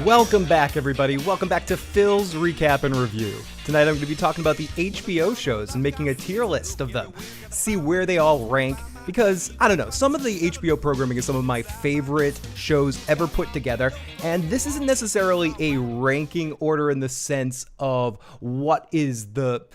Welcome back, everybody. Welcome back to Phil's Recap and Review. Tonight I'm going to be talking about the HBO shows and making a tier list of them. See where they all rank, because, I don't know, some of the HBO programming is some of my favorite shows ever put together, and this isn't necessarily a ranking order in the sense of what is the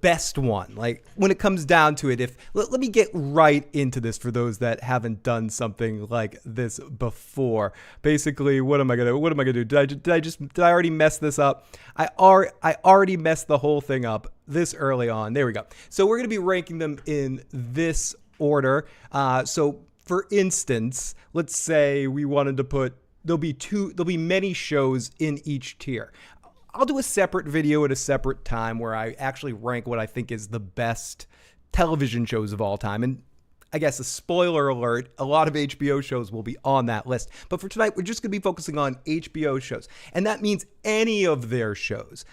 best one. Like, when it comes down to it, let me get right into this for those that haven't done something like this before. Basically, what am I gonna do? Did I already mess this up? I already messed the whole thing up this early on. There we go. So we're gonna be ranking them in this order. So for instance, let's say we wanted to put, there'll be many shows in each tier. I'll do a separate video at a separate time where I actually rank what I think is the best television shows of all time. And I guess a spoiler alert, a lot of HBO shows will be on that list. But for tonight, we're just going to be focusing on HBO shows. And that means any of their shows.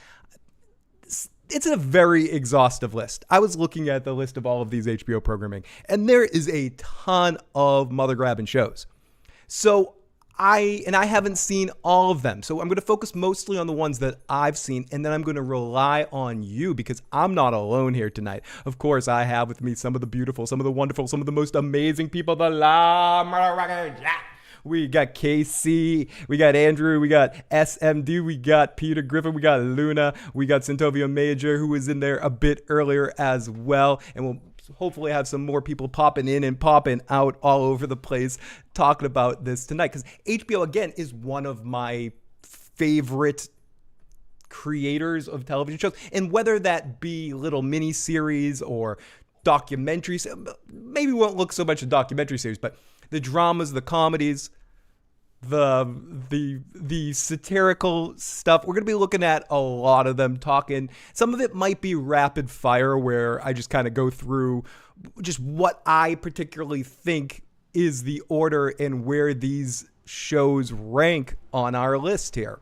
It's a very exhaustive list. I was looking at the list of all of these HBO programming, and there is a ton of mother-grabbing shows. So I haven't seen all of them. So I'm going to focus mostly on the ones that I've seen, and then I'm going to rely on you because I'm not alone here tonight. Of course, I have with me some of the beautiful, some of the wonderful, some of the most amazing people. We got KC, we got Andrew, we got SMD, we got Peter Griffin, we got Luna, we got Centovia Major, who was in there a bit earlier as well, and we'll hopefully have some more people popping in and popping out all over the place talking about this tonight, because HBO, again, is one of my favorite creators of television shows, and whether that be little miniseries or documentaries, maybe won't look so much at documentary series, but the dramas, the comedies, the satirical stuff. We're going to be looking at a lot of them, talking. Some of it might be rapid fire where I just kind of go through just what I particularly think is the order and where these shows rank on our list here.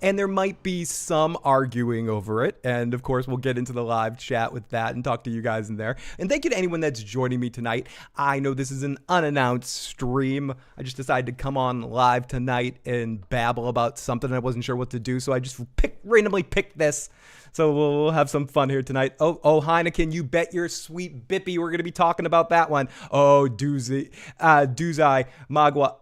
And there might be some arguing over it. And of course, we'll get into the live chat with that and talk to you guys in there. And thank you to anyone that's joining me tonight. I know this is an unannounced stream. I just decided to come on live tonight and babble about something. I wasn't sure what to do, so I just randomly picked this. So we'll have some fun here tonight. Oh, Heineken, you bet your sweet bippy we're going to be talking about that one. Oh, Duzai, Magua.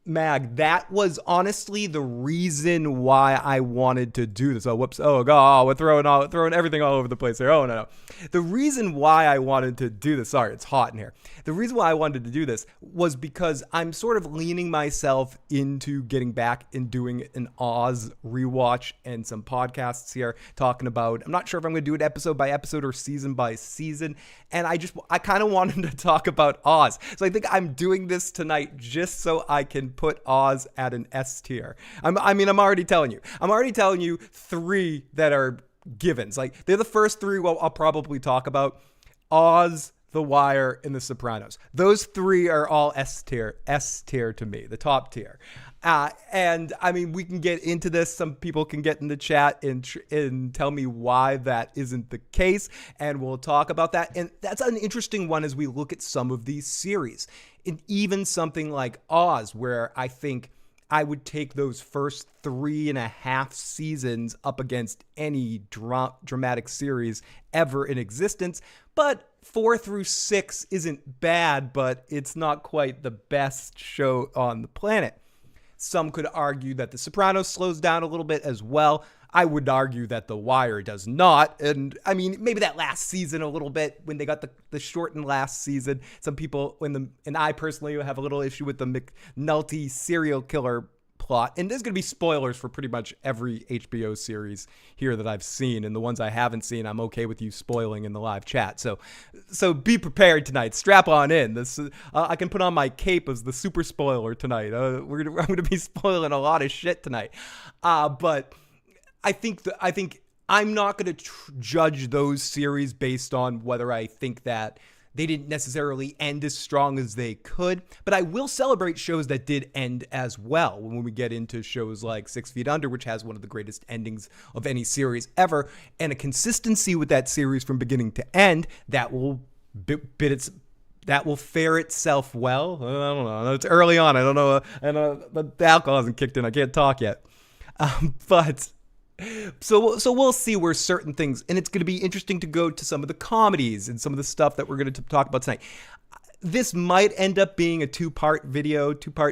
Mag, that was honestly the reason why I wanted to do this. Oh, whoops. Oh, God, we're throwing everything all over the place here. Oh, no. The reason why I wanted to do this, sorry, it's hot in here. The reason why I wanted to do this was because I'm sort of leaning myself into getting back and doing an Oz rewatch and some podcasts here talking about, I'm not sure if I'm going to do it episode by episode or season by season. And I kind of wanted to talk about Oz. So I think I'm doing this tonight just so I can put Oz at an S tier. I'm already telling you 3 that are givens. Like, they're the first 3 I'll probably talk about. Oz, The Wire, and The Sopranos. Those 3 are all S tier to me, the top tier. And I mean, we can get into this. Some people can get in the chat and tell me why that isn't the case, and we'll talk about that. And that's an interesting one as we look at some of these series. And even something like Oz, where I think I would take those first 3.5 seasons up against any dramatic series ever in existence. But 4 through 6 isn't bad, but it's not quite the best show on the planet. Some could argue that The Sopranos slows down a little bit as well. I would argue that The Wire does not. And I mean, maybe that last season a little bit, when they got the shortened last season. Some people, and I personally have a little issue with the McNulty serial killer plot. And there's going to be spoilers for pretty much every HBO series here that I've seen. And the ones I haven't seen, I'm okay with you spoiling in the live chat. So be prepared tonight. Strap on in. This I can put on my cape as the super spoiler tonight. I'm going to be spoiling a lot of shit tonight. But I think I'm not going to judge those series based on whether I think that they didn't necessarily end as strong as they could, but I will celebrate shows that did end as well when we get into shows like 6 Feet Under, which has one of the greatest endings of any series ever, and a consistency with that series from beginning to end that will that will fare itself well. I don't know. It's early on. I don't know. The alcohol hasn't kicked in. I can't talk yet. But so we'll see where certain things, and it's going to be interesting to go to some of the comedies and some of the stuff that we're going to talk about tonight. This might end up being a two-part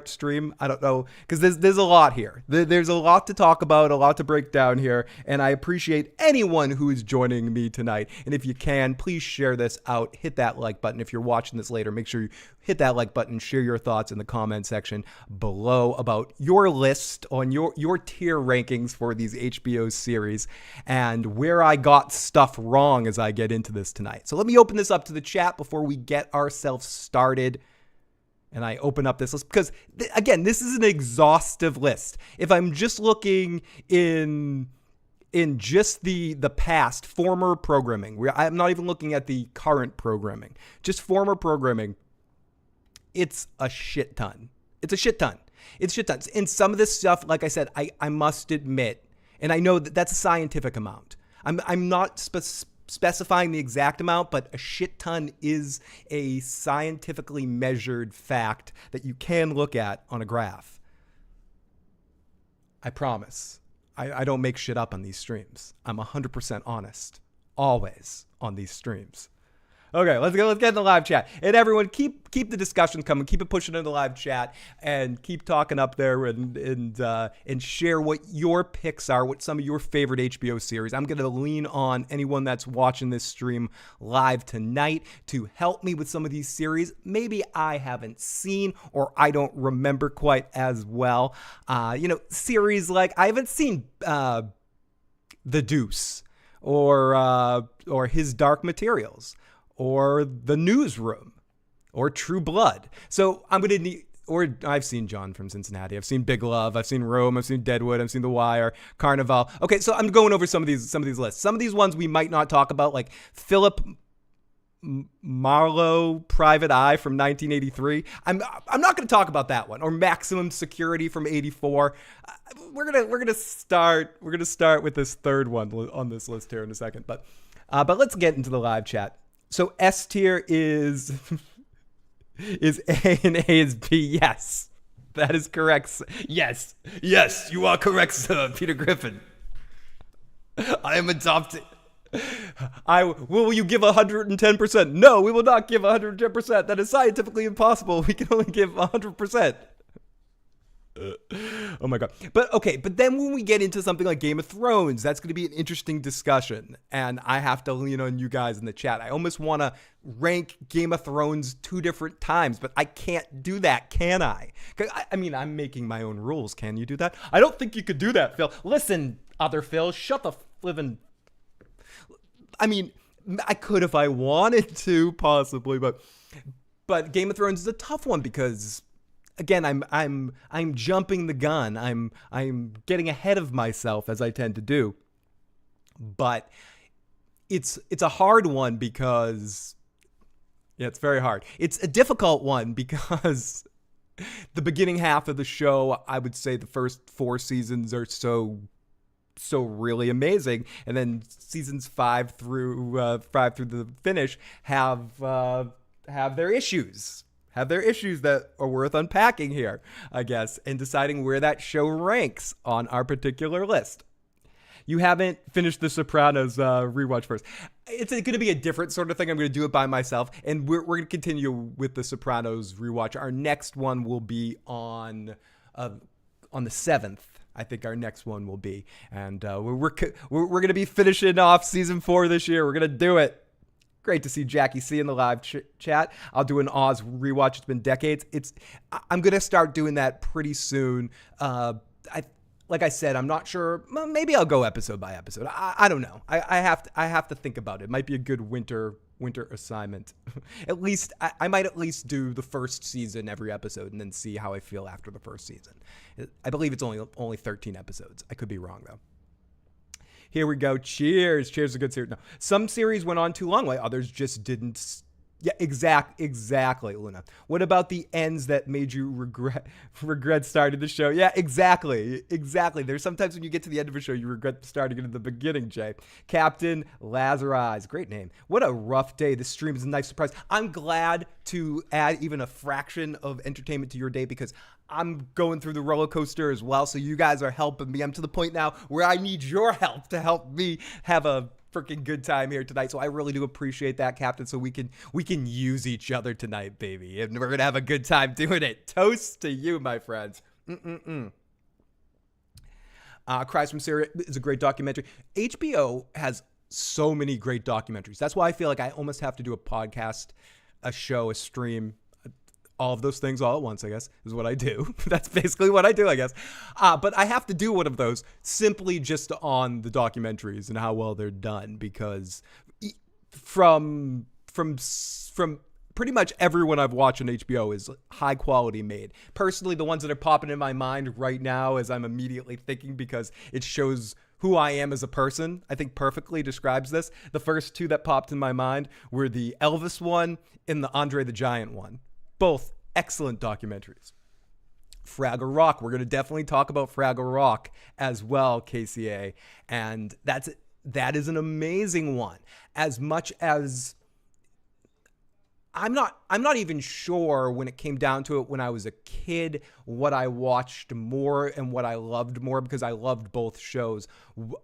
stream. I don't know, because there's a lot here. There's a lot to talk about, a lot to break down here, and I appreciate anyone who is joining me tonight. And if you can, please share this out. Hit that like button. If you're watching this later, make sure you hit that like button. Share your thoughts in the comment section below about your list on your tier rankings for these HBO series and where I got stuff wrong as I get into this tonight. So let me open this up to the chat before we get ourselves started. And I open up this list because, again, this is an exhaustive list. If I'm just looking in just the past, former programming, I'm not even looking at the current programming, just former programming, it's a shit ton. It's a shit ton. And some of this stuff, like I said, I must admit, and I know that that's a scientific amount. I'm not specifying the exact amount, but a shit ton is a scientifically measured fact that you can look at on a graph. I promise. I don't make shit up on these streams. I'm 100% honest, always on these streams. Okay, let's get in the live chat. And everyone, keep the discussion coming. Keep it pushing in the live chat, and keep talking up there, and share what your picks are, what some of your favorite HBO series. I'm going to lean on anyone that's watching this stream live tonight to help me with some of these series. Maybe I haven't seen or I don't remember quite as well. Series like I haven't seen The Deuce or His Dark Materials, or The Newsroom, or True Blood. So I'm going to need, or I've seen John from Cincinnati. I've seen Big Love. I've seen Rome. I've seen Deadwood. I've seen The Wire, Carnival. Okay, so I'm going over some of these lists. Some of these ones we might not talk about, like Philip Marlowe, Private Eye from 1983. I'm not going to talk about that one, or Maximum Security from 84. We're gonna start with this third one on this list here in a second. But let's get into the live chat. So S tier is A and A is B. Yes, that is correct. Yes, you are correct, sir. Peter Griffin. I am adopted. Will you give 110%? No, we will not give 110%. That is scientifically impossible. We can only give 100%. Oh my God. But then when we get into something like Game of Thrones, that's going to be an interesting discussion. And I have to lean on you guys in the chat. I almost want to rank Game of Thrones 2 different times, but I can't do that, can I? I mean, I'm making my own rules. Can you do that? I don't think you could do that, Phil. Listen, other Phil, shut the living... I mean, I could if I wanted to, possibly, but Game of Thrones is a tough one because... Again, I'm jumping the gun. I'm getting ahead of myself, as I tend to do. But it's a hard one because it's very hard. It's a difficult one because the beginning half of the show, I would say the first 4 seasons are so really amazing, and then seasons 5 through the finish have their issues. Have their issues that are worth unpacking here, I guess, and deciding where that show ranks on our particular list. You haven't finished The Sopranos rewatch first. It's going to be a different sort of thing. I'm going to do it by myself, and we're going to continue with The Sopranos rewatch. Our next one will be on the 7th. I think our next one will be, and we're going to be finishing off season 4 this year. We're going to do it. Great to see Jackie C in the live chat. I'll do an Oz rewatch. It's been decades. I'm going to start doing that pretty soon. Like I said, I'm not sure. Maybe I'll go episode by episode. I don't know. I have to think about it. It might be a good winter assignment. At least I might at least do the first season every episode and then see how I feel after the first season. I believe it's only 13 episodes. I could be wrong though. Here we go. Cheers. Cheers is a good series. No, some series went on too long, while others just didn't Yeah, exactly, Luna. What about the ends that made you regret starting the show? Yeah, exactly. There's sometimes when you get to the end of a show, you regret starting it in the beginning, Jay. Captain Lazarize, great name. What a rough day. This stream is a nice surprise. I'm glad to add even a fraction of entertainment to your day because I'm going through the roller coaster as well. So you guys are helping me. I'm to the point now where I need your help to help me have a freaking good time here tonight. So I really do appreciate that, Captain. So we can use each other tonight, baby, and we're gonna have a good time doing it. Toast to you, my friends. Cries from Syria is a great documentary. HBO has so many great documentaries. That's why I feel like I almost have to do a podcast, a show, a stream, all of those things all at once, I guess, is what I do. That's basically what I do, I guess. But I have to do one of those simply just on the documentaries and how well they're done, because from pretty much everyone I've watched on HBO is high quality made. Personally, the ones that are popping in my mind right now as I'm immediately thinking, because it shows who I am as a person, I think perfectly describes this. The first two that popped in my mind were the Elvis one and the Andre the Giant one. Both excellent documentaries. Fraggle Rock. We're going to definitely talk about Fraggle Rock as well, KCA. And that is an amazing one. As much as I'm not even sure when it came down to it when I was a kid what I watched more and what I loved more, because I loved both shows,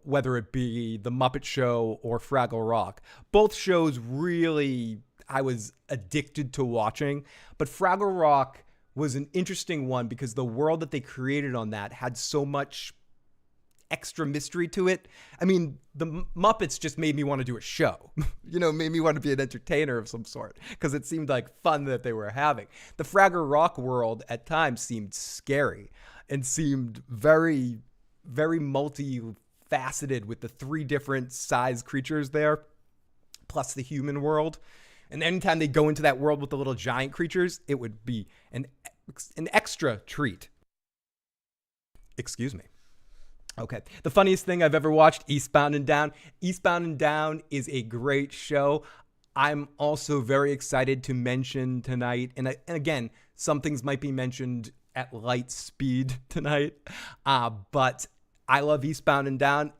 whether it be The Muppet Show or Fraggle Rock. Both shows really I was addicted to watching, but Fraggle Rock was an interesting one because the world that they created on that had so much extra mystery to it. I mean, the Muppets just made me want to do a show, made me want to be an entertainer of some sort because it seemed like fun that they were having. The Fraggle Rock world at times seemed scary and seemed very, very multifaceted with the 3 different size creatures there, plus the human world. And anytime they go into that world with the little giant creatures, it would be an extra treat. Excuse me. Okay. The funniest thing I've ever watched, Eastbound and Down. Eastbound and Down is a great show. I'm also very excited to mention tonight, and again, some things might be mentioned at light speed tonight, but I love Eastbound and Down.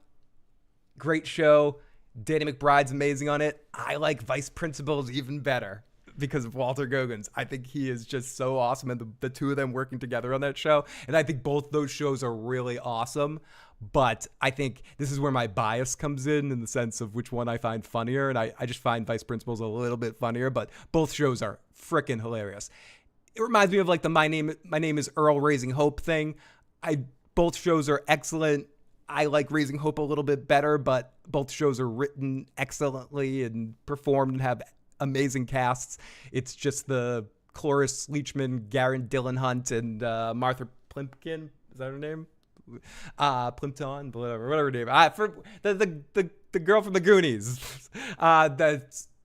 Great show. Danny McBride's amazing on it. I like Vice Principals even better because of Walter Goggins. I think he is just so awesome, and the two of them working together on that show. And I think both those shows are really awesome. But I think this is where my bias comes in the sense of which one I find funnier. And I just find Vice Principals a little bit funnier, but both shows are freaking hilarious. It reminds me of like the My Name is Earl Raising Hope thing. Both shows are excellent. I like Raising Hope a little bit better, but both shows are written excellently and performed and have amazing casts. It's just the Cloris Leachman, Garen Dillon-Hunt, and Martha Plimpton. Is that her name? Plimpton, whatever her name. For the girl from the Goonies.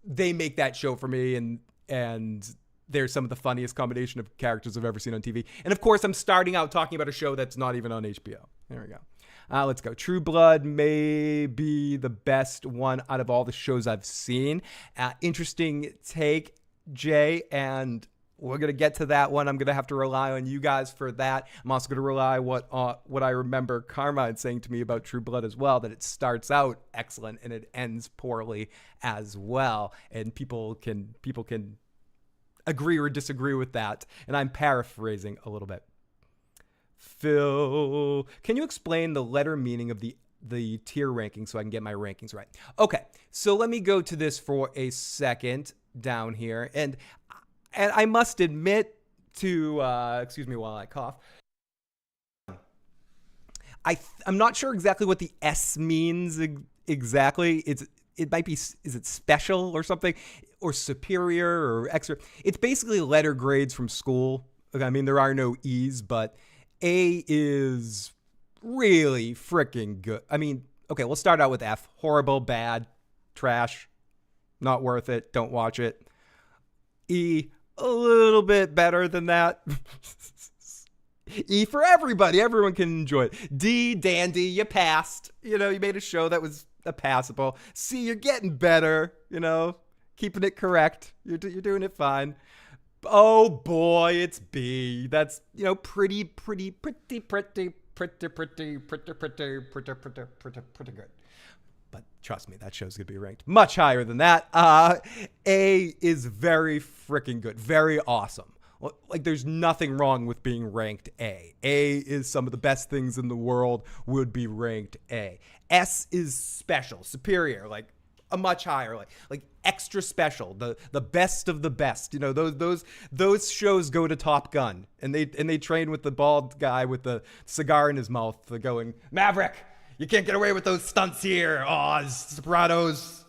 They make that show for me, and they're some of the funniest combination of characters I've ever seen on TV. And of course, I'm starting out talking about a show that's not even on HBO. There we go. Let's go. True Blood may be the best one out of all the shows I've seen. Interesting take, Jay, and we're going to get to that one. I'm going to have to rely on you guys for that. I'm also going to rely what I remember Carmine saying to me about True Blood as well, that it starts out excellent and it ends poorly as well. And people can agree or disagree with that. And I'm paraphrasing a little bit. Phil, can you explain the letter meaning of the tier ranking so I can get my rankings right? Okay, so let me go to this for a second down here. And I must admit to, excuse me while I cough. I'm not sure exactly what the S means exactly. It might be, is it special or something? Or superior or extra? It's basically letter grades from school. I mean, there are no E's, but A is really freaking good. I mean, okay, we'll start out with F. Horrible, bad, trash, not worth it, don't watch it. E, a little bit better than that. E for everybody. Everyone can enjoy it. D, dandy, you passed. You made a show that was passable. C, you're getting better. Keeping it correct. You're doing it fine. Oh boy, it's B. That's, pretty good. But trust me, that show's gonna be ranked much higher than that. A is very freaking good, very awesome. Like, there's nothing wrong with being ranked A. A is some of the best things in the world, would be ranked A. S is special, superior, like a much higher, like extra special, the best of the best. Those shows go to Top Gun, and they train with the bald guy with the cigar in his mouth, going, Maverick, you can't get away with those stunts here. Oh, Sopranos,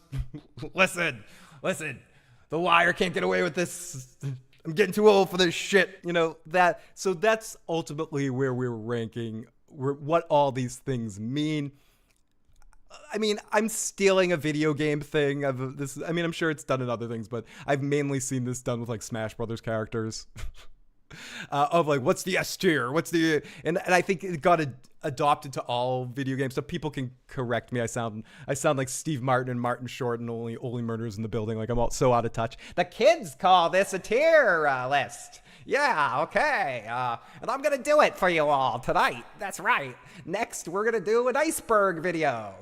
listen, The Wire can't get away with this. I'm getting too old for this shit. So that's ultimately where we're ranking what all these things mean. I mean, I'm stealing a video game thing of this. I mean, I'm sure it's done in other things, but I've mainly seen this done with like Smash Brothers characters. Of like, what's the S tier? And I think it got adopted to all video games, so people can correct me. I sound like Steve Martin and Martin Short and only murders in the building. Like, I'm all so out of touch. The kids call this a tier list. Yeah, okay. And I'm going to do it for you all tonight. That's right. Next, we're going to do an iceberg video.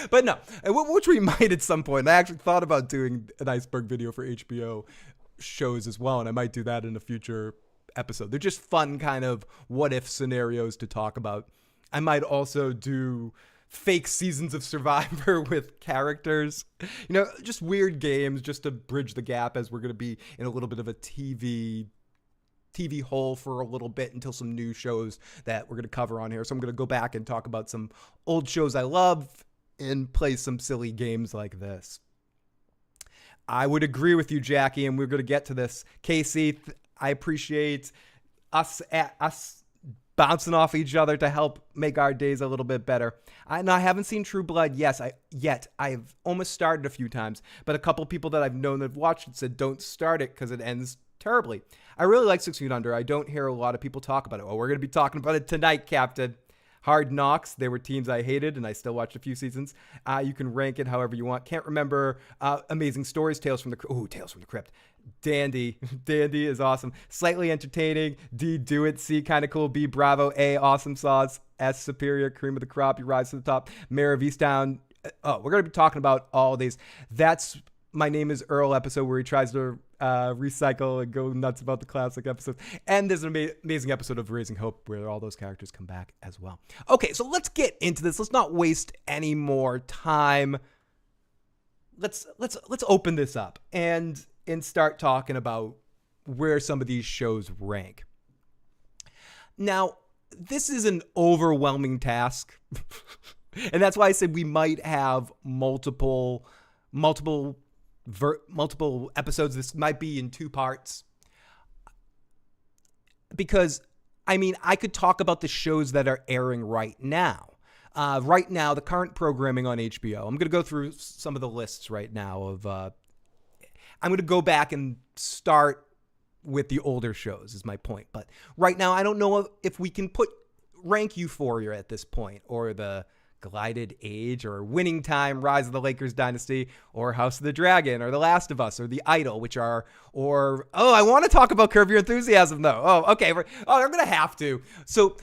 But no, which we might at some point. I actually thought about doing an iceberg video for HBO shows as well, and I might do that in a future episode. They're just fun kind of what-if scenarios to talk about. I might also do fake seasons of Survivor with characters, just weird games just to bridge the gap, as we're going to be in a little bit of a TV hole for a little bit until some new shows that we're going to cover on here. So I'm going to go back and talk about some old shows I love and play some silly games like this. I would agree with you, Jackie, and we're going to get to this. Casey, I appreciate us bouncing off each other to help make our days a little bit better. I haven't seen True Blood yet. I've almost started a few times, but a couple people that I've known that have watched it said don't start it because it ends terribly. I really like 6 Feet Under. I don't hear a lot of people talk about it. Well, we're going to be talking about it tonight, Captain. Hard Knocks, they were teams I hated, and I still watched a few seasons. You can rank it however you want. Can't remember. Amazing Stories, Tales from the Crypt. Dandy is awesome. Slightly entertaining. D, Do It. C, kind of cool. B, Bravo. A, awesome sauce. S, superior. Cream of the crop. You rise to the top. Mayor of Easttown. We're going to be talking about all these. That's My Name is Earl episode where he tries to recycle and go nuts about the classic episodes. And there's an amazing episode of Raising Hope where all those characters come back as well. Okay, so let's get into this. Let's not waste any more time. Let's open this up and start talking about where some of these shows rank. Now, this is an overwhelming task. And that's why I said we might have multiple episodes. This might be in 2 parts, because I could talk about the shows that are airing right now. Right now, the current programming on HBO. I'm going to go through some of the lists right now I'm going to go back and start with the older shows is my point. But right now, I don't know if we can rank Euphoria at this point, or the Glided Age, or Winning Time, Rise of the Lakers Dynasty, or House of the Dragon, or The Last of Us, or The Idol, I want to talk about Curb Your Enthusiasm, though. Oh, okay. I'm going to have to. So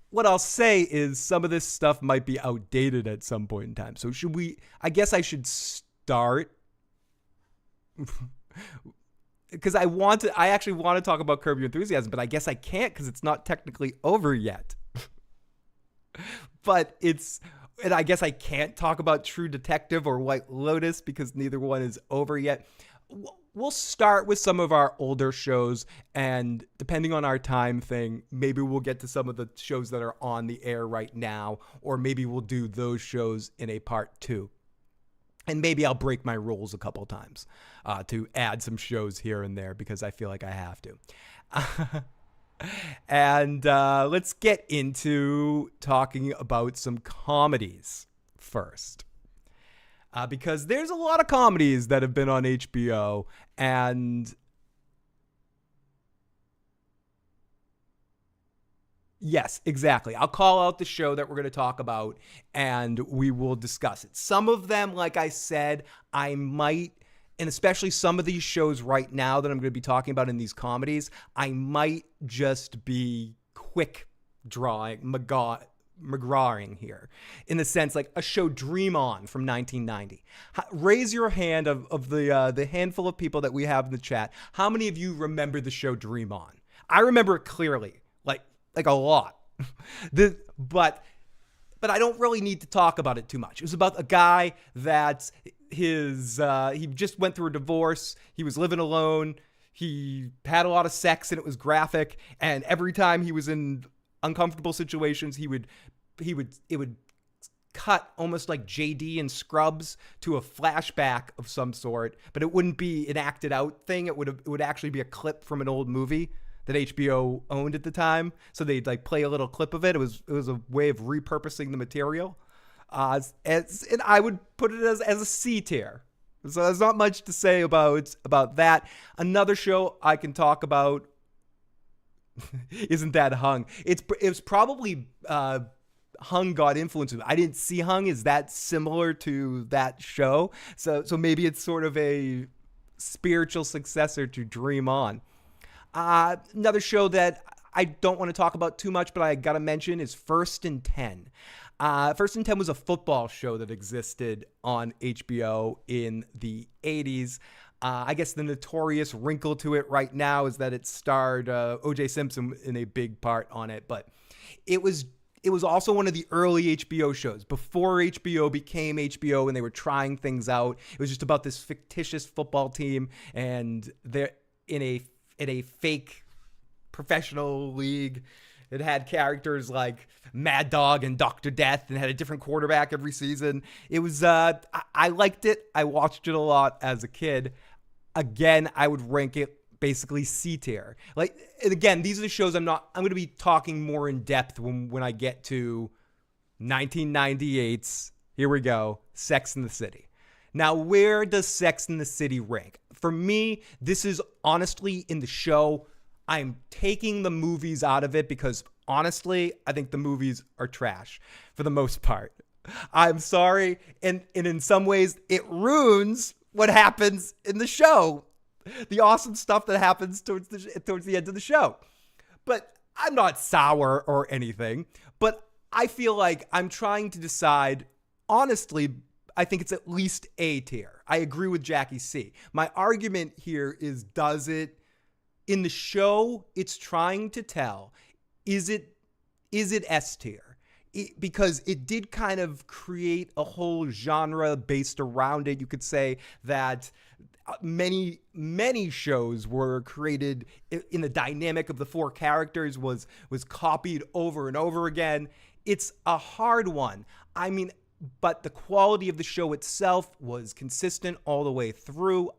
what I'll say is some of this stuff might be outdated at some point in time. So I guess I should start, because I actually want to talk about Curb Your Enthusiasm, but I guess I can't because it's not technically over yet. And I guess I can't talk about True Detective or White Lotus because neither one is over yet. We'll start with some of our older shows, and depending on our time thing, maybe we'll get to some of the shows that are on the air right now, or maybe we'll do those shows in a part 2. And maybe I'll break my rules a couple times to add some shows here and there because I feel like I have to. And let's get into talking about some comedies first. Because there's a lot of comedies that have been on HBO, and Yes, exactly. I'll call out the show that we're going to talk about and we will discuss it. Some of them, like I said, I might, and especially some of these shows right now that I'm going to be talking about in these comedies, I might just be quick drawing, McGrawing here, in the sense like a show Dream On from 1990. Raise your hand of the handful of people that we have in the chat. How many of you remember the show Dream On? I remember it clearly, like a lot. But I don't really need to talk about it too much. It was about a guy that he just went through a divorce. He was living alone. He had a lot of sex and it was graphic. And every time he was in uncomfortable situations, it would cut almost like JD and Scrubs to a flashback of some sort, but it wouldn't be an acted out thing. It would actually be a clip from an old movie that HBO owned at the time. So they'd like play a little clip of it. It was a way of repurposing the material. And I would put it as a C tier. So there's not much to say about that. Another show I can talk about isn't that Hung. It was probably Hung got influenced. I didn't see Hung. Is that similar to that show? So maybe it's sort of a spiritual successor to Dream On. Another show that I don't want to talk about too much, but I got to mention is First and 10. First and 10 was a football show that existed on HBO in the 80s. I guess the notorious wrinkle to it right now is that it starred O.J. Simpson in a big part on it, but it was also one of the early HBO shows before HBO became HBO and they were trying things out. It was just about this fictitious football team and they're in a fake professional league. It had characters like Mad Dog and Dr. Death and had a different quarterback every season. It was, I liked it. I watched it a lot as a kid. Again, I would rank it basically C tier. Like, and again, these are the shows I'm going to be talking more in depth when I get to 1998's, here we go, Sex and the City. Now, where does Sex and the City rank? For me, this is honestly in the show. I'm taking the movies out of it because honestly, I think the movies are trash for the most part. I'm sorry. And in some ways, it ruins what happens in the show. The awesome stuff that happens towards the end of the show. But I'm not sour or anything. But I feel like I'm trying to decide, honestly, I think it's at least A tier. I agree with Jackie C. My argument here is, does it, in the show, it's trying to tell, is it S tier? Because it did kind of create a whole genre based around it. You could say that many shows were created in the dynamic of the four characters was copied over and over again. It's a hard one. I mean, but the quality of the show itself was consistent all the way through.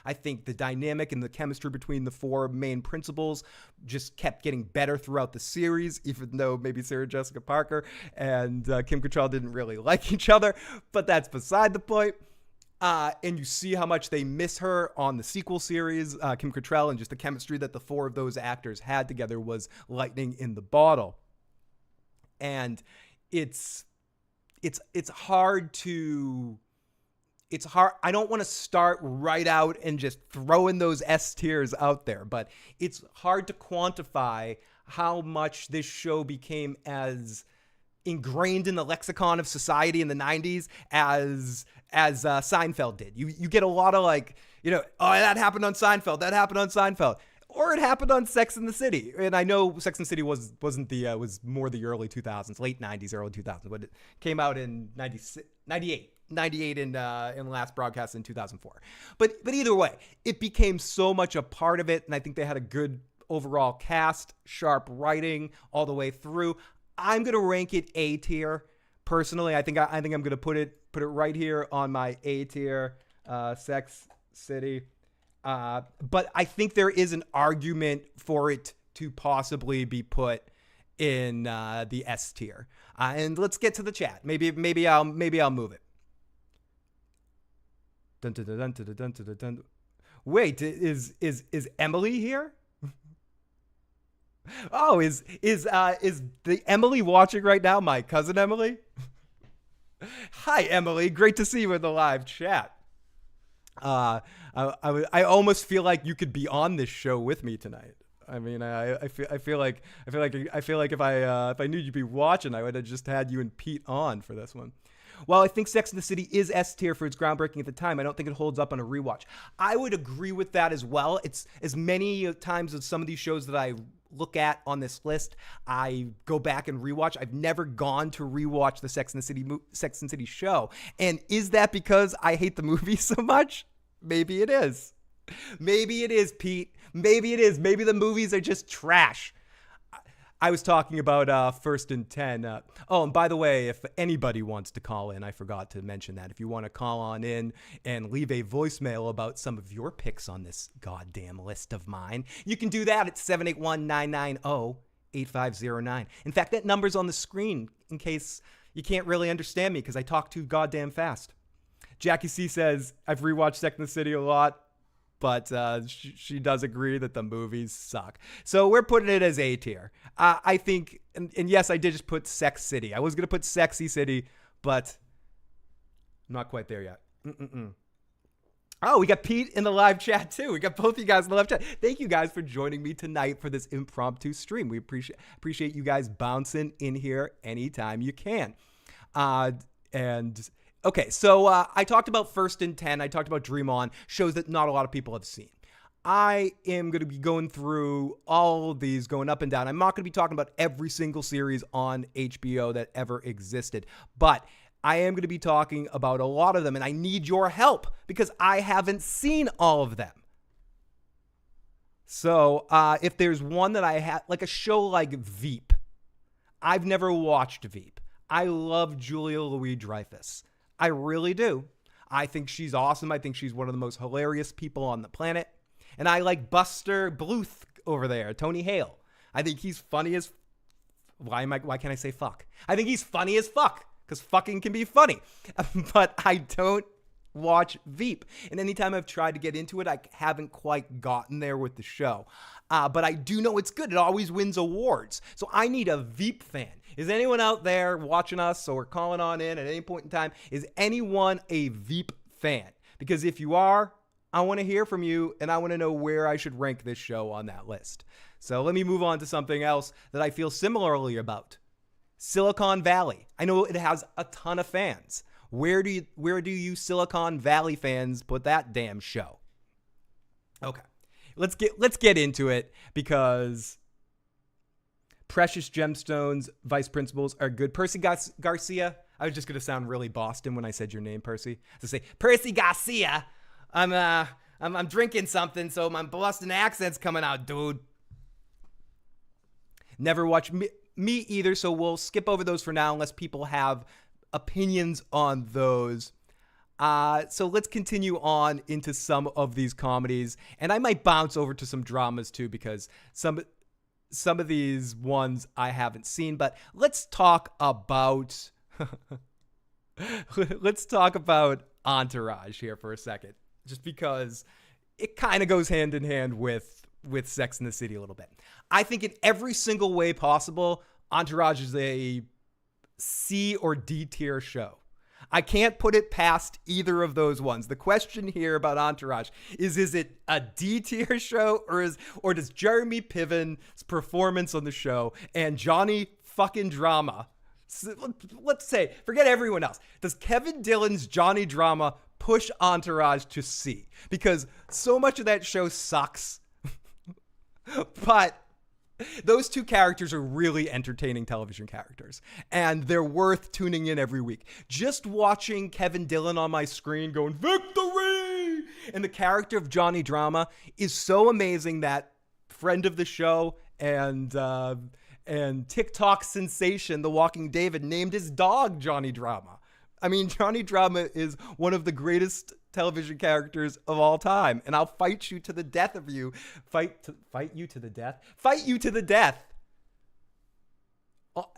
I think the dynamic and the chemistry between the four main principals just kept getting better throughout the series, even though maybe Sarah Jessica Parker and Kim Cattrall didn't really like each other, but that's beside the point. And you see how much they miss her on the sequel series, Kim Cattrall, and just the chemistry that the four of those actors had together was lightning in the bottle. And it's hard to... It's hard. I don't want to start right out and just throwing those S tiers out there, but it's hard to quantify how much this show became as ingrained in the lexicon of society in the 90s as Seinfeld did. You get a lot of like, oh, that happened on Seinfeld. That happened on Seinfeld. Or it happened on Sex and the City. And I know Sex and the City was more the early 2000s, late 90s, early 2000s, but it came out in 98 in last broadcast in 2004. But either way, it became so much a part of it, and I think they had a good overall cast, sharp writing all the way through. I'm gonna rank it A tier. Personally, I think I'm gonna put it right here on my A tier, Sex City. But I think there is an argument for it to possibly be put in the S tier. And let's get to the chat. Maybe I'll move it. Dun, dun, dun, dun, dun, dun, dun, dun. Wait, is Emily here? Oh, is the Emily watching right now? My cousin Emily. Hi, Emily. Great to see you in the live chat. I almost feel like you could be on this show with me tonight. I mean, I feel like if I knew you'd be watching, I would have just had you and Pete on for this one. While I think Sex and the City is S tier for its groundbreaking at the time, I don't think it holds up on a rewatch. I would agree with that as well. It's as many times as some of these shows that I look at on this list, I go back and rewatch. I've never gone to rewatch the Sex and the City show. And is that because I hate the movie so much? Maybe it is. Maybe it is, Pete. Maybe it is. Maybe the movies are just trash. I was talking about First and 10. Oh, and by the way, if anybody wants to call in, I forgot to mention that. If you want to call on in and leave a voicemail about some of your picks on this goddamn list of mine, you can do that at 781-990-8509. In fact, that number's on the screen in case you can't really understand me because I talk too goddamn fast. Jackie C says, I've rewatched Sex and the City a lot, but she does agree that the movies suck. So we're putting it as A tier. I think, and yes, I did just put Sex City. I was going to put Sexy City, but I'm not quite there yet. Oh, we got Pete in the live chat too. We got both of you guys in the live chat. Thank you guys for joining me tonight for this impromptu stream. We appreciate you guys bouncing in here anytime you can. Okay, so I talked about First and 10. I talked about Dream On, shows that not a lot of people have seen. I am going to be going through all of these, going up and down. I'm not going to be talking about every single series on HBO that ever existed, but I am going to be talking about a lot of them, and I need your help because I haven't seen all of them. So if there's one that I have, like a show like Veep, I've never watched Veep. I love Julia Louis-Dreyfus. I really do. I think she's awesome. I think she's one of the most hilarious people on the planet. And I like Buster Bluth over there, Tony Hale. I think he's funny as... Why can't I say fuck? I think he's funny as fuck, because fucking can be funny. But I don't watch Veep. And anytime I've tried to get into it, I haven't quite gotten there with the show. But I do know it's good. It always wins awards. So I need a Veep fan. Is anyone out there watching us or calling on in at any point in time? Is anyone a Veep fan? Because if you are, I want to hear from you, and I want to know where I should rank this show on that list. So let me move on to something else that I feel similarly about. Silicon Valley. I know it has a ton of fans. Where do you Silicon Valley fans put that damn show? Okay. Let's get into it because Precious Gemstones, Vice Principals are good. Percy Garcia. I was just going to sound really Boston when I said your name, Percy. To say, Percy Garcia, I'm drinking something, so my Boston accent's coming out, dude. Never watched me either, so we'll skip over those for now unless people have opinions on those. So let's continue on into some of these comedies, and I might bounce over to some dramas too because some of these ones I haven't seen. But let's talk about Entourage here for a second, just because it kind of goes hand in hand with Sex and the City a little bit. I think in every single way possible, Entourage is a C or D tier show. I can't put it past either of those ones. The question here about Entourage is it a D tier show or does Jeremy Piven's performance on the show and Johnny fucking Drama, let's say, forget everyone else, does Kevin Dillon's Johnny Drama push Entourage to C? Because so much of that show sucks. But those two characters are really entertaining television characters, and they're worth tuning in every week. Just watching Kevin Dillon on my screen going, victory! And the character of Johnny Drama is so amazing that friend of the show and TikTok sensation, The Walking David, named his dog Johnny Drama. I mean, Johnny Drama is one of the greatest television characters of all time, and I'll fight you to the death of you. Fight you to the death. Fight you to the death.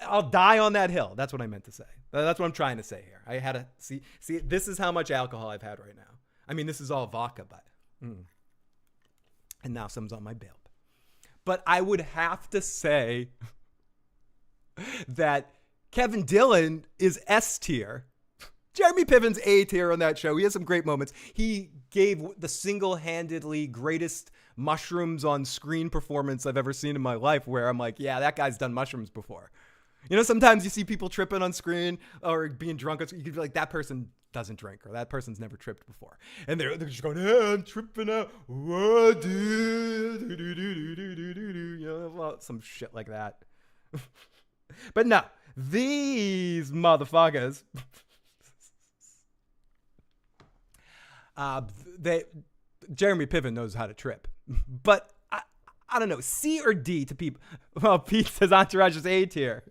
I'll die on that hill. That's what I meant to say. That's what I'm trying to say here. I had to see. This is how much alcohol I've had right now. I mean, this is all vodka, but and now some's on my bail. But I would have to say that Kevin Dillon is S tier. Jeremy Piven's A tier on that show. He has some great moments. He gave the single-handedly greatest mushrooms on screen performance I've ever seen in my life, where I'm like, yeah, that guy's done mushrooms before. You know, sometimes you see people tripping on screen or being drunk. You could be like, that person doesn't drink, or that person's never tripped before. And they're just going, hey, I'm tripping out. What, dude? You know, some shit like that. But no, these motherfuckers... Jeremy Piven knows how to trip, but I don't know, C or D to people. Well, Pete says Entourage is A tier.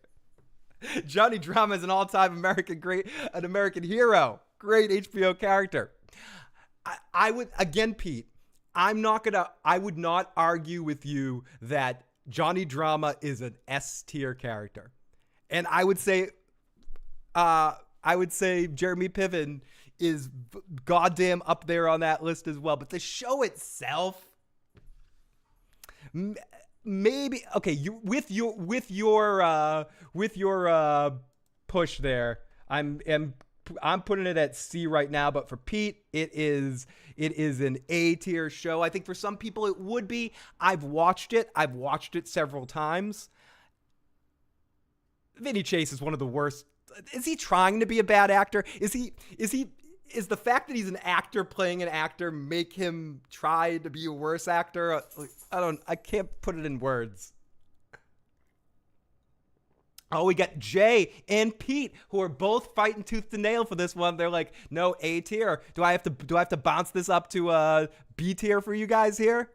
Johnny Drama is an all-time an American hero, great HBO character. I would, again, Pete, I would not argue with you that Johnny Drama is an S tier character, and I would say Jeremy Piven is goddamn up there on that list as well. But the show itself, maybe okay. With your push there, I'm putting it at C right now. But for Pete, it is an A tier show. I think for some people it would be. I've watched it several times. Vinny Chase is one of the worst. Is he trying to be a bad actor? Is the fact that he's an actor playing an actor make him try to be a worse actor? I can't put it in words. Oh, we got Jay and Pete, who are both fighting tooth to nail for this one. They're like, no, A tier. Do I have to bounce this up to B tier for you guys here?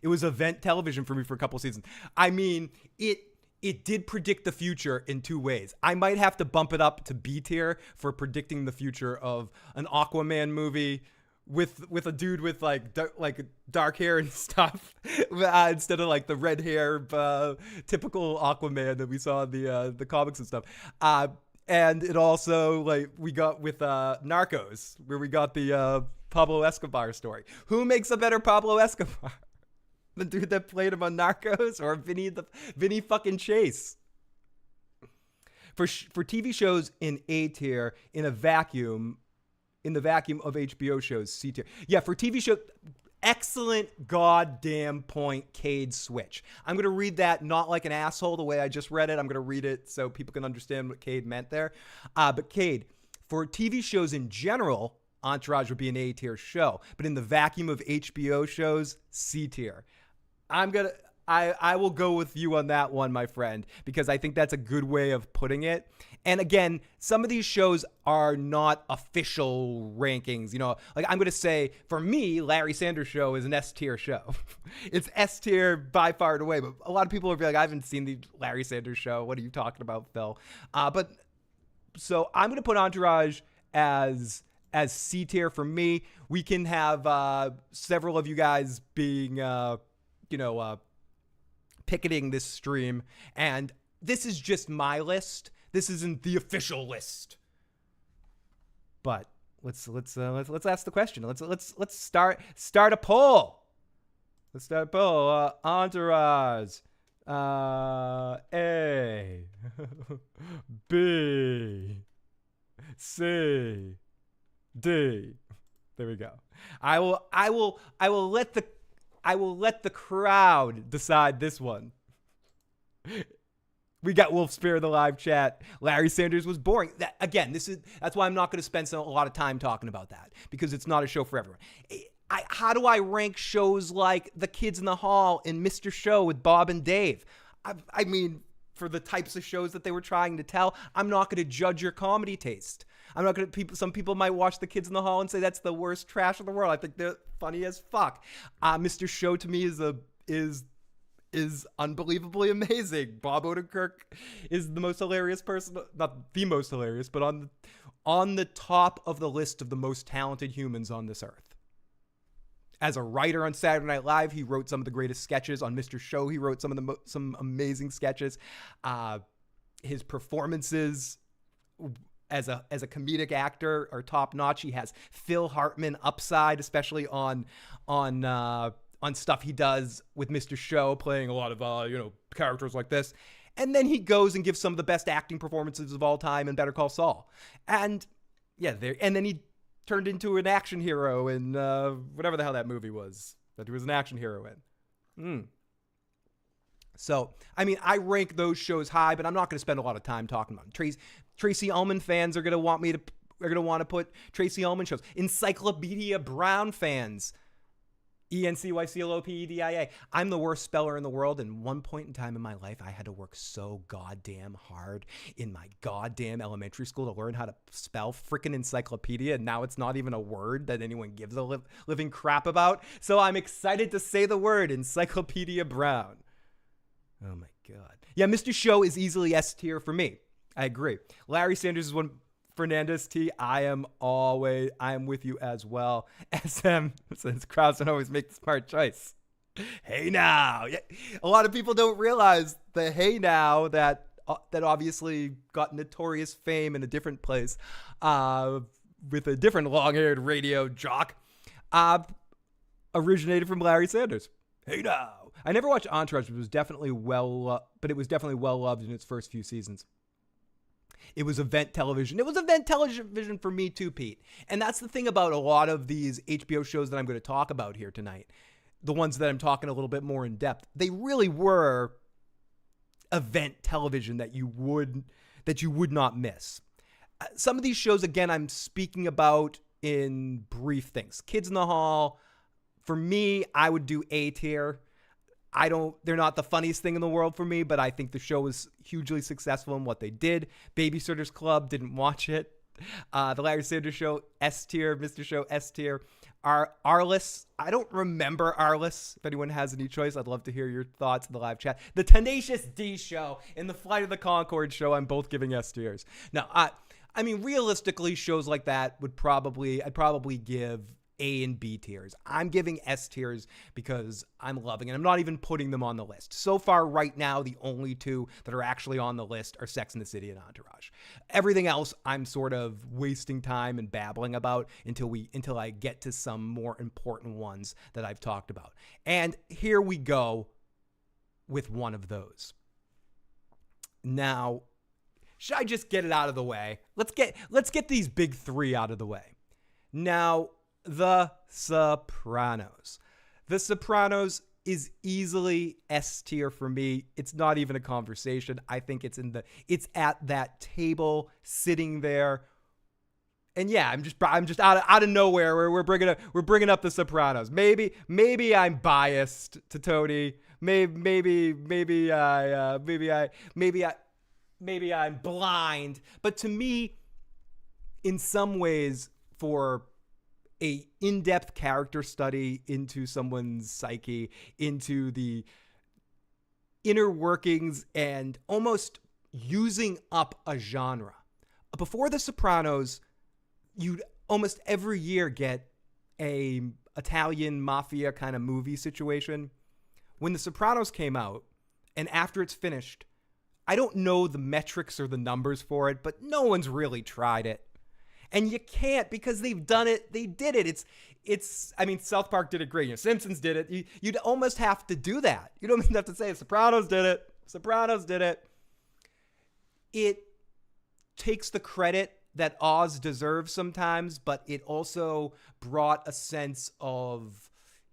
It was event television for me for a couple seasons. I mean, it did predict the future in two ways. I might have to bump it up to B tier for predicting the future of an Aquaman movie with a dude with like dark hair and stuff instead of like the red hair typical Aquaman that we saw in the comics and stuff. And it also, like, we got with Narcos, where we got the Pablo Escobar story. Who makes a better Pablo Escobar? The dude that played him on Narcos, or Vinny fucking Chase? For TV shows in A tier, in the vacuum of HBO shows, C tier. Yeah, for TV show, excellent goddamn point, Cade Switch. I'm going to read that not like an asshole the way I just read it. I'm going to read it so people can understand what Cade meant there. But Cade, for TV shows in general, Entourage would be an A tier show. But in the vacuum of HBO shows, C tier. I will go with you on that one, my friend, because I think that's a good way of putting it. And again, some of these shows are not official rankings. You know, like I'm going to say, for me, Larry Sanders Show is an S tier show. It's S tier by far and away. But a lot of people will be like, I haven't seen the Larry Sanders Show. What are you talking about, Phil? But so I'm going to put Entourage as C tier for me. We can have several of you guys being... picketing this stream, and this is just my list. This isn't the official list. But let's ask the question. Let's start a poll. Let's start a poll. Entourage, A, B, C, D. There we go. I will let the crowd decide this one. We got Wolf Spear in the live chat. Larry Sanders was boring. That's why I'm not going to spend a lot of time talking about that, because it's not a show for everyone. How do I rank shows like The Kids in the Hall and Mr. Show with Bob and Dave? I mean, for the types of shows that they were trying to tell, I'm not going to judge your comedy taste. I'm not going to. Some people might watch The Kids in the Hall and say that's the worst trash in the world. I think they're funny as fuck. Mr. Show to me is unbelievably amazing. Bob Odenkirk is the most hilarious person, not the most hilarious, but on the top of the list of the most talented humans on this earth. As a writer on Saturday Night Live, he wrote some of the greatest sketches. On Mr. Show, he wrote some amazing sketches. His performances as a comedic actor are top notch. He has Phil Hartman upside, especially on on stuff he does with Mr. Show, playing a lot of, characters like this. And then he goes and gives some of the best acting performances of all time in Better Call Saul. And and then he turned into an action hero in whatever the hell that movie was that he was an action hero in. So, I mean, I rank those shows high, but I'm not going to spend a lot of time talking about them. Tracy Ullman fans are going to want to put Tracy Ullman shows. Encyclopedia Brown fans, ENCYCLOPEDIA. I'm the worst speller in the world, and one point in time in my life, I had to work so goddamn hard in my goddamn elementary school to learn how to spell freaking encyclopedia, and now it's not even a word that anyone gives a living crap about. So I'm excited to say the word Encyclopedia Brown. Oh my God. Yeah, Mr. Show is easily S tier for me. I agree. Larry Sanders is one. Fernandez T, I am with you as well. SM, since Krausen always makes the smart choice. Hey now. Yeah. A lot of people don't realize the hey now that obviously got notorious fame in a different place with a different long-haired radio jock originated from Larry Sanders. Hey now. I never watched Entourage, but it was definitely well loved in its first few seasons. It was event television. It was event television for me too, Pete. And that's the thing about a lot of these HBO shows that I'm going to talk about here tonight. The ones that I'm talking a little bit more in depth. They really were event television that you would not miss. Some of these shows, again, I'm speaking about in brief things. Kids in the Hall, for me, I would do A tier. They're not the funniest thing in the world for me, but I think the show was hugely successful in what they did. Babysitter's Club, didn't watch it. The Larry Sanders Show, S tier. Mr. Show, S tier. Arliss, I don't remember Arliss. If anyone has any choice, I'd love to hear your thoughts in the live chat. The Tenacious D Show and the Flight of the Conchords Show, I'm both giving S tiers. Now, I mean, realistically, shows like that I'd probably give A and B tiers. I'm giving S tiers because I'm loving it. I'm not even putting them on the list. So far right now, the only two that are actually on the list are Sex and the City and Entourage. Everything else I'm sort of wasting time and babbling about until I get to some more important ones that I've talked about. And here we go with one of those. Now, should I just get it out of the way? Let's get these big three out of the way. Now, The Sopranos. The Sopranos is easily S tier for me. It's not even a conversation. I think it's at that table sitting there. And yeah, I'm just out of nowhere where we're bringing up The Sopranos. Maybe I'm biased to Tony. Maybe I'm blind. But to me, in some ways, for a in-depth character study into someone's psyche, into the inner workings, and almost using up a genre. Before The Sopranos, you'd almost every year get a Italian mafia kind of movie situation. When The Sopranos came out, and after it's finished, I don't know the metrics or the numbers for it, but no one's really tried it. And you can't, because they've done it. They did it. I mean, South Park did it great. Simpsons did it. You'd almost have to do that. You don't even have to say Sopranos did it. Sopranos did it. It takes the credit that Oz deserves sometimes, but it also brought a sense of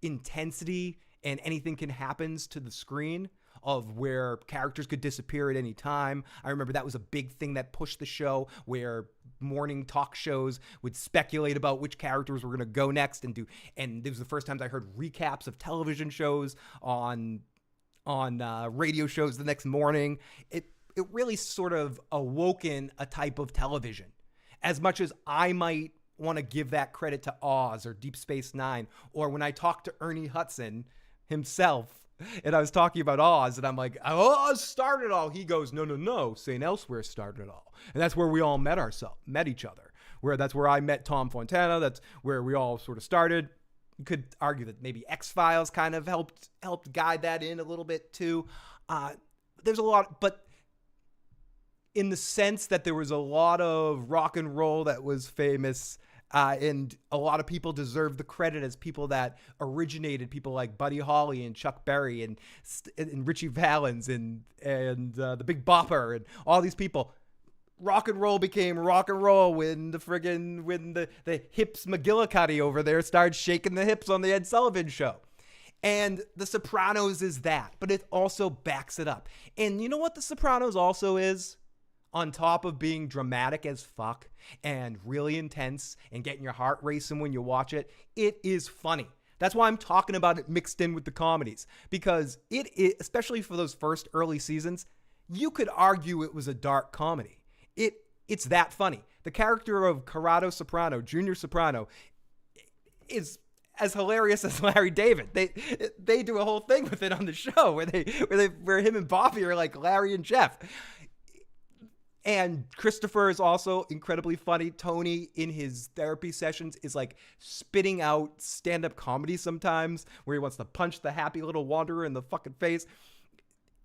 intensity and anything can happen to the screen, of where characters could disappear at any time. I remember that was a big thing that pushed the show, where morning talk shows would speculate about which characters were going to go next and this was the first time I heard recaps of television shows on radio shows the next morning. It really sort of awoken a type of television. As much as I might want to give that credit to Oz or Deep Space Nine, or when I talked to Ernie Hudson himself, and I was talking about Oz, and I'm like, Oz started it all. He goes, no, St. Elsewhere started it all. And that's where we all met each other. That's where I met Tom Fontana. That's where we all sort of started. You could argue that maybe X-Files kind of helped guide that in a little bit too. There's a lot, but in the sense that there was a lot of rock and roll that was famous And a lot of people deserve the credit as people that originated, people like Buddy Holly and Chuck Berry and Richie Valens and the Big Bopper and all these people. Rock and roll became rock and roll when the hips McGillicuddy over there started shaking the hips on the Ed Sullivan Show. And The Sopranos is that, but it also backs it up. And you know what The Sopranos also is? On top of being dramatic as fuck and really intense and getting your heart racing when you watch it, it is funny. That's why I'm talking about it mixed in with the comedies, because especially for those first early seasons, you could argue it was a dark comedy. It's that funny. The character of Corrado Soprano, Junior Soprano, is as hilarious as Larry David. They do a whole thing with it on the show where him and Bobby are like Larry and Jeff. And Christopher is also incredibly funny. Tony, in his therapy sessions, is like spitting out stand-up comedy sometimes, where he wants to punch the happy little wanderer in the fucking face.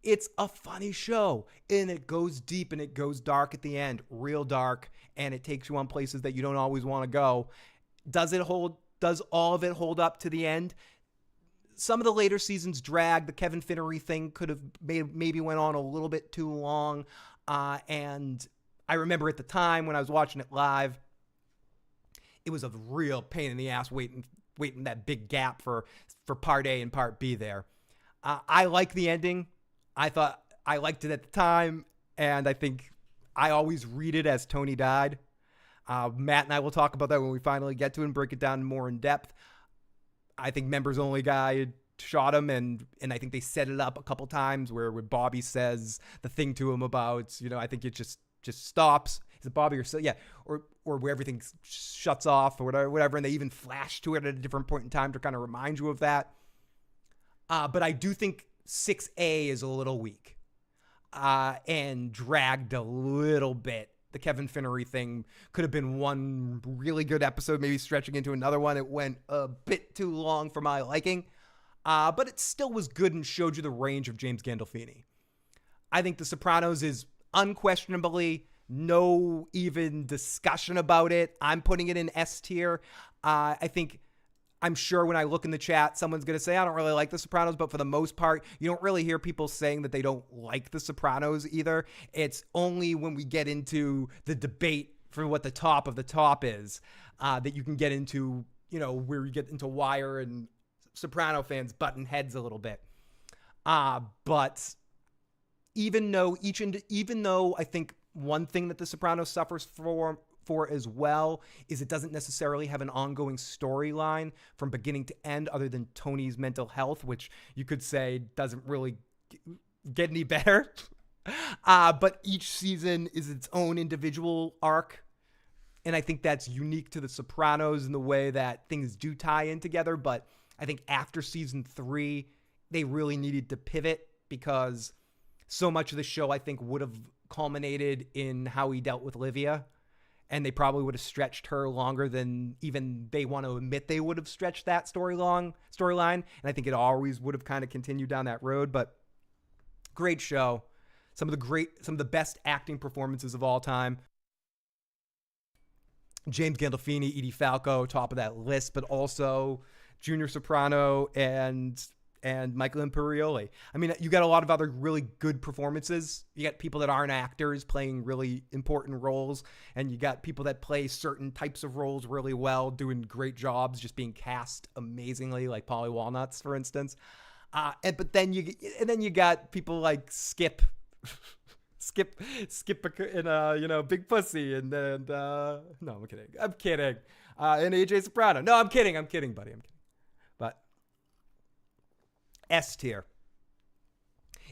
It's a funny show, and it goes deep and it goes dark at the end, real dark, and it takes you on places that you don't always want to go. Does all of it hold up to the end? Some of the later seasons drag. The Kevin Finnery thing could have maybe went on a little bit too long. And I remember at the time when I was watching it live, it was a real pain in the ass waiting that big gap for part A and part B there. I like the ending. I thought I liked it at the time, and I think I always read it as Tony died. Matt and I will talk about that when we finally get to it and break it down more in depth. I think members only guy shot him, and I think they set it up a couple times where Bobby says the thing to him about, I think it just stops. Is it Bobby or so? Yeah. Or where everything shuts off or whatever. And they even flash to it at a different point in time to kind of remind you of that. But I do think 6A is a little weak, and dragged a little bit. The Kevin Finnery thing could have been one really good episode, maybe stretching into another one. It went a bit too long for my liking. But it still was good and showed you the range of James Gandolfini. I think The Sopranos is unquestionably no even discussion about it. I'm putting it in S tier. I'm sure when I look in the chat, someone's going to say, I don't really like The Sopranos, but for the most part, you don't really hear people saying that they don't like The Sopranos either. It's only when we get into the debate for what the top of the top is, that you can get into, where you get into Wire and Soprano fans button heads a little bit. But even though I think one thing that The Sopranos suffers for as well is it doesn't necessarily have an ongoing storyline from beginning to end other than Tony's mental health, which you could say doesn't really get any better. But each season is its own individual arc. And I think that's unique to The Sopranos in the way that things do tie in together. But I think after season 3, they really needed to pivot because so much of the show, I think, would have culminated in how he dealt with Livia. And they probably would have stretched her longer than even they want to admit they would have stretched that storyline. And I think it always would have kind of continued down that road. But great show. Some of the best acting performances of all time. James Gandolfini, Edie Falco, top of that list, but also Junior Soprano and Michael Imperioli. I mean, you got a lot of other really good performances. You got people that aren't actors playing really important roles, and you got people that play certain types of roles really well, doing great jobs, just being cast amazingly, like Polly Walnuts, for instance. But then you got people like Skip and Big Pussy, and then no, I'm kidding. And AJ Soprano. No, I'm kidding, buddy. I'm kidding. But S tier.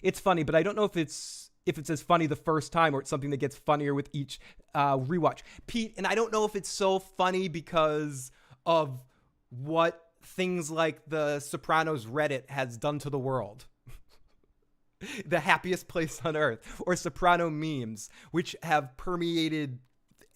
It's funny, but I don't know if it's as funny the first time or it's something that gets funnier with each rewatch. Pete, and I don't know if it's so funny because of what things like the Sopranos Reddit has done to the world. The happiest place on earth, or Soprano memes, which have permeated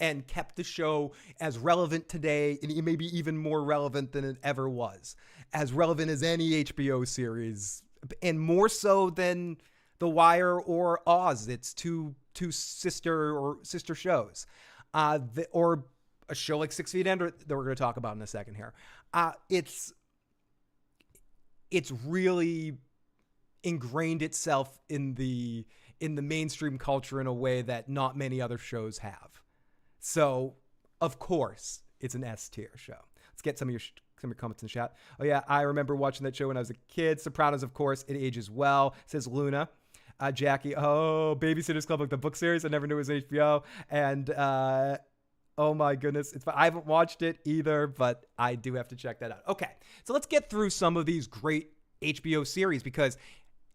and kept the show as relevant today, and maybe even more relevant than it ever was. As relevant as any HBO series, and more so than The Wire or Oz. It's two sister shows. Or a show like 6 Feet Under that we're going to talk about in a second here. It's really ingrained itself in the mainstream culture in a way that not many other shows have. So, of course, it's an S tier show. Let's get some of your comments in the chat. Oh yeah, I remember watching that show when I was a kid. Sopranos, of course, it ages well, says Luna. Jackie, Babysitter's Club, like the book series. I never knew it was HBO. And oh my goodness, I haven't watched it either, but I do have to check that out. Okay, so let's get through some of these great HBO series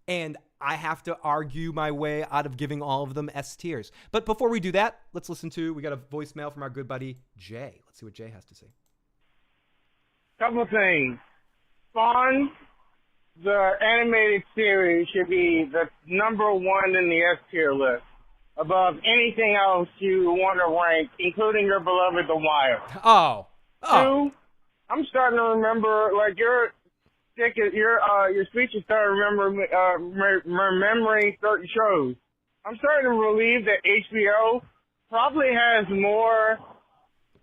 and I have to argue my way out of giving all of them S tiers. But before we do that, let's listen to, we got a voicemail from our good buddy Jay. Let's see what Jay has to say. Couple of things. Spawn, the animated series, should be the number one in the S tier list, above anything else you want to rank, including your beloved The Wire. Oh. Two, I'm starting to remember, like, your speech is starting to remembering certain shows. I'm starting to believe that HBO probably has more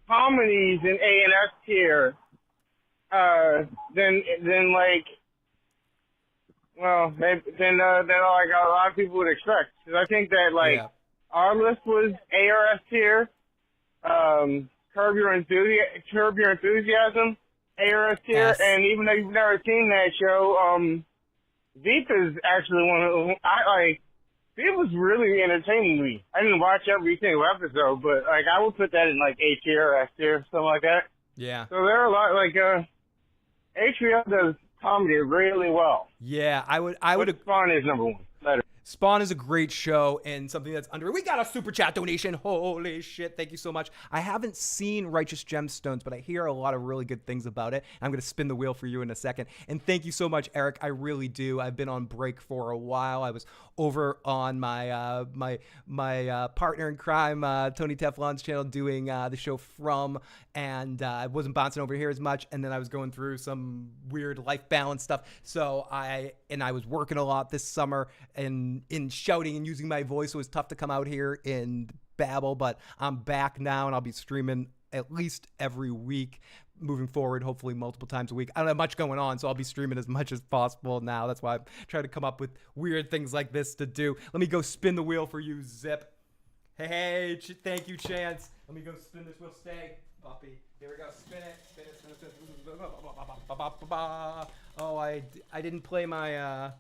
comedies in A and S tier than like, well, than like a lot of people would expect. Because I think that our list was A or S tier. Curb Your Enthusiasm, A or S tier, yes. And even though you've never seen that show, Veep is actually one of the, Veep was really entertaining to me. I didn't watch every single episode, but like I would put that in like A tier or S tier, something like that. Yeah. So there are a lot HBO does comedy really well. Yeah, I would. Spawn is number one. Better. Spawn is a great show and something that's under. We got a super chat donation. Holy shit. Thank you so much. I haven't seen Righteous Gemstones, but I hear a lot of really good things about it. I'm going to spin the wheel for you in a second. And thank you so much, Eric. I really do. I've been on break for a while. I was over on my my partner in crime, Tony Teflon's channel, doing the show From, and I wasn't bouncing over here as much. And then I was going through some weird life balance stuff. So I was working a lot this summer and in shouting and using my voice. So it was tough to come out here and babble, but I'm back now and I'll be streaming at least every week moving forward, hopefully multiple times a week. I don't have much going on, so I'll be streaming as much as possible now. That's why I'm trying to come up with weird things like this to do. Let me go spin the wheel for you, Zip. Hey, thank you, Chance. Let me go spin this wheel. Stay, puppy. Here we go. Spin it. Spin it. Spin it. Spin it. Oh, I didn't play my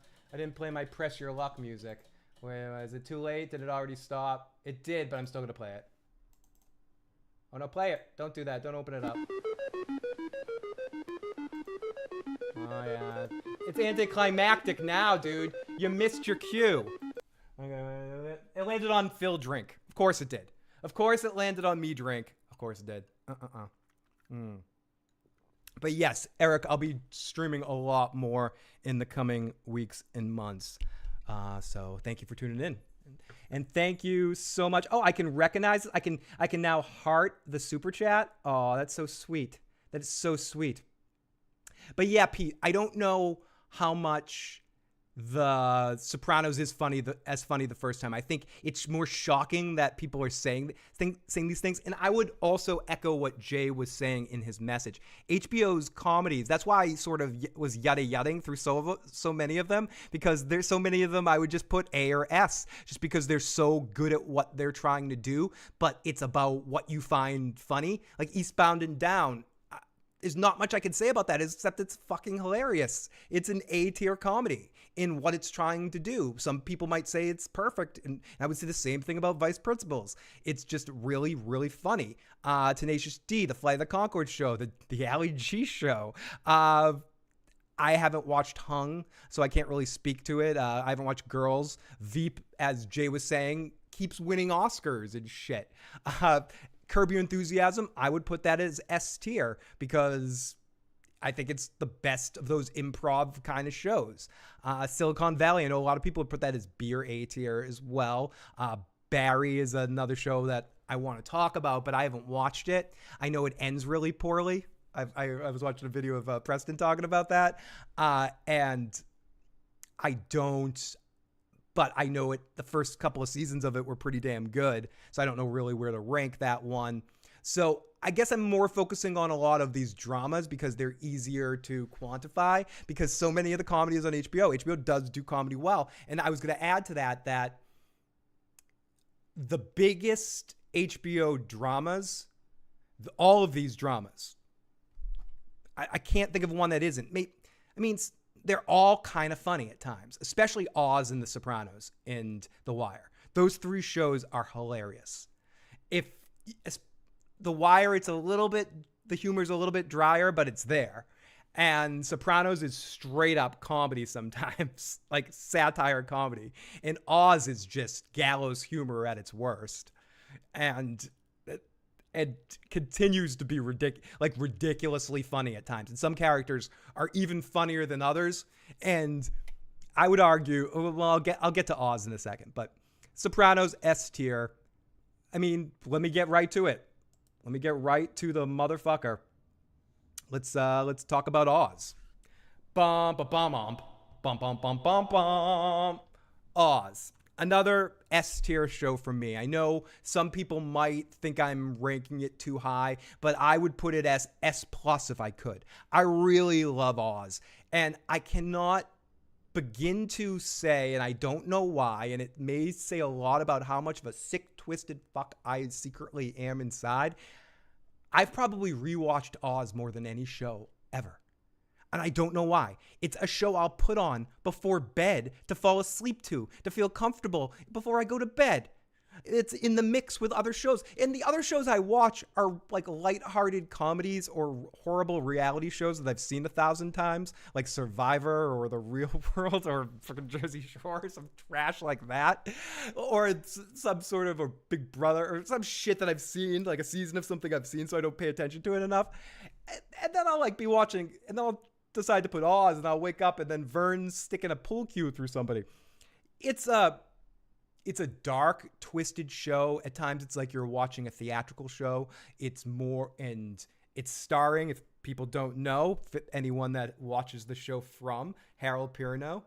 Press Your Luck music. Wait, is it too late? Did it already stop? It did, but I'm still going to play it. Oh, no, play it. Don't do that. Don't open it up. Oh, yeah. It's anticlimactic now, dude. You missed your cue. It landed on Phil Drink. Of course it did. Of course it landed on me drink. Of course it did. But yes, Eric, I'll be streaming a lot more in the coming weeks and months. So thank you for tuning in. And thank you so much. Oh, I can recognize it. I can now heart the super chat. Oh, that's so sweet. That is so sweet. But yeah, Pete, I don't know how much The Sopranos is as funny the first time. I think it's more shocking that people are saying these things. And I would also echo what Jay was saying in his message. HBO's comedies, that's why I sort of was yada-yadding through so many of them, because there's so many of them I would just put A or S, just because they're so good at what they're trying to do. But it's about what you find funny. Like Eastbound and Down. There's not much I can say about that except it's fucking hilarious. It's an A-tier comedy in what it's trying to do. Some people might say it's perfect, and I would say the same thing about Vice Principals. It's just really, really funny. Tenacious D, The Flight of the Conchords show, the Ali G show. I haven't watched Hung, so I can't really speak to it. I haven't watched Girls. Veep, as Jay was saying, keeps winning Oscars and shit. Curb Your Enthusiasm, I would put that as S tier because I think it's the best of those improv kind of shows. Silicon Valley, I know a lot of people would put that as B or A tier as well. Barry is another show that I want to talk about, but I haven't watched it. I know it ends really poorly. I was watching a video of Preston talking about that. And I don't... But I know the first couple of seasons of it were pretty damn good. So I don't know really where to rank that one. So I guess I'm more focusing on a lot of these dramas because they're easier to quantify, because so many of the comedies on HBO does do comedy well. And I was going to add to that the biggest HBO dramas, all of these dramas, I can't think of one that isn't. They're all kind of funny at times, especially Oz and The Sopranos and The Wire. Those three shows are hilarious. If The Wire, the humor's a little bit drier, but it's there. And Sopranos is straight up comedy sometimes, like satire comedy. And Oz is just gallows humor at its worst. And it continues to be ridiculously funny at times. And some characters are even funnier than others. And I would argue, well, I'll get to Oz in a second, but Sopranos S tier. Let me get right to it. Let me get right to the motherfucker. Let's talk about Oz. Bum bum bum bum bum bum bum bum. Oz. Another S tier show from me. I know some people might think I'm ranking it too high, but I would put it as S+ if I could. I really love Oz, and I cannot begin to say, and I don't know why, and it may say a lot about how much of a sick, twisted fuck I secretly am inside. I've probably rewatched Oz more than any show ever. And I don't know why. It's a show I'll put on before bed to fall asleep to feel comfortable before I go to bed. It's in the mix with other shows. And the other shows I watch are like lighthearted comedies or horrible reality shows that I've seen 1,000 times, like Survivor or The Real World or fucking Jersey Shore, some trash like that. Or it's some sort of a Big Brother or some shit that I've seen, like a season of something I've seen so I don't pay attention to it enough. And then I'll be watching, and then I'll decide to put Oz, and I'll wake up and then Vern's sticking a pool cue through somebody. It's a dark, twisted show. At times it's like you're watching a theatrical show. It's starring, if people don't know, anyone that watches the show from, Harold Perrineau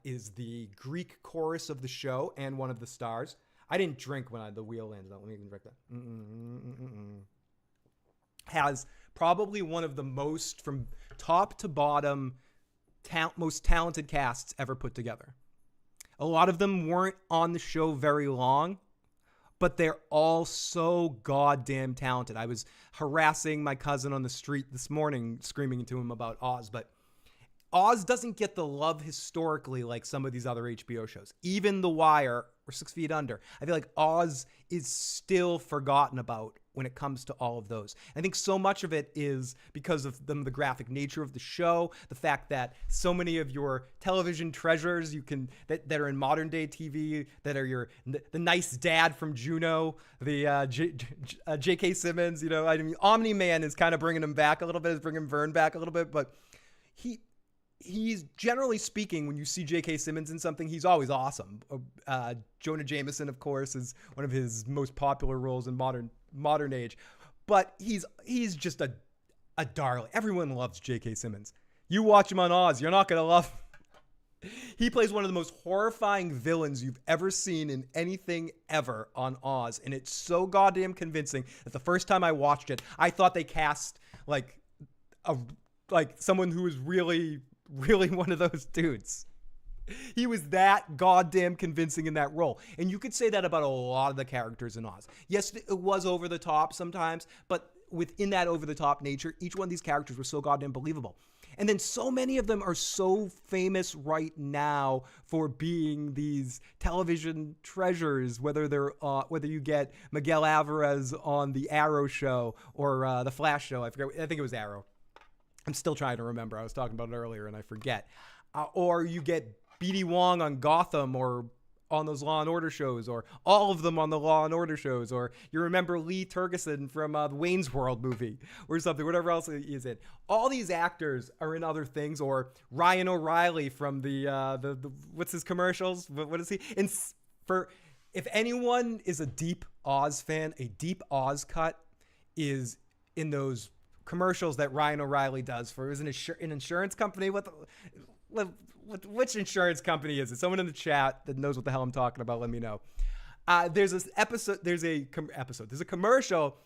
is the Greek chorus of the show and one of the stars. I didn't drink when the wheel landed. Let me even drink that. Has probably one of the most, from top to bottom, most talented casts ever put together. A lot of them weren't on the show very long, but they're all so goddamn talented. I was harassing my cousin on the street this morning, screaming to him about Oz, but Oz doesn't get the love historically like some of these other HBO shows. Even The Wire or 6 Feet Under. I feel like Oz is still forgotten about when it comes to all of those. I think so much of it is because of the graphic nature of the show, the fact that so many of your television treasures that are in modern day TV, that are the nice dad from Juno, the J.K. Simmons, Omni-Man is kind of bringing him back a little bit, is bringing Vern back a little bit, but he's generally speaking, when you see J.K. Simmons in something, he's always awesome. Jonah Jameson, of course, is one of his most popular roles in modern age, but he's just a darling. Everyone loves J.K. Simmons. You watch him on Oz, you're not gonna love him. He plays one of the most horrifying villains you've ever seen in anything ever on Oz, and it's so goddamn convincing that the first time I watched it, I thought they cast like someone who was really one of those dudes. He was that goddamn convincing in that role. And you could say that about a lot of the characters in Oz. Yes, it was over the top sometimes, but within that over the top nature, each one of these characters was so goddamn believable. And then so many of them are so famous right now for being these television treasures, whether you get Miguel Alvarez on the Arrow show or the Flash show. I think it was Arrow. I'm still trying to remember. I was talking about it earlier and I forget. Or you get B.D. Wong on Gotham or on those Law & Order shows, or all of them on the Law & Order shows, or you remember Lee Tergesen from the Wayne's World movie or something, whatever else he is in. All these actors are in other things, or Ryan O'Reilly from the what's his commercials? What is he? If anyone is a deep Oz fan, a deep Oz cut is in those commercials that Ryan O'Reilly does for an insurance company. Which insurance company is it? Someone in the chat that knows what the hell I'm talking about, let me know. There's a commercial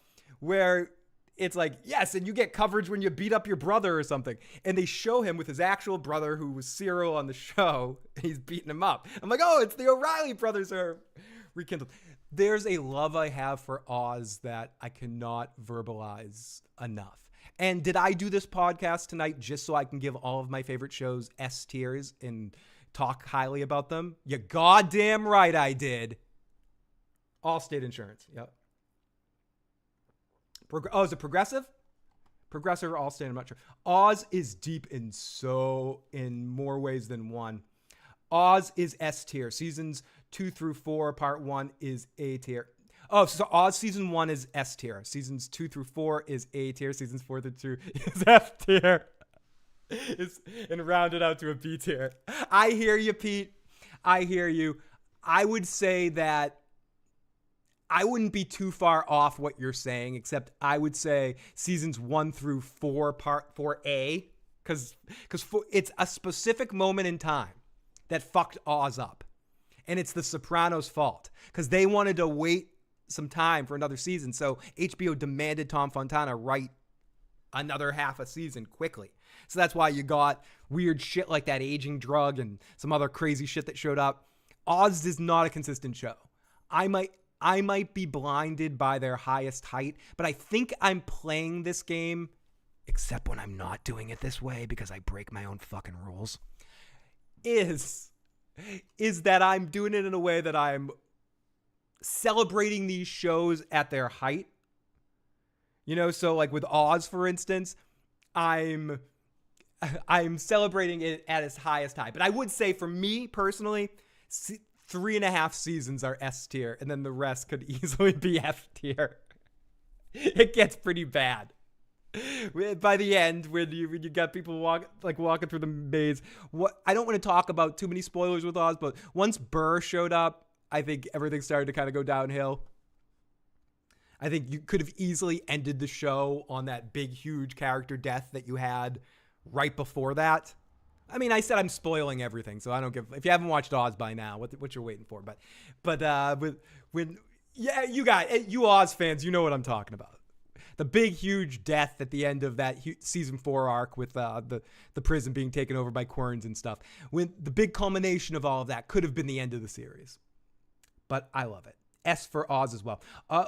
where it's like, yes, and you get coverage when you beat up your brother or something. And they show him with his actual brother who was Cyril on the show. And he's beating him up. I'm like, oh, it's the O'Reilly brothers are rekindled. There's a love I have for Oz that I cannot verbalize enough. And did I do this podcast tonight just so I can give all of my favorite shows S tiers and talk highly about them? You goddamn right I did. Allstate Insurance. Yep. Is it Progressive? Progressive or Allstate, I'm not sure. Oz is deep in more ways than one. Oz is S tier. Seasons 2 through 4, part 1 is A tier. Oh, so Oz season 1 is S tier. Seasons 2 through 4 is A tier. Seasons 4 through 2 is F tier. And rounded out to a B tier. I hear you, Pete. I hear you. I would say that I wouldn't be too far off what you're saying, except I would say seasons 1 through 4, part 4A, because it's a specific moment in time that fucked Oz up. And it's the Sopranos' fault, because they wanted to wait some time for another season. So HBO demanded Tom Fontana write another half a season quickly. So that's why you got weird shit like that aging drug and some other crazy shit that showed up. Oz is not a consistent show. I might be blinded by their highest height, but I think I'm playing this game, except when I'm not doing it this way because I break my own fucking rules, is that I'm doing it in a way that I'm celebrating these shows at their height. You know, so like with Oz, for instance, I'm celebrating it at its highest high. But I would say for me personally, 3.5 seasons are S tier, and then the rest could easily be F tier. It gets pretty bad. By the end, when you got people walking through the maze, I don't want to talk about too many spoilers with Oz, but once Burr showed up, I think everything started to kind of go downhill. I think you could have easily ended the show on that big, huge character death that you had right before that. I mean, I said I'm spoiling everything, so I don't give. If you haven't watched Oz by now, what you're waiting for? You Oz fans, you know what I'm talking about. The big, huge death at the end of that season 4 arc with the prison being taken over by Querns and stuff. When the big culmination of all of that could have been the end of the series. But I love it. S for Oz as well.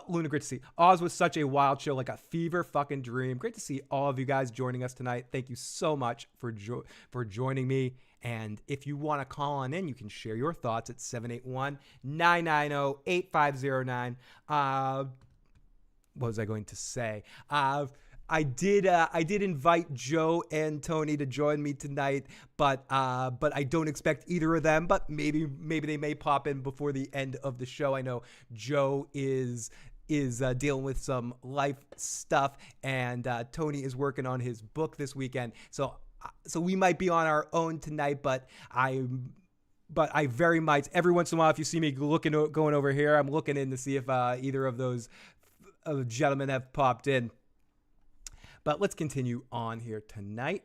Luna, great to see. Oz was such a wild show, like a fever fucking dream. Great to see all of you guys joining us tonight. Thank you so much for joining me. And if you want to call on in, you can share your thoughts at 781-990-8509. What was I going to say? I did invite Joe and Tony to join me tonight, but I don't expect either of them. But maybe they may pop in before the end of the show. I know Joe is dealing with some life stuff, and Tony is working on his book this weekend. So we might be on our own tonight. But I very might, every once in a while, if you see me going over here, I'm looking in to see if either of those gentlemen have popped in. But let's continue on here tonight.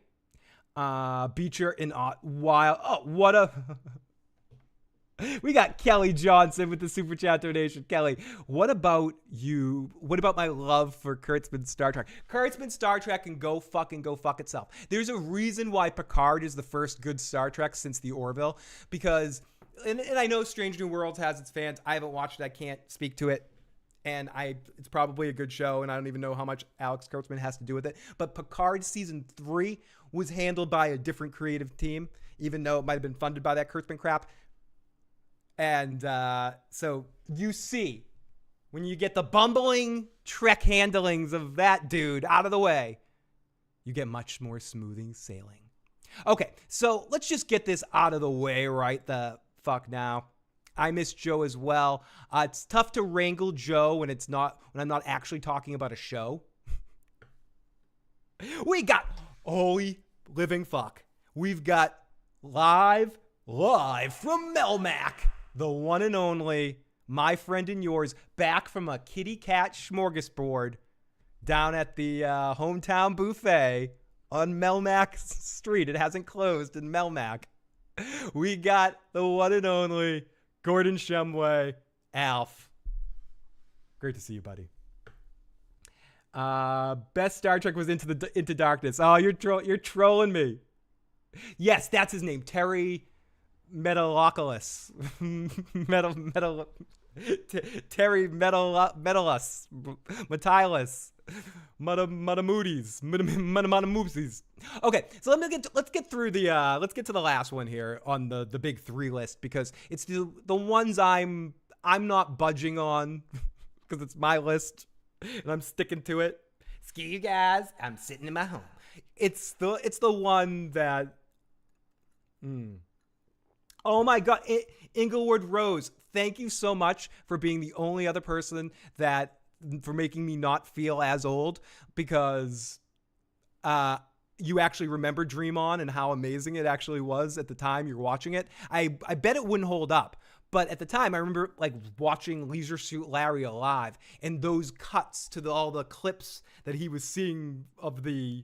Beecher in Wild. Oh, what a... We got Kelly Johnson with the Super Chat donation. Kelly, what about you? What about my love for Kurtzman's Star Trek? Kurtzman's Star Trek can go fuck itself. There's a reason why Picard is the first good Star Trek since the Orville. Because, and I know Strange New Worlds has its fans. I haven't watched it. I can't speak to it. And it's probably a good show, and I don't even know how much Alex Kurtzman has to do with it. But Picard season 3 was handled by a different creative team, even though it might have been funded by that Kurtzman crap. And so you see, when you get the bumbling Trek handlings of that dude out of the way, you get much more smoothing sailing. Okay, so let's just get this out of the way right the fuck now. I miss Joe as well. It's tough to wrangle Joe when I'm not actually talking about a show. We got, holy living fuck. We've got live from Melmac, the one and only, my friend and yours, back from a kitty cat smorgasbord down at the hometown buffet on Melmac Street. It hasn't closed in Melmac. We got the one and only Gordon Shumway, Alf. Great to see you, buddy. Best Star Trek was Into Darkness. Oh, you're trolling me. Yes, that's his name, Terry Metalocalis. Terry Metalus. Metylus. Mutamoodies. Okay, so let's get through let's get to the last one here on the big three list, because it's the ones I'm not budging on because it's my list and I'm sticking to it. Ski you guys, I'm sitting in my home. It's the one that oh my god, Inglewood Rose, thank you so much for being the only other person for making me not feel as old, because you actually remember Dream On and how amazing it actually was at the time you're watching it. I bet it wouldn't hold up, but at the time I remember like watching Leisure Suit Larry alive, and those cuts to all the clips that he was seeing of the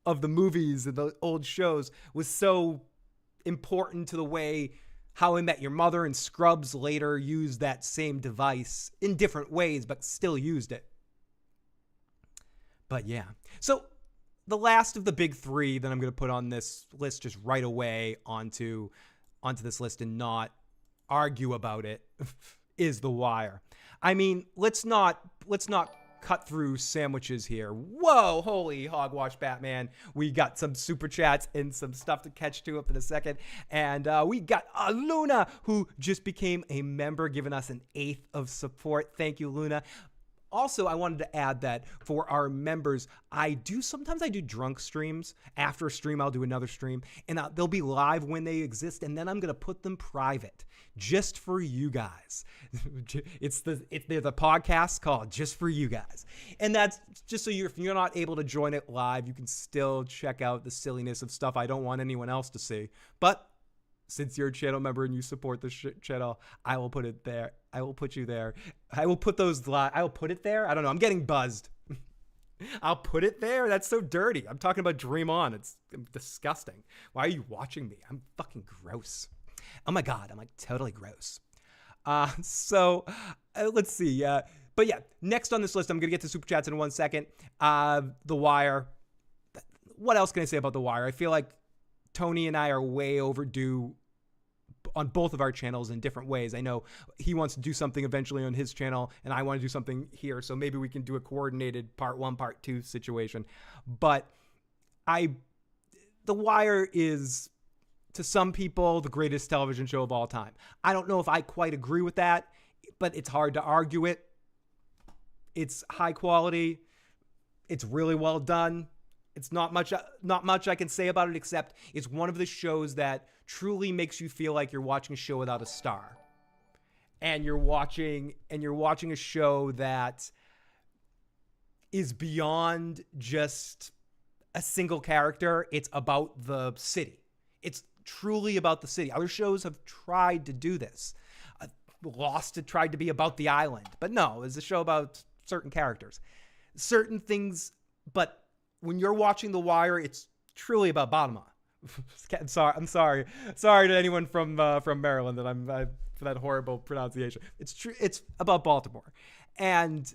movies and the old shows was so important to the way How I Met Your Mother and Scrubs later used that same device in different ways, but still used it. But yeah. So the last of the big three that I'm going to put on this list just right away onto this list and not argue about it is The Wire. I mean, let's not cut through sandwiches here. Whoa, holy hogwash, Batman. We got some super chats and some stuff to catch to up in a second. And we got Luna, who just became a member, giving us an 8th of support. Thank you, Luna. Also, I wanted to add that for our members, sometimes I do drunk streams. After a stream, I'll do another stream, and they'll be live when they exist, and then I'm going to put them private just for you guys. They're the podcast called Just For You Guys. And that's just so if you're not able to join it live, you can still check out the silliness of stuff I don't want anyone else to see. But since you're a channel member and you support the channel, I will put it there. I will put you there. I will put those I will put it there. I don't know. I'm getting buzzed. I'll put it there. That's so dirty. I'm talking about Dream On. It's disgusting. Why are you watching me? I'm fucking gross. Oh my God. I'm like totally gross. So let's see. But yeah, next on this list, I'm going to get to super chats in 1 second. The Wire. What else can I say about The Wire? I feel like Tony and I are way overdue on both of our channels in different ways. I know he wants to do something eventually on his channel, and I want to do something here. So maybe we can do a coordinated part 1, part 2 situation. But The Wire is, to some people, the greatest television show of all time. I don't know if I quite agree with that, but it's hard to argue it. It's high quality. It's really well done. It's not much I can say about it, except it's one of the shows that truly makes you feel like you're watching a show without a star. And you're watching a show that is beyond just a single character. It's about the city. It's truly about the city. Other shows have tried to do this. Lost had tried to be about the island, but no, it's a show about certain characters, certain things, but when you're watching The Wire, it's truly about Baltimore. I'm sorry to anyone from Maryland that for that horrible pronunciation. It's true. It's about Baltimore, and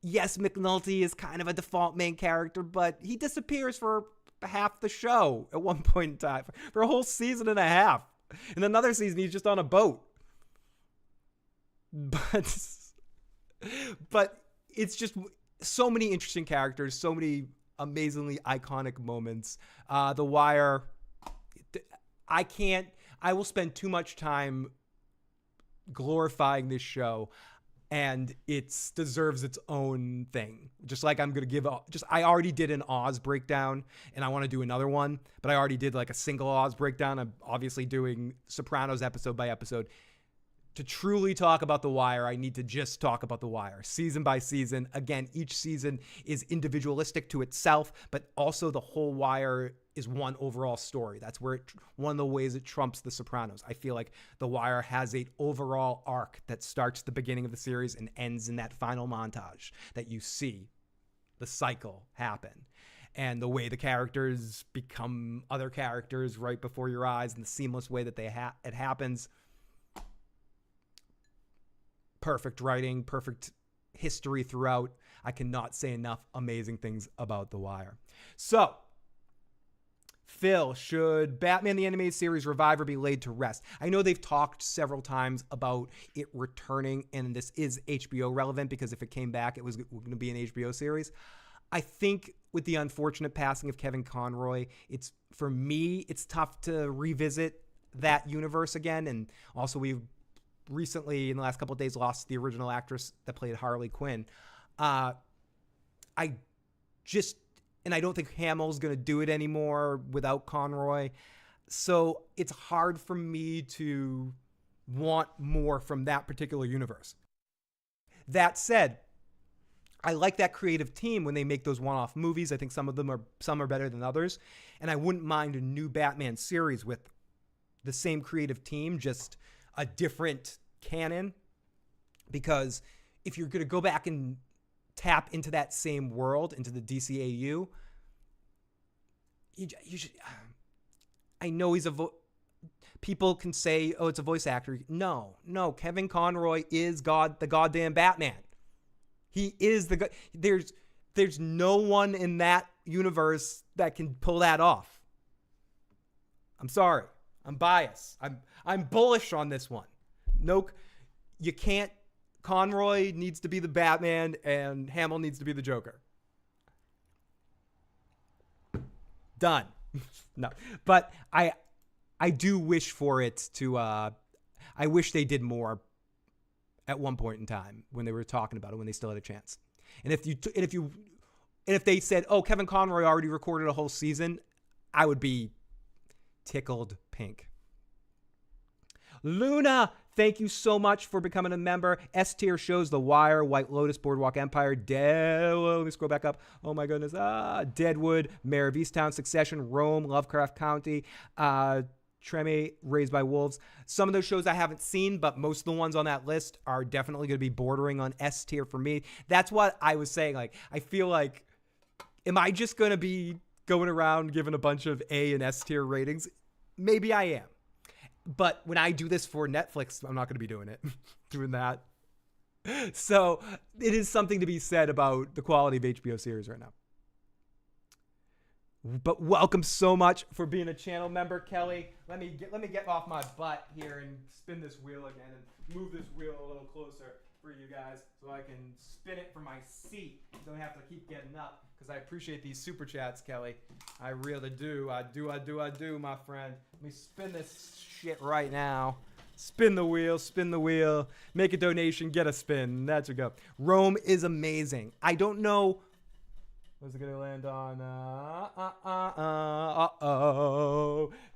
yes, McNulty is kind of a default main character, but he disappears for half the show at one point in time, for a whole season and a half. In another season, he's just on a boat. But it's just so many interesting characters, so many amazingly iconic moments. The Wire, I will spend too much time glorifying this show, and it deserves its own thing. Just like I'm going to I already did an Oz breakdown, and I want to do another one, but I already did like a single Oz breakdown. I'm obviously doing Sopranos episode by episode. To truly talk about The Wire, I need to just talk about The Wire, season by season. Again, each season is individualistic to itself, but also the whole Wire is one overall story. That's where one of the ways it trumps The Sopranos. I feel like The Wire has an overall arc that starts at the beginning of the series and ends in that final montage that you see the cycle happen. And the way the characters become other characters right before your eyes, and the seamless way that it happens. Perfect writing, perfect history throughout. I cannot say enough amazing things about The Wire. So, Phil, should Batman the Animated Series revive or be laid to rest? I know they've talked several times about it returning, and this is HBO relevant because if it came back, it was going to be an HBO series. I think with the unfortunate passing of Kevin Conroy, for me, it's tough to revisit that universe again. And also, we've recently, in the last couple of days, lost the original actress that played Harley Quinn. I don't think Hamill's going to do it anymore without Conroy. So it's hard for me to want more from that particular universe. That said, I like that creative team when they make those one-off movies. I think some are better than others. And I wouldn't mind a new Batman series with the same creative team, just a different canon. Because if you're going to go back and tap into that same world, into the DCAU, you should, I know people can say, oh, it's a voice actor. No, Kevin Conroy is the goddamn Batman. He is there's no one in that universe that can pull that off. I'm sorry. I'm biased. I'm bullish on this one. No, you can't. Conroy needs to be the Batman and Hamill needs to be the Joker. Done. No, but I do wish for it to. I wish they did more at one point in time when they were talking about it, when they still had a chance. And if they said, "Oh, Kevin Conroy already recorded a whole season," I would be tickled pink. Luna, thank you so much for becoming a member. S tier shows The Wire, White Lotus, Boardwalk Empire, let me scroll back up. Oh my goodness. Deadwood, Mayor of Easttown, Succession, Rome, Lovecraft County, Treme, Raised by Wolves. Some of those shows I haven't seen, but most of the ones on that list are definitely going to be bordering on S tier for me. That's what I was saying. Like, I feel like, am I just going to be going around giving a bunch of A and S tier ratings? Maybe I am. But when I do this for Netflix, I'm not going to be doing that. So it is something to be said about the quality of HBO series right now. But welcome so much for being a channel member, Kelly. Let me get off my butt here and spin this wheel again and move this wheel a little closer for you guys so I can spin it from my seat. Don't have to keep getting up because I appreciate these super chats, Kelly. I really do. I do, my friend. Let me spin this shit right now. Spin the wheel. Make a donation, get a spin. That's a go. Rome is amazing. I don't know. What's it gonna land on?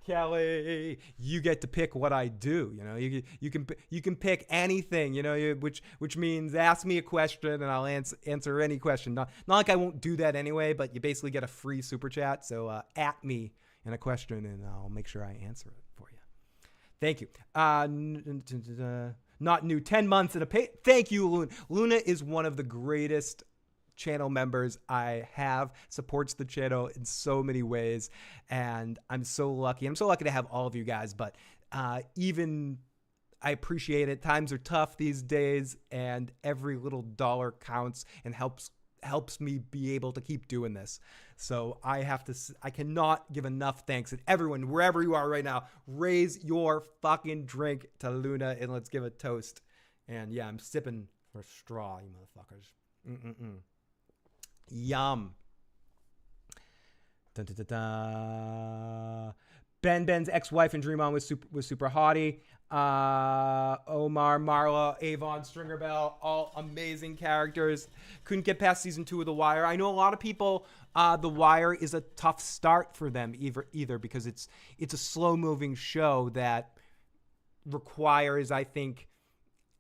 Kelly, you get to pick what I do. You know, you can pick anything. You know, which means ask me a question and I'll answer any question. Not like I won't do that anyway, but you basically get a free super chat. So at me in a question and I'll make sure I answer it for you. Thank you. Not new. 10 months and a pay. Thank you, Luna. Luna is one of the greatest channel members I have, supports the channel in so many ways, and I'm so lucky to have all of you guys. But even I appreciate it. Times are tough these days, and every little dollar counts and helps me be able to keep doing this. So I cannot give enough thanks. And everyone, wherever you are right now, raise your fucking drink to Luna and let's give a toast. And yeah, I'm sipping for straw, you motherfuckers. Yum. Dun, dun, dun, dun. Ben's ex-wife and Dream On was super hottie. Omar, Marla, Avon, Stringer Bell, all amazing characters. Couldn't get past season 2 of The Wire. I know a lot of people, The Wire is a tough start for them either because it's a slow-moving show that requires, I think,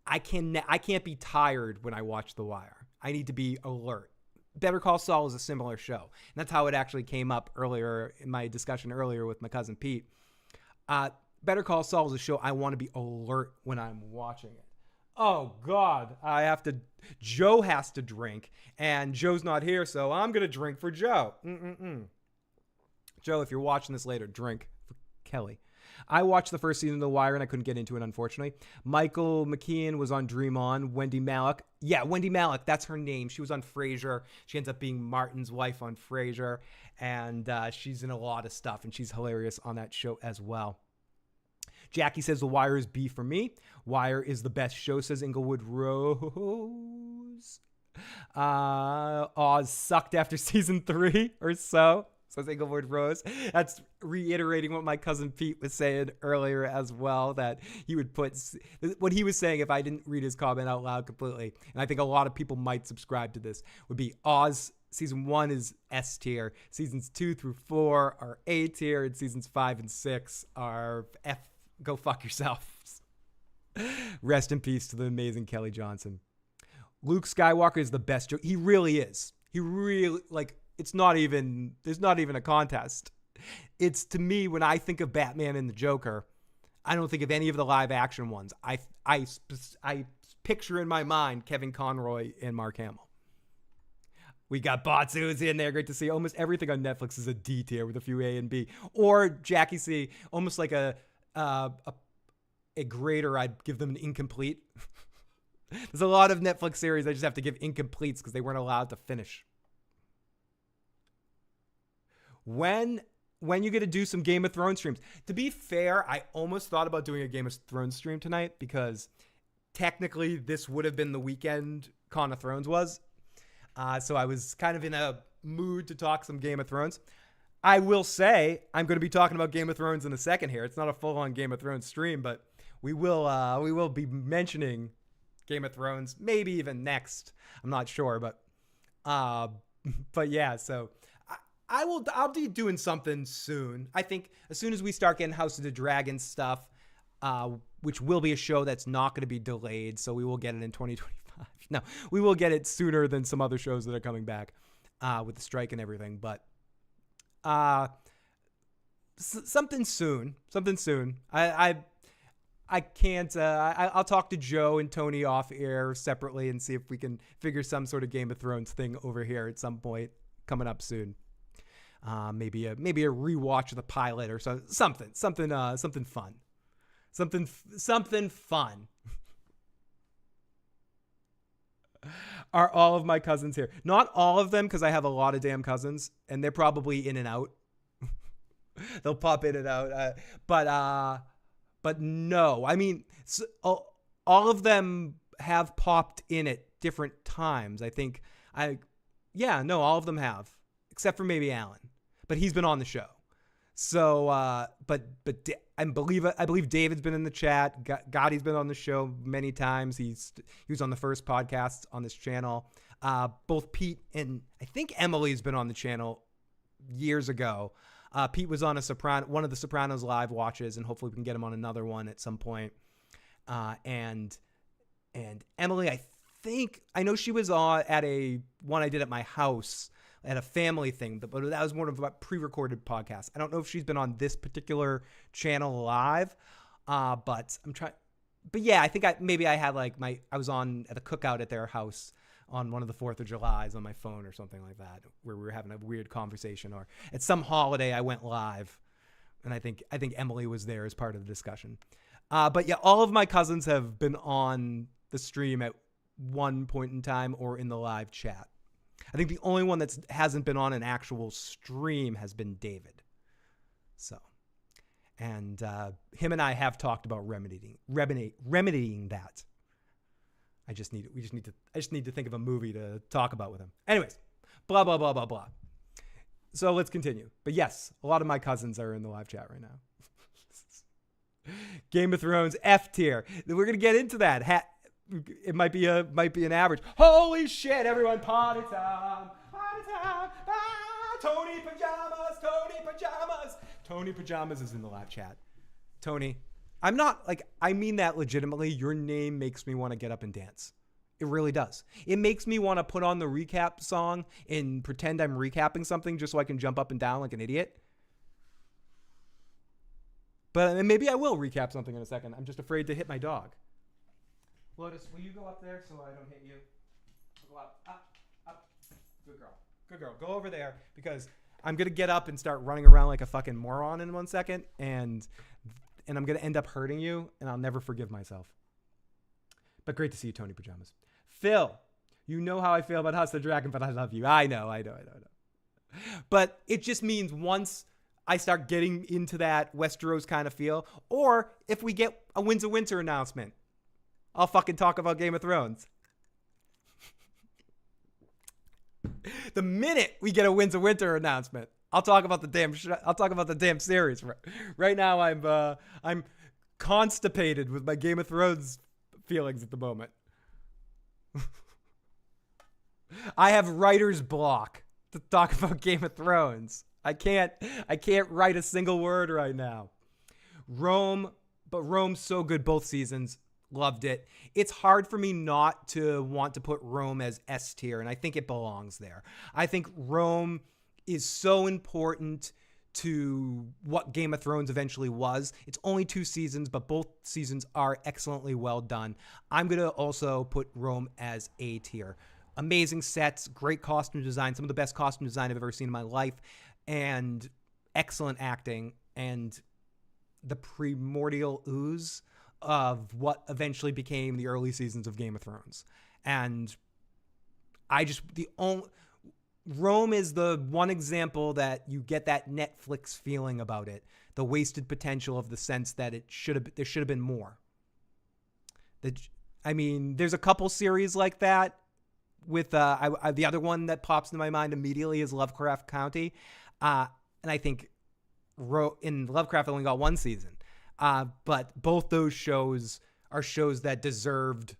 I can't be tired when I watch The Wire. I need to be alert. Better Call Saul is a similar show. And that's how it actually came up earlier in my discussion earlier with my cousin Pete. Better Call Saul is a show I want to be alert when I'm watching it. Oh, God. Joe has to drink, and Joe's not here, so I'm going to drink for Joe. Joe, if you're watching this later, drink for Kelly. I watched the first season of The Wire and I couldn't get into it, unfortunately. Michael McKean was on Dream On. Wendy Malick. Yeah, Wendy Malick. That's her name. She was on Frasier. She ends up being Martin's wife on Frasier. And she's in a lot of stuff. And she's hilarious on that show as well. Jackie says The Wire is B for me. Wire is the best show, says Inglewood Rose. Oz sucked after season 3 or so, says Inglewood Rose. That's reiterating what my cousin Pete was saying earlier as well, that he would put what he was saying if I didn't read his comment out loud completely. And I think a lot of people might subscribe to this. Would be Oz season 1 is S tier, seasons 2 through 4 are A tier, and seasons 5 and 6 are F. Go fuck yourselves. Rest in peace to the amazing Kelly Johnson. Luke Skywalker is the best joke. He really is. He really, like, there's not even a contest. It's, to me, when I think of Batman and the Joker, I don't think of any of the live action ones. I picture in my mind Kevin Conroy and Mark Hamill. We got Batsu's in there. Great to see. Almost everything on Netflix is a D tier with a few A and B. Or Jackie C, almost like a grader, I'd give them an incomplete. There's a lot of Netflix series I just have to give incompletes because they weren't allowed to finish. When you get to do some Game of Thrones streams. To be fair, I almost thought about doing a Game of Thrones stream tonight because technically this would have been the weekend Con of Thrones was. So I was kind of in a mood to talk some Game of Thrones. I will say I'm going to be talking about Game of Thrones in a second here. It's not a full-on Game of Thrones stream, but we will be mentioning Game of Thrones, maybe even next. I'm not sure, but yeah. So I'll be doing something soon. I think as soon as we start getting House of the Dragon stuff, which will be a show that's not going to be delayed, so we will get it in 2025. No, we will get it sooner than some other shows that are coming back with the strike and everything, but. Something soon. I can't. I'll talk to Joe and Tony off air separately and see if we can figure some sort of Game of Thrones thing over here at some point coming up soon. Maybe a rewatch of the pilot or something fun. Something fun. Are all of my cousins here? Not all of them, because I have a lot of damn cousins, and they're probably in and out. They'll pop in and out. But no. I mean, all of them have popped in at different times. I think all of them have, except for maybe Alan. But he's been on the show. So, but I believe David's been in the chat. Gotti's been on the show many times. He was on the first podcast on this channel. Both Pete and I think Emily's been on the channel years ago. Pete was on one of the Sopranos live watches, and hopefully we can get him on another one at some point. And Emily, I know she was on at a one I did at my house at a family thing, but that was more of a pre-recorded podcast. I don't know if she's been on this particular channel live, but I'm trying. But yeah, I think I had I was on at a cookout at their house on one of the 4th of Julys on my phone or something like that, where we were having a weird conversation, or at some holiday I went live, and I think Emily was there as part of the discussion. But yeah, all of my cousins have been on the stream at one point in time or in the live chat. I think the only one that hasn't been on an actual stream has been David. So, and him and I have talked about remedying that. I just need to think of a movie to talk about with him. Anyways, blah blah blah blah blah. So let's continue. But yes, a lot of my cousins are in the live chat right now. Game of Thrones F tier. We're gonna get into that. It might be an average. Holy shit, everyone, party time. Ah, Tony Pajamas is in the live chat. Tony, I mean that legitimately. Your name makes me want to get up and dance. It really does. It makes me want to put on the recap song and pretend I'm recapping something just so I can jump up and down like an idiot. But maybe I will recap something in a second. I'm just afraid to hit my dog. Lotus, will you go up there so I don't hit you? Go up. Good girl. Go over there, because I'm going to get up and start running around like a fucking moron in 1 second, and and I'm going to end up hurting you, and I'll never forgive myself. But great to see you, Tony Pajamas. Phil, you know how I feel about House of the Dragon, but I love you. I know. But it just means once I start getting into that Westeros kind of feel, or if we get a Winds of Winter announcement, I'll fucking talk about Game of Thrones. The minute we get a Winds of Winter announcement, I'll talk about the damn series. Right now, I'm constipated with my Game of Thrones feelings at the moment. I have writer's block to talk about Game of Thrones. I can't write a single word right now. But Rome's so good both seasons. Loved it. It's hard for me not to want to put Rome as S tier, and I think it belongs there. I think Rome is so important to what Game of Thrones eventually was. It's only 2 seasons, but both seasons are excellently well done. I'm going to also put Rome as A tier. Amazing sets, great costume design, some of the best costume design I've ever seen in my life, and excellent acting, and the primordial ooze of what eventually became the early seasons of Game of Thrones. And Rome is the one example that you get that Netflix feeling about it, the wasted potential of the sense that there should have been more. There's a couple series like that. With the other one that pops into my mind immediately is Lovecraft Country, and I think in Lovecraft only got 1 season. But both those shows are shows that deserved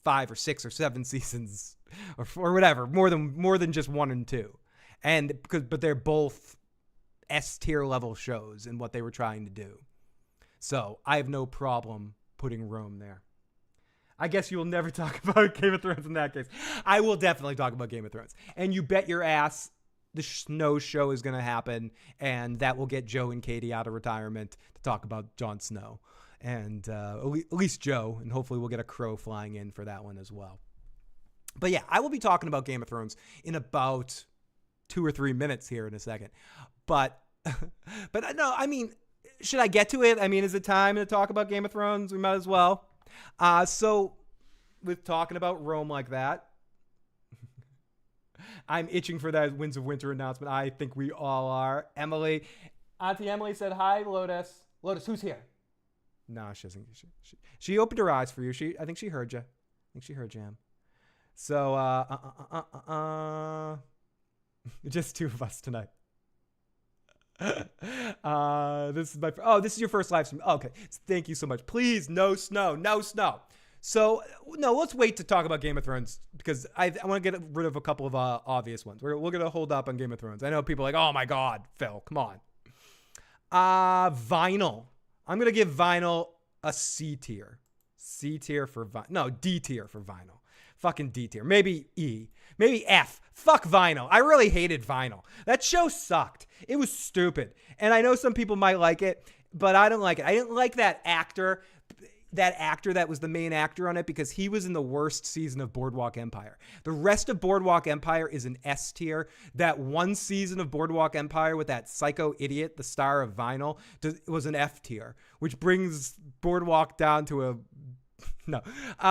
5 or 6 or 7 seasons or whatever, more than just 1 and 2. But they're both S tier level shows in what they were trying to do. So I have no problem putting Rome there. I guess you will never talk about Game of Thrones in that case. I will definitely talk about Game of Thrones. And you bet your ass the Snow show is going to happen, and that will get Joe and Katie out of retirement to talk about Jon Snow. And at least Joe, and hopefully we'll get a crow flying in for that one as well. But yeah, I will be talking about Game of Thrones in about 2 or 3 minutes here in a second. But no, should I get to it? Is it time to talk about Game of Thrones? We might as well. So with talking about Rome like that, I'm itching for that Winds of Winter announcement. I think we all are. Auntie Emily said hi, Lotus. Lotus, who's here? No, she doesn't. She opened her eyes for you. I think she heard you. Em. So, just 2 of us tonight. This is your first live stream. Okay, thank you so much. Please, no snow. So, no, let's wait to talk about Game of Thrones because I want to get rid of a couple of obvious ones. We're going to hold up on Game of Thrones. I know people are like, oh my God, Phil, come on. Vinyl. I'm going to give Vinyl a C tier. C tier for Vinyl. No, D tier for Vinyl. Fucking D tier. Maybe E. Maybe F. Fuck Vinyl. I really hated Vinyl. That show sucked. It was stupid. And I know some people might like it, but I don't like it. I didn't like that actor that was the main actor on it because he was in the worst season of Boardwalk Empire. The rest of Boardwalk Empire is an S tier. That 1 season of Boardwalk Empire with that psycho idiot, the star of Vinyl, was an F tier, which brings Boardwalk down to a... No.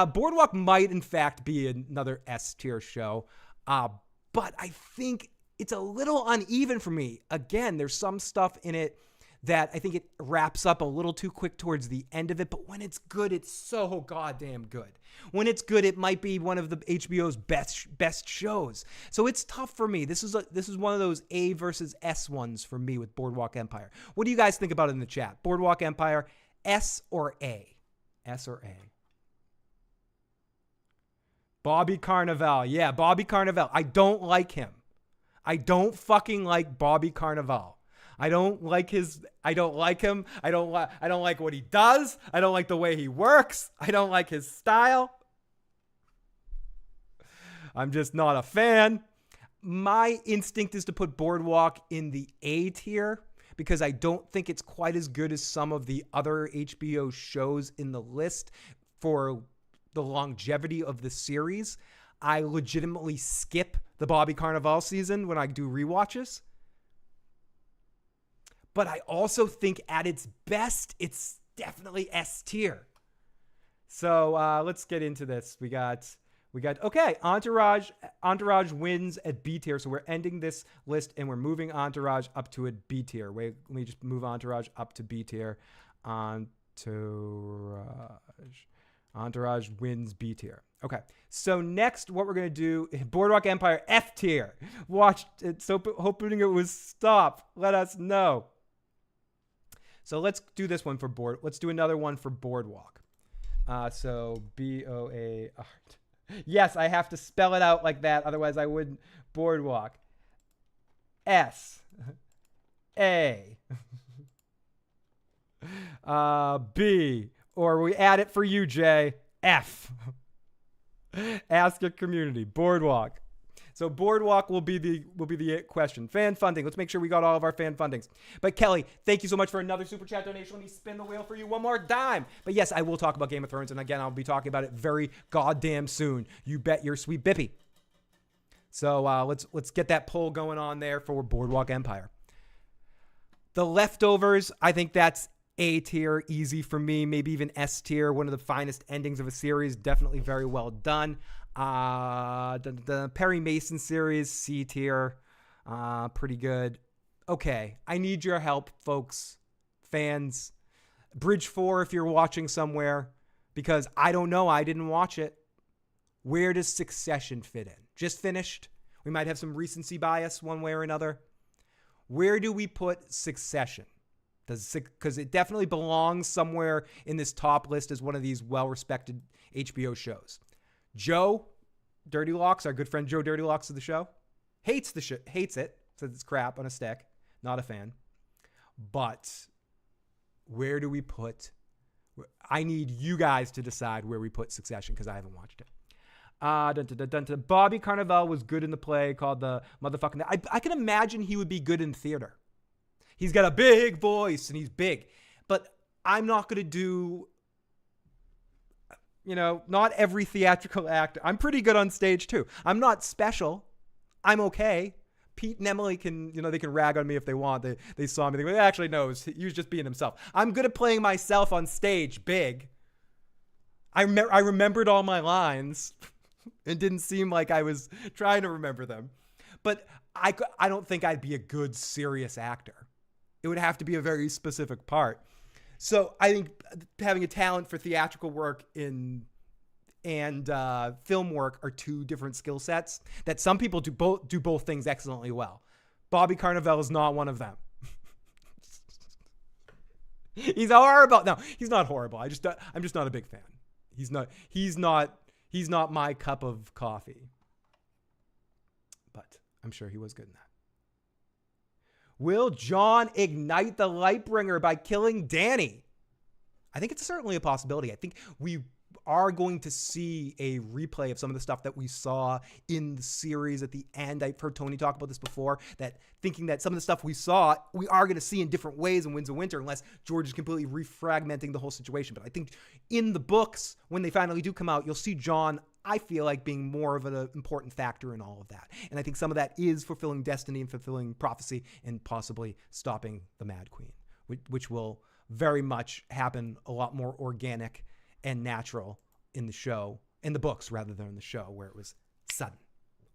Boardwalk might, in fact, be another S tier show, but I think it's a little uneven for me. Again, there's some stuff in it that I think it wraps up a little too quick towards the end of it. But when it's good, it's so goddamn good. When it's good, it might be one of the HBO's best shows. So it's tough for me. This is one of those A versus S ones for me with Boardwalk Empire. What do you guys think about it in the chat? Boardwalk Empire, S or A? S or A? Bobby Carnival. Yeah, Bobby Carnival. I don't like him. I don't fucking like Bobby Carnival. I don't like him. I don't like what he does. I don't like the way he works. I don't like his style. I'm just not a fan. My instinct is to put Boardwalk in the A tier because I don't think it's quite as good as some of the other HBO shows in the list for the longevity of the series. I legitimately skip the Bobby Carnival season when I do rewatches. But I also think at its best, it's definitely S tier. So let's get into this. We got okay. Entourage wins at B tier. So we're ending this list and we're moving Entourage up to a B tier. Wait, let me just move Entourage up to B tier. Entourage wins B tier. Okay. So next, what we're gonna do, Boardwalk Empire F tier. Watched it. So hoping it was stop. Let us know. So let's do this one for Let's do another one for Boardwalk. So BOA art. Yes, I have to spell it out like that. Otherwise, I wouldn't. Boardwalk. S. A. B. Or we add it for you, Jay. F. Ask your community. Boardwalk. So Boardwalk will be the question. Fan funding. Let's make sure we got all of our fan fundings. But Kelly, thank you so much for another super chat donation. Let me spin the wheel for you one more time. But yes, I will talk about Game of Thrones, and again, I'll be talking about it very goddamn soon. You bet your sweet bippy. So let's get that poll going on there for Boardwalk Empire. The Leftovers, I think that's A tier, easy for me, maybe even S tier. One of the finest endings of a series, definitely very well done. The Perry Mason series, C tier, pretty good. Okay, I need your help, folks, fans. Bridge 4 if you're watching somewhere, because I don't know, I didn't watch it. Where does Succession fit in? Just finished. We might have some recency bias one way or another. Where do we put Succession? Because it definitely belongs somewhere in this top list as one of these well-respected HBO shows. Joe Dirty Locks, our good friend Joe Dirty Locks of the show, hates the show, hates it, says it's crap on a stick. Not a fan. But where do we put? I need you guys to decide where we put Succession because I haven't watched it. Bobby Carnival was good in the play called The Motherfucking. I can imagine he would be good in theater. He's got a big voice and he's big, but I'm not going to do, not every theatrical actor. I'm pretty good on stage too. I'm not special. I'm okay. Pete and Emily can, they can rag on me if they want. They saw me. They go, actually, no, he was just being himself. I'm good at playing myself on stage big. I remembered all my lines. It didn't seem like I was trying to remember them. But I don't think I'd be a good serious actor. It would have to be a very specific part. So I think having a talent for theatrical work and film work are two different skill sets that some people do both things excellently well. Bobby Carnival is not one of them. He's horrible. No, he's not horrible. I'm just not a big fan. He's not my cup of coffee. But I'm sure he was good in that. Will Jon ignite the Lightbringer by killing Dany? I think it's certainly a possibility. I think we are going to see a replay of some of the stuff that we saw in the series at the end. I've heard Tony talk about this before, that thinking that some of the stuff we saw, we are going to see in different ways in Winds of Winter, unless George is completely refragmenting the whole situation. But I think in the books, when they finally do come out, you'll see Jon, I feel like, being more of an important factor in all of that. And I think some of that is fulfilling destiny and fulfilling prophecy and possibly stopping the Mad Queen, which will very much happen a lot more organic and natural in the books rather than in the show where it was sudden.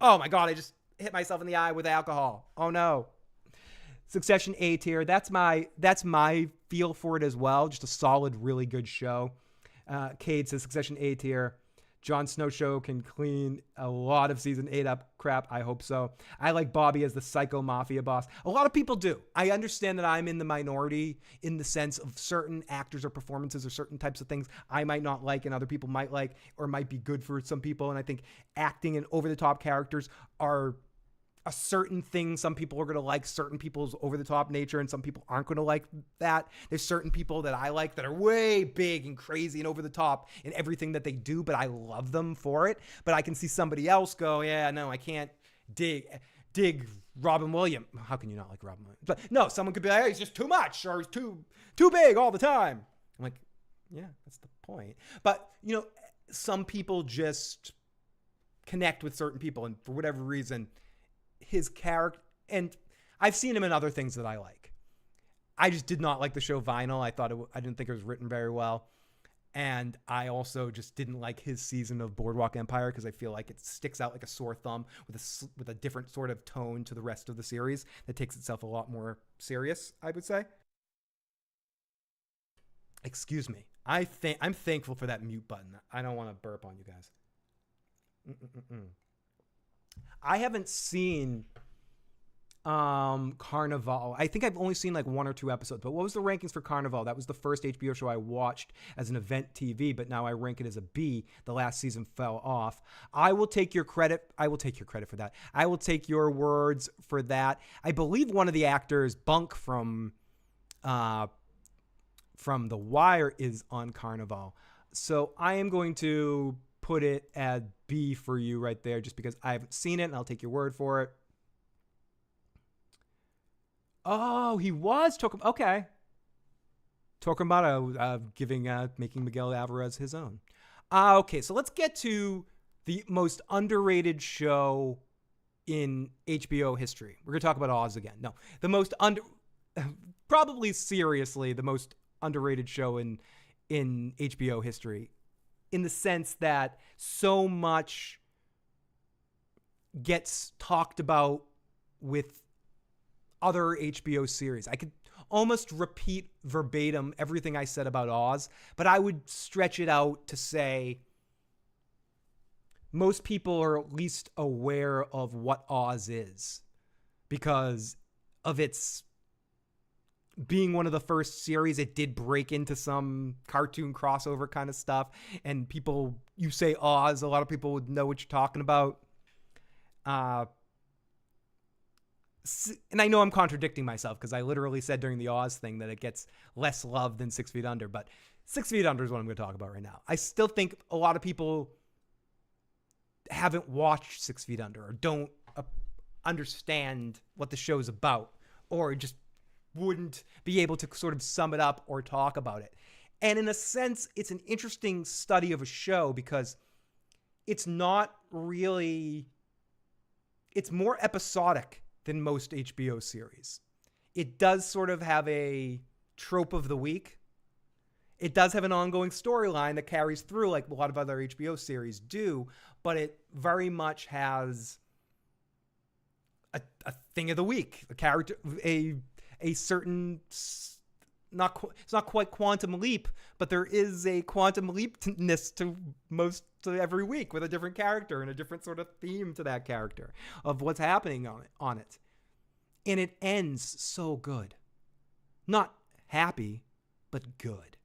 Oh my God, I just hit myself in the eye with alcohol. Oh no. Succession A tier. That's my feel for it as well. Just a solid, really good show. Cade says Succession A tier. Jon Snow show can clean a lot of season 8 up crap. I hope so. I like Bobby as the psycho mafia boss. A lot of people do. I understand that I'm in the minority in the sense of certain actors or performances or certain types of things I might not like and other people might like or might be good for some people. And I think acting and over-the-top characters are a certain thing. Some people are going to like certain people's over-the-top nature and some people aren't going to like that. There's certain people that I like that are way big and crazy and over-the-top in everything that they do, but I love them for it. But I can see somebody else go, yeah, no, I can't dig Robin Williams. How can you not like Robin Williams? But no, someone could be like, hey, he's just too much or he's too big all the time. I'm like, yeah, that's the point. But, some people just connect with certain people and for whatever reason, his character, and I've seen him in other things that I like. I just did not like the show Vinyl. I didn't think it was written very well. And I also just didn't like his season of Boardwalk Empire because I feel like it sticks out like a sore thumb with a different sort of tone to the rest of the series that takes itself a lot more serious, I would say. Excuse me. I'm thankful for that mute button. I don't want to burp on you guys. I haven't seen Carnival. I think I've only seen like 1 or 2 episodes, but what was the rankings for Carnival? That was the first HBO show I watched as an event TV, but now I rank it as a B. The last season fell off. I will take your credit for that. I will take your words for that. I believe one of the actors, Bunk from The Wire, is on Carnival. So I am going to put it at B for you right there just because I haven't seen it and I'll take your word for it. Oh, he was talking. Okay, talking about making Miguel Alvarez his own. Okay, so let's get to the most underrated show in HBO history. We're gonna talk about Oz again. No, probably seriously the most underrated show in HBO history, in the sense that so much gets talked about with other HBO series. I could almost repeat verbatim everything I said about Oz, but I would stretch it out to say most people are at least aware of what Oz is because of its being one of the first series. It did break into some cartoon crossover kind of stuff, and you say Oz, a lot of people would know what you're talking about. And I know I'm contradicting myself because I literally said during the Oz thing that it gets less love than 6 Feet Under, but 6 Feet Under is what I'm going to talk about right now. I still think a lot of people haven't watched 6 Feet Under or don't understand what the show's about, or just wouldn't be able to sort of sum it up or talk about it. And in a sense, it's an interesting study of a show because it's not really, it's more episodic than most HBO series. It does sort of have a trope of the week. It does have an ongoing storyline that carries through like a lot of other HBO series do, but it very much has a thing of the week, a character, a certain, it's not quite quantum leap, but there is a quantum leapness to every week with a different character and a different sort of theme to that character of what's happening on it. And it ends so good. Not happy, but good.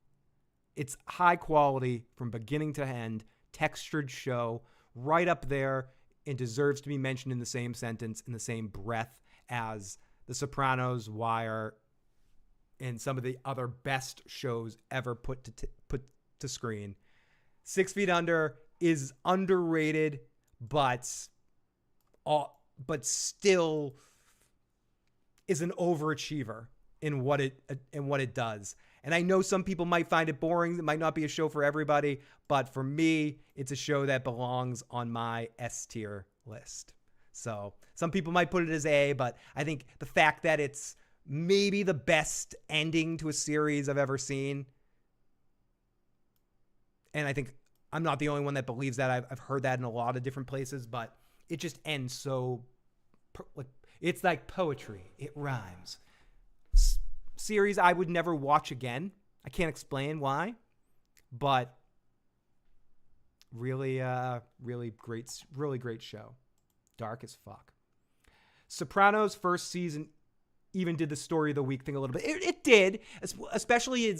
It's high quality from beginning to end, textured show, right up there, and deserves to be mentioned in the same sentence, in the same breath as The Sopranos, Wire, and some of the other best shows ever put to screen. 6 Feet Under is underrated, but still is an overachiever in what it does. And I know some people might find it boring. It might not be a show for everybody, but for me, it's a show that belongs on my S tier list. So some people might put it as A, but I think the fact that it's maybe the best ending to a series I've ever seen, and I think I'm not the only one that believes that. I've heard that in a lot of different places, but it just ends so, it's like poetry. It rhymes. Series I would never watch again. I can't explain why, but really great show. Dark as fuck. Sopranos first season even did the story of the week thing a little bit. It did, especially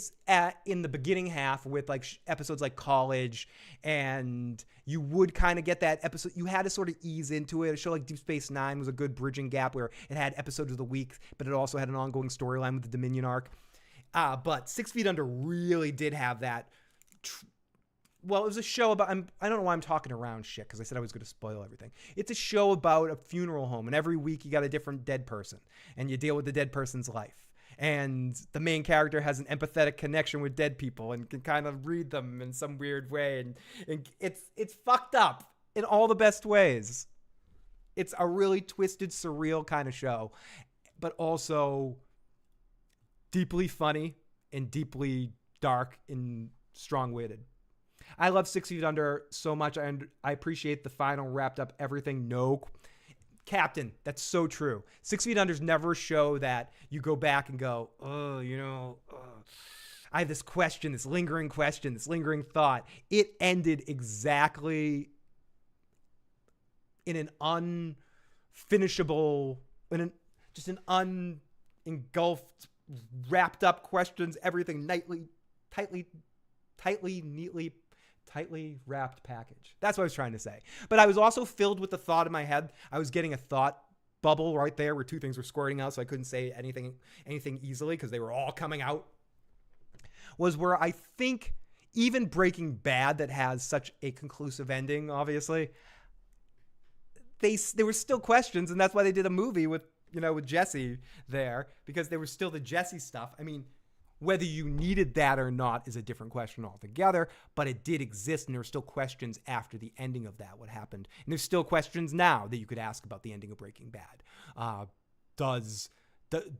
in the beginning half with like episodes like College, and you would kind of get that episode. You had to sort of ease into it. A show like Deep Space Nine was a good bridging gap where it had episodes of the week, but it also had an ongoing storyline with the Dominion arc. But 6 Feet Under really did have that. Well, it was a show about, I don't know why I'm talking around shit because I said I was going to spoil everything. It's a show about a funeral home, and every week you got a different dead person, and you deal with the dead person's life. And the main character has an empathetic connection with dead people and can kind of read them in some weird way. And it's fucked up in all the best ways. It's a really twisted, surreal kind of show, but also deeply funny and deeply dark and strong-witted. I love 6 Feet Under so much. I appreciate the final wrapped up everything. No, Captain, that's so true. 6 Feet Under's never a show that you go back and go, I have this question, this lingering thought. It ended exactly in an unfinishable, just an unengulfed, wrapped up questions, everything tightly wrapped package. That's what I was trying to say. But I was also filled with the thought in my head. I was getting a thought bubble right there where two things were squirting out, so I couldn't say anything easily because they were all coming out. Was where I think even Breaking Bad, that has such a conclusive ending, obviously, there were still questions, and that's why they did a movie with Jesse there, because there was still the Jesse stuff. I mean, whether you needed that or not is a different question altogether, but it did exist, and there were still questions after the ending of that, what happened. And there's still questions now that you could ask about the ending of Breaking Bad.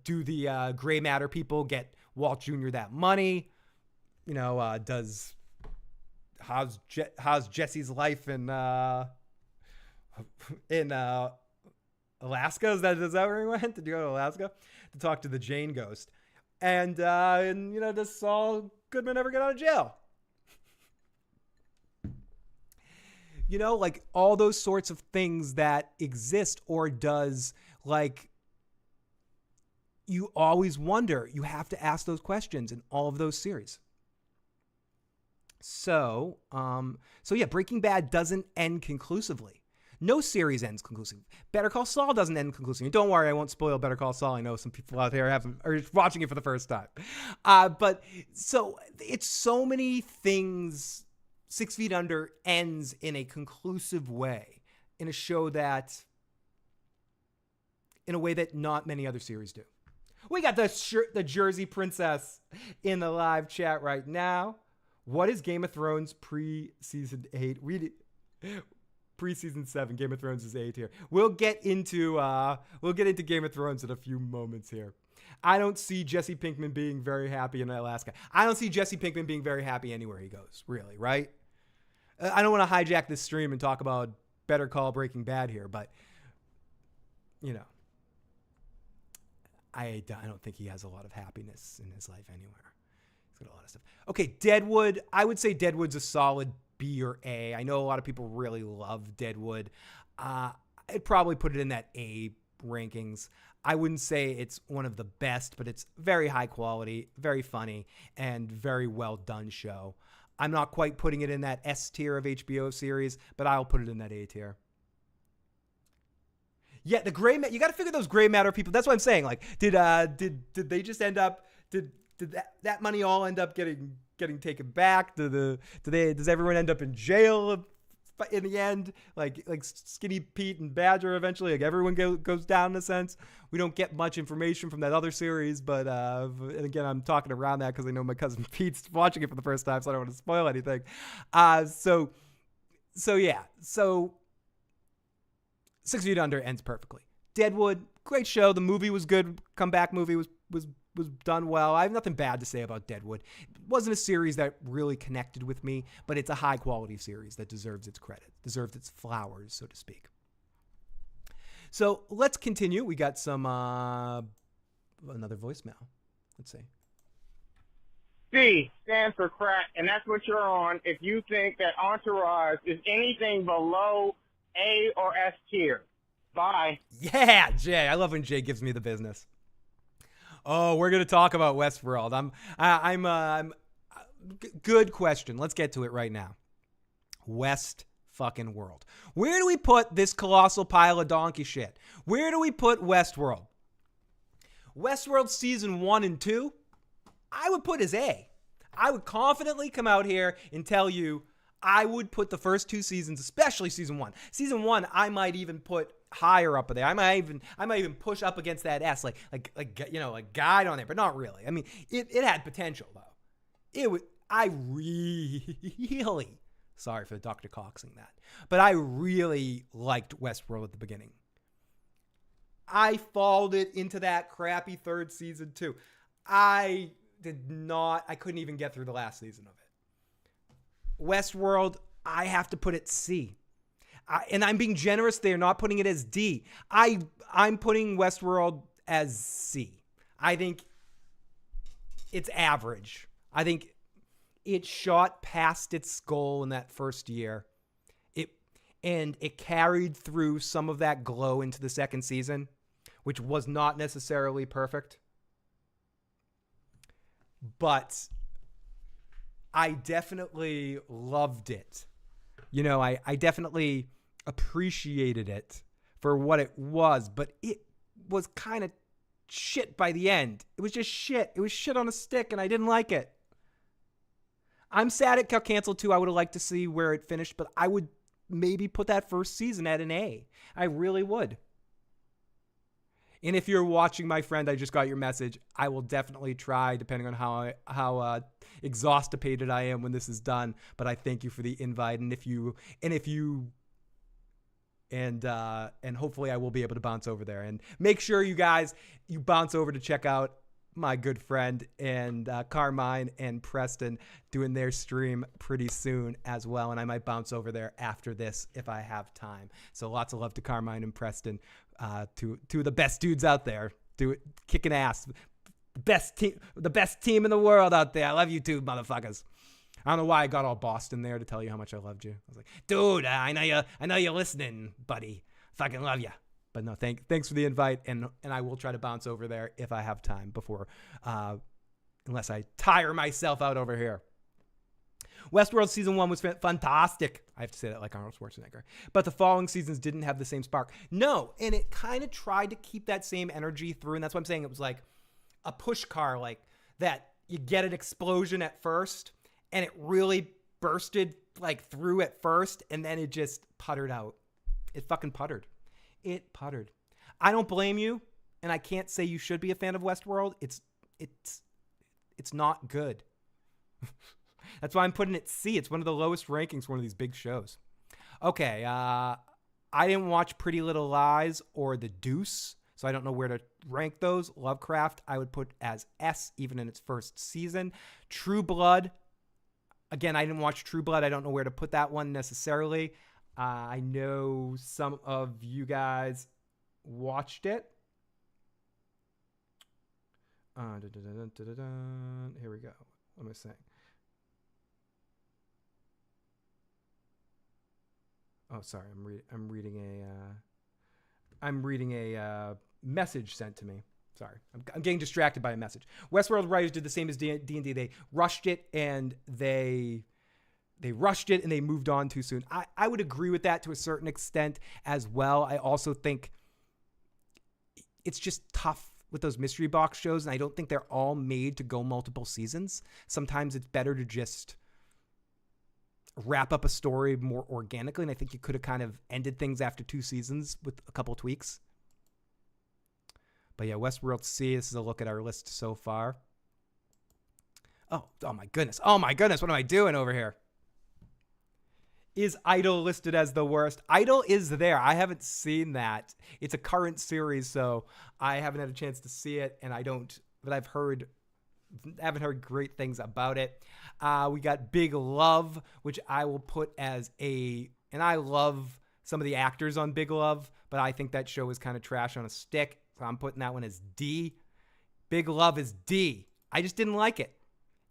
Do the gray matter people get Walt Jr. that money? How's Jesse's life in Alaska? Is that where he went? Did you go to Alaska to talk to the Jane ghost? And does Saul Goodman ever get out of jail? Like all those sorts of things that exist, or does, like, you always wonder, you have to ask those questions in all of those series. So yeah, Breaking Bad doesn't end conclusively. No series ends conclusively. Better Call Saul doesn't end conclusively. Don't worry, I won't spoil Better Call Saul. I know some people out there are watching it for the first time. But so it's so many things. 6 Feet Under ends in a conclusive way, in a show that, in a way that not many other series do. We got the Jersey Princess in the live chat right now. What is Game of Thrones pre-season 8? Pre-season 7, Game of Thrones is A tier. We'll get into Game of Thrones in a few moments here. I don't see Jesse Pinkman being very happy in Alaska. I don't see Jesse Pinkman being very happy anywhere he goes, really, right? I don't want to hijack this stream and talk about Better Call Breaking Bad here, but I don't think he has a lot of happiness in his life anywhere. He's got a lot of stuff. Okay, Deadwood. I would say Deadwood's a solid B or A. I know a lot of people really love Deadwood. I'd probably put it in that A rankings. I wouldn't say it's one of the best, but it's very high quality, very funny, and very well done show. I'm not quite putting it in that S tier of HBO series, but I'll put it in that A tier. Yeah, the gray matter. You got to figure those gray matter people. That's what I'm saying. Like, did they just end up? Did that money all end up getting taken back? Does everyone end up in jail in the end? Like Skinny Pete and Badger eventually. Like everyone goes down in a sense. We don't get much information from that other series, but and again, I'm talking around that because I know my cousin Pete's watching it for the first time, so I don't want to spoil anything. So yeah. So 6 Feet Under ends perfectly. Deadwood, great show. The movie was good. Comeback movie was done well. I have nothing bad to say about Deadwood. It wasn't a series that really connected with me, but it's a high quality series that deserves its credit, deserves its flowers, so to speak. So let's continue. We got some another voicemail. Let's see. C stands for crack, and that's what you're on if you think that Entourage is anything below A or S tier. Bye. Yeah, Jay. I love when Jay gives me the business. Oh, we're gonna talk about Westworld. I'm good question. Let's get to it right now. West fucking world. Where do we put this colossal pile of donkey shit? Where do we put Westworld? Westworld season 1 and 2, I would put as A. I would confidently come out here and tell you I would put the first 2 seasons, especially season 1. Season 1, I might even put higher up there. I might even push up against that S, like guide on there, but not really. I mean, it had potential though. I really, sorry for the Dr. Coxing that, but I really liked Westworld at the beginning. I followed it into that crappy 3rd season too. I couldn't even get through the last season of it. Westworld, I have to put it C. And I'm being generous there, not putting it as D. I'm putting Westworld as C. I think it's average. I think it shot past its goal in that first year. It carried through some of that glow into the second season, which was not necessarily perfect. But I definitely loved it. You know, I definitely appreciated it for what it was, but it was kind of shit by the end. It was just shit. It was shit on a stick, and I didn't like it. I'm sad it got canceled too. I would have liked to see where it finished, but I would maybe put that first season at an A. I really would. And if you're watching, my friend, I just got your message. I will definitely try, depending on how exhaustipated I am when this is done. But I thank you for the invite, and hopefully I will be able to bounce over there. And make sure you guys bounce over to check out my good friend and Carmine and Preston doing their stream pretty soon as well. And I might bounce over there after this if I have time. So lots of love to Carmine and Preston, two of the best dudes out there, kicking ass. The best team in the world out there. I love you two motherfuckers. I don't know why I got all Boston there to tell you how much I loved you. I was like, dude, I know you're listening, buddy. Fucking love you. But no, thanks for the invite, and I will try to bounce over there if I have time before, unless I tire myself out over here. Westworld Season 1 was fantastic. I have to say that like Arnold Schwarzenegger. But the following seasons didn't have the same spark. No, and it kind of tried to keep that same energy through, and that's what I'm saying. It was like a push car, like that you get an explosion at first, and it really bursted like through at first, and then it just puttered out. It fucking puttered. It puttered. I don't blame you, and I can't say you should be a fan of Westworld. It's not good. That's why I'm putting it C. It's one of the lowest rankings for one of these big shows. Okay, I didn't watch Pretty Little Lies or The Deuce, so I don't know where to rank those. Lovecraft, I would put as S, even in its first season. True Blood, again, I didn't watch True Blood. I don't know where to put that one necessarily. I know some of you guys watched it. Here we go. What am I saying? Oh, sorry. I'm reading a message sent to me. Sorry. I'm getting distracted by a message. Westworld writers did the same as D&D. They rushed it and they moved on too soon. I would agree with that to a certain extent as well. I also think it's just tough with those mystery box shows, and I don't think they're all made to go multiple seasons. Sometimes it's better to just wrap up a story more organically, and I think you could have kind of ended things after 2 seasons with a couple of tweaks. But yeah, Westworld C, this is a look at our list so far. Oh my goodness. What am I doing over here? Is Idol listed as the worst? Idol is there. I haven't seen that. It's a current series, so I haven't had a chance to see it, and but I haven't heard great things about it. We got Big Love, which I will put as A, and I love some of the actors on Big Love, but I think that show is kind of trash on a stick, so I'm putting that one as D. Big Love is D. I just didn't like it.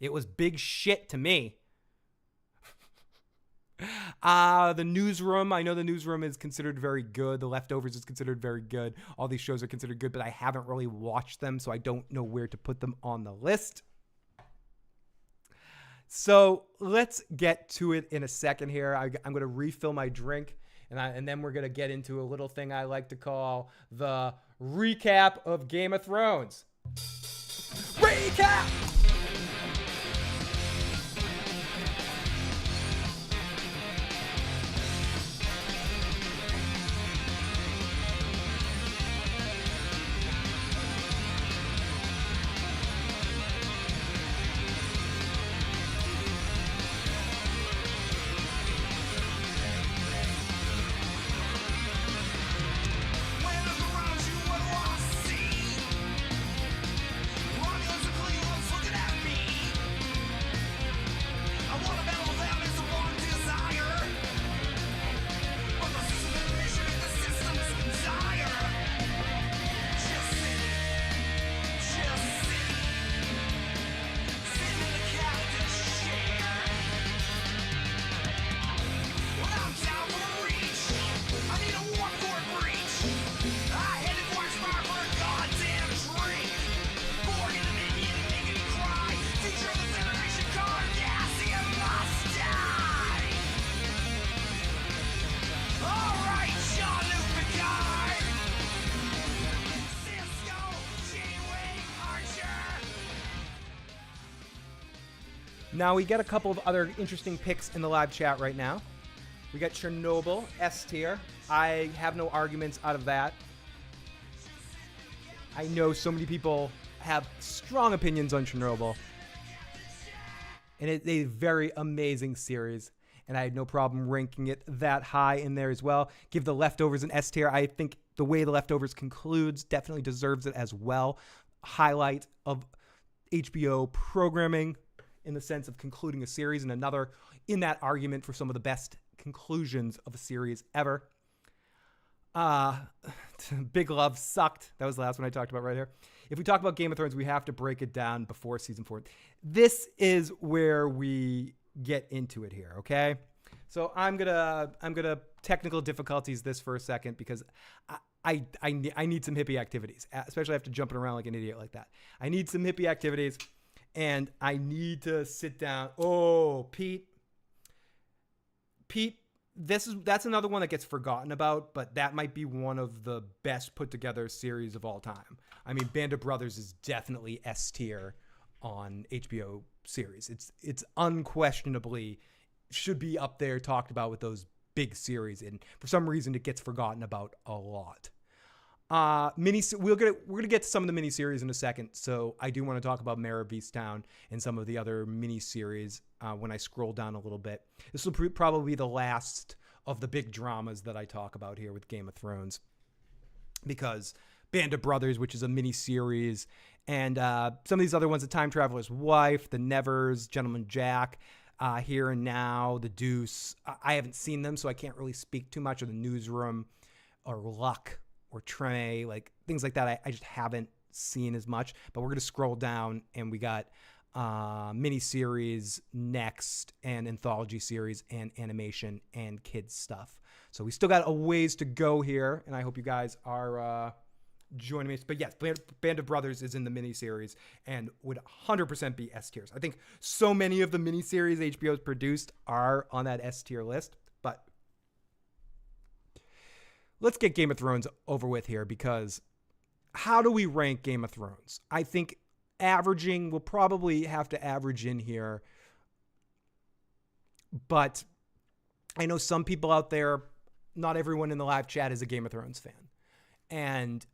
It was big shit to me. The Newsroom. I know The Newsroom is considered very good. The Leftovers is considered very good. All these shows are considered good, but I haven't really watched them, so I don't know where to put them on the list. So let's get to it in a second here. I'm going to refill my drink, and then we're going to get into a little thing I like to call the recap of Game of Thrones. Recap! When I'm around you, what do I see? Romulans are clean. Now we get a couple of other interesting picks in the live chat right now. We got Chernobyl, S tier. I have no arguments out of that. I know so many people have strong opinions on Chernobyl. And it's a very amazing series. And I had no problem ranking it that high in there as well. Give The Leftovers an S tier. I think the way The Leftovers concludes definitely deserves it as well. Highlight of HBO programming in the sense of concluding a series, and another in that argument for some of the best conclusions of a series ever. Big Love sucked. That was the last one I talked about right here. If we talk about Game of Thrones, we have to break it down before season 4. This is where we get into it here, okay? So I'm gonna technical difficulties this for a second because I need some hippie activities, especially after jumping around like an idiot like that. I need some hippie activities, and I need to sit down. Oh, Pete, that's another one that gets forgotten about, but that might be one of the best put together series of all time. I mean, Band of Brothers is definitely S tier on HBO series. It's unquestionably should be up there talked about with those big series, and for some reason it gets forgotten about a lot. We're gonna get to some of the miniseries in a second, so I do want to talk about Mare of Easttown and some of the other miniseries when I scroll down a little bit. This will probably be the last of the big dramas that I talk about here with Game of Thrones, because Band of Brothers, which is a miniseries, and some of these other ones, The Time Traveler's Wife, The Nevers, Gentleman Jack, Here and Now, The Deuce. I haven't seen them, so I can't really speak too much of The Newsroom or Luck or Treme, like things like that. I just haven't seen as much, but we're going to scroll down and we got miniseries next, and anthology series, and animation, and kids stuff. So we still got a ways to go here, and I hope you guys are joining me. But yes, Band of Brothers is in the miniseries and would 100% be S tiers. I think so many of the miniseries HBO's produced are on that S tier list, but let's get Game of Thrones over with here, because how do we rank Game of Thrones? I think averaging, we'll probably have to average in here, but I know some people out there, not everyone in the live chat is a Game of Thrones fan. And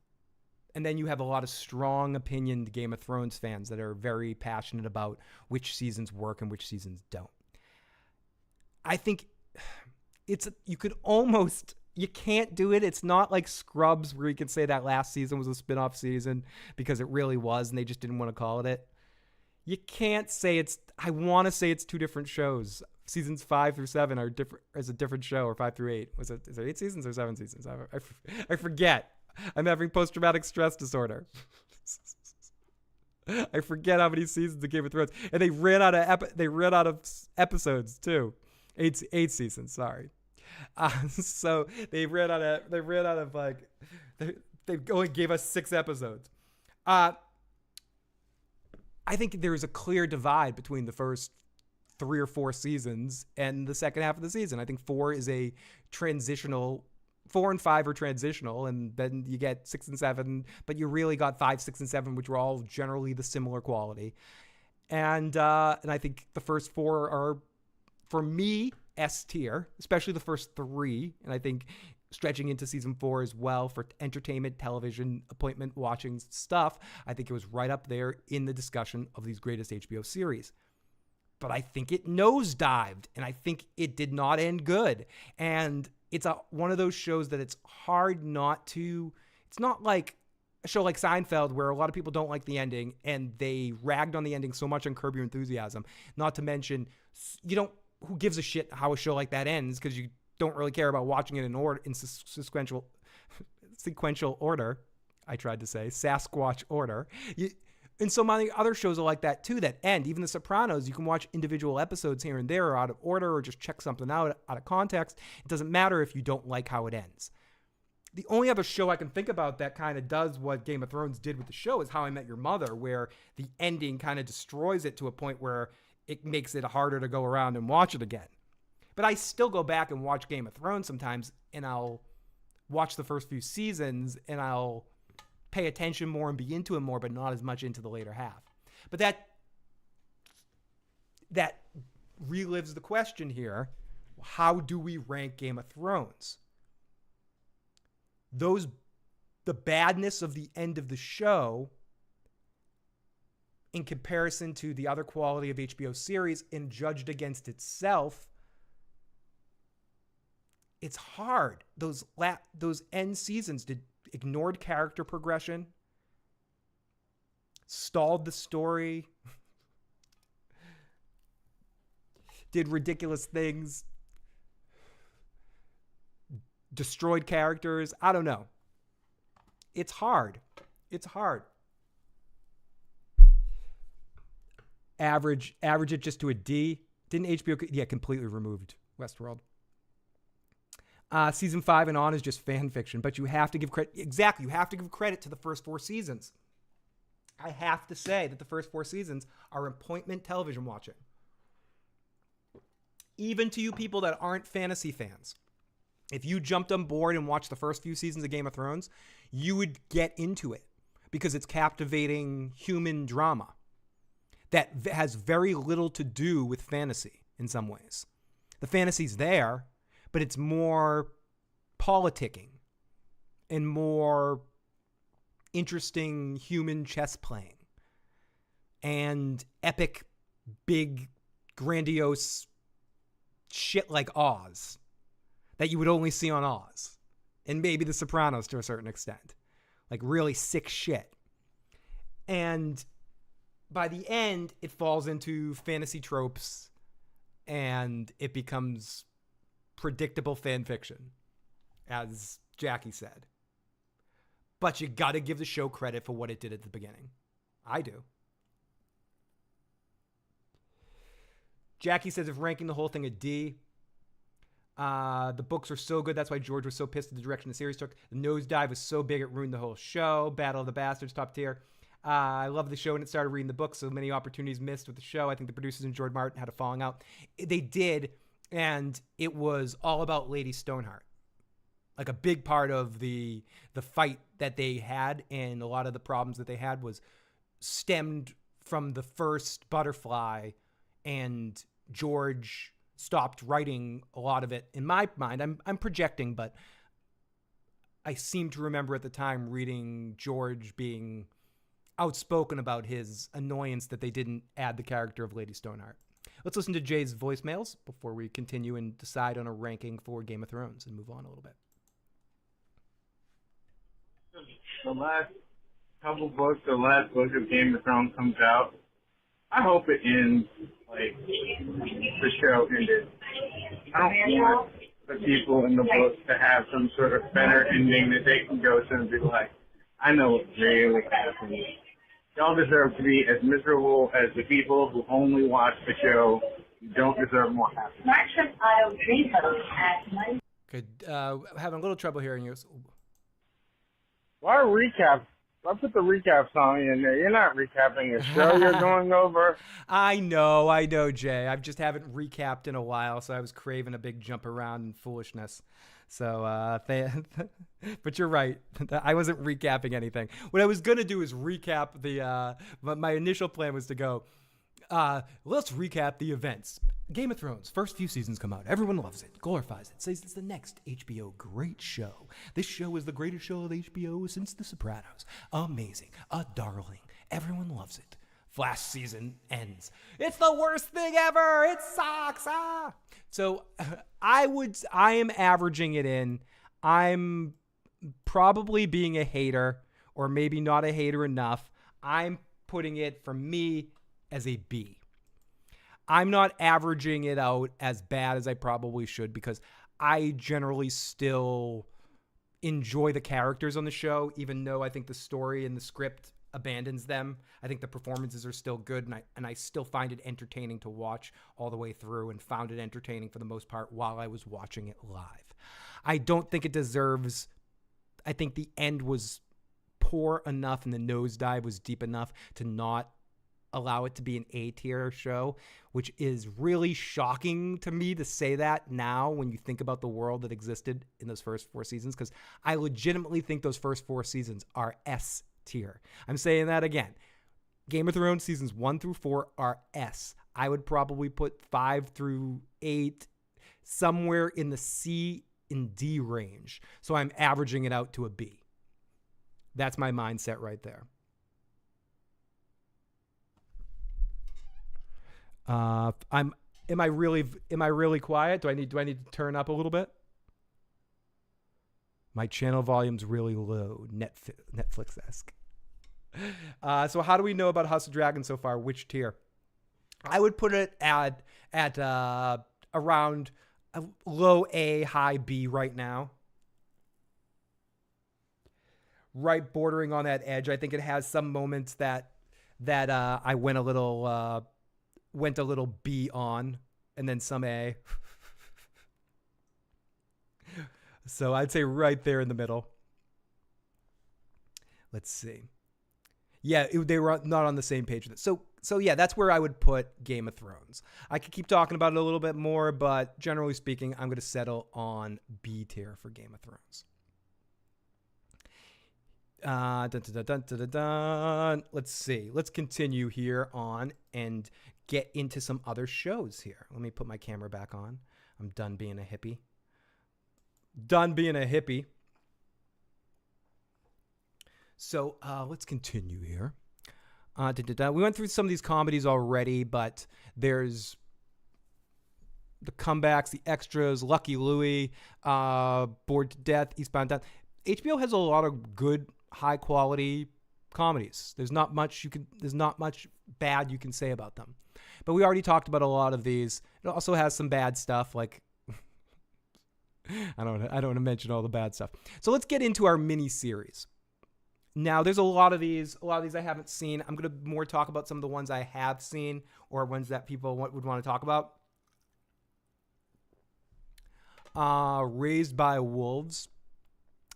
then you have a lot of strong opinioned Game of Thrones fans that are very passionate about which seasons work and which seasons don't. I think you can't do it. It's not like Scrubs, where you can say that last season was a spin-off season, because it really was, and they just didn't want to call it it. You can't say I want to say it's two different shows. Seasons 5 through 7 are different, as a different show, or 5 through 8. Is it 8 seasons or 7 seasons? I forget. I'm having post-traumatic stress disorder. I forget how many seasons of Game of Thrones, and they ran out of episodes too. Eight seasons. Sorry. So they ran out of like, they only gave us 6 episodes. I think there's a clear divide between the first 3 or 4 seasons and the second half of the season. I think 4 is a transitional. 4 and 5 are transitional, and then you get 6 and 7, but you really got 5, 6, and 7, which were all generally the similar quality. And I think the first 4 are, for me, S tier, especially the first 3. And I think stretching into season 4 as well for entertainment, television, appointment watching stuff, I think it was right up there in the discussion of these greatest HBO series. But I think it nosedived, and I think it did not end good. And it's one of those shows that it's hard not to. It's not like a show like Seinfeld, where a lot of people don't like the ending, and they ragged on the ending so much on Curb Your Enthusiasm. Not to mention, who gives a shit how a show like that ends, because you don't really care about watching it in sequential order. I tried to say Sasquatch order. And so many other shows are like that too, that end. Even The Sopranos, you can watch individual episodes here and there, or out of order, or just check something out of context. It doesn't matter if you don't like how it ends. The only other show I can think about that kind of does what Game of Thrones did with the show is How I Met Your Mother, where the ending kind of destroys it to a point where it makes it harder to go around and watch it again. But I still go back and watch Game of Thrones sometimes, and I'll watch the first few seasons, and I'll pay attention more and be into it more, but not as much into the later half. But that relives the question here. How do we rank Game of Thrones? The badness of the end of the show in comparison to the other quality of HBO series and judged against itself, it's hard. Those end seasons ignored character progression, stalled the story, did ridiculous things, destroyed characters. I don't know. It's hard. It's hard. Average it just to a D. Didn't HBO? Yeah, completely removed Westworld. Season 5 and on is just fan fiction, but you have to give credit. Exactly, you have to give credit to the first 4 seasons. I have to say that the first 4 seasons are appointment television watching. Even to you people that aren't fantasy fans. If you jumped on board and watched the first few seasons of Game of Thrones, you would get into it because it's captivating human drama that has very little to do with fantasy in some ways. The fantasy's there, but it's more politicking and more interesting human chess playing and epic, big, grandiose shit like Oz that you would only see on Oz and maybe The Sopranos to a certain extent. Like really sick shit. And by the end, it falls into fantasy tropes and it becomes predictable fan fiction, as Jackie said. But you got to give the show credit for what it did at the beginning. I do. Jackie says if ranking the whole thing a D, the books are so good. That's why George was so pissed at the direction the series took. The nosedive was so big it ruined the whole show. Battle of the Bastards, top tier. I love the show and it started reading the books. So many opportunities missed with the show. I think the producers and George Martin had a falling out. They did, and it was all about Lady Stoneheart. Like a big part of the fight that they had and a lot of the problems that they had was stemmed from the first Butterfly, and George stopped writing a lot of it. In my mind, I'm projecting, but I seem to remember at the time reading George being outspoken about his annoyance that they didn't add the character of Lady Stoneheart. Let's listen to Jay's voicemails before we continue and decide on a ranking for Game of Thrones and move on a little bit. The last couple books, the last book of Game of Thrones comes out. I hope it ends like the show ended. I don't want the people in the book to have some sort of better ending that they can go to and be like, I know what really happened. Y'all deserve to be as miserable as the people who only watch the show. You don't deserve more happiness. Good. Having a little trouble hearing you. Why recap? I put the recap song in there. You're not recapping a show. You're going over. I know, Jay. I just haven't recapped in a while, so I was craving a big jump around and foolishness. So, but you're right. I wasn't recapping anything. What I was going to do is recap my initial plan was to go, let's recap the events. Game of Thrones, first few seasons come out. Everyone loves it, glorifies it, says it's the next HBO great show. This show is the greatest show of HBO since The Sopranos. Amazing, a darling. Everyone loves it. Last season ends. It's the worst thing ever. It sucks. So I am averaging it in. I'm probably being a hater, or maybe not a hater enough. I'm putting it, for me, as a B. I'm not averaging it out as bad as I probably should because I generally still enjoy the characters on the show, even though I think the story and the script abandons them. I think the performances are still good, and I still find it entertaining to watch all the way through, and found it entertaining for the most part while I was watching it live. I don't think it deserves... I think the end was poor enough and the nosedive was deep enough to not allow it to be an A-tier show, which is really shocking to me to say that now when you think about the world that existed in those first 4 seasons, because I legitimately think those first 4 seasons are S-tier. I'm saying that again. Game of Thrones seasons 1 through 4 are S. I would probably put 5 through 8 somewhere in the C and D range. So I'm averaging it out to a B. That's my mindset right there. Am I really quiet? Do I need to turn up a little bit? My channel volume's really low, Netflix-esque. So how do we know about House of Dragon so far? Which tier? I would put it at around a low A, high B right now. Right bordering on that edge. I think it has some moments that I went a little B on, and then some A. So I'd say right there in the middle. Let's see. Yeah, they were not on the same page with it. So yeah, that's where I would put Game of Thrones. I could keep talking about it a little bit more, but generally speaking, I'm going to settle on B tier for Game of Thrones. Let's see. Let's continue here on and get into some other shows here. Let me put my camera back on. I'm done being a hippie. So let's continue here. We went through some of these comedies already, but there's the comebacks, the extras, Lucky Louie, Bored to Death, Eastbound and Down. HBO has a lot of good, high quality comedies. There's not much bad you can say about them. But we already talked about a lot of these. It also has some bad stuff, like I don't want to mention all the bad stuff. So let's get into our miniseries. Now, there's a lot of these I haven't seen. I'm going to more talk about some of the ones I have seen or ones that people would want to talk about. Raised by Wolves.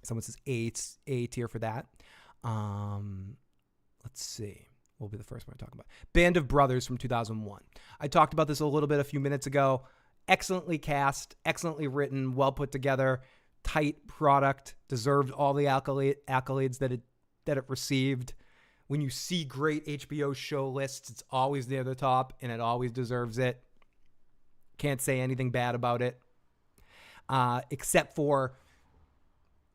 Someone says A tier for that. Let's see. What will be the first one to talk about? Band of Brothers from 2001. I talked about this a little bit a few minutes ago. Excellently cast, excellently written, well put together, tight product, deserved all the accolades that it received. When you see great HBO show lists, it's always near the top, and it always deserves it. Can't say anything bad about it, except for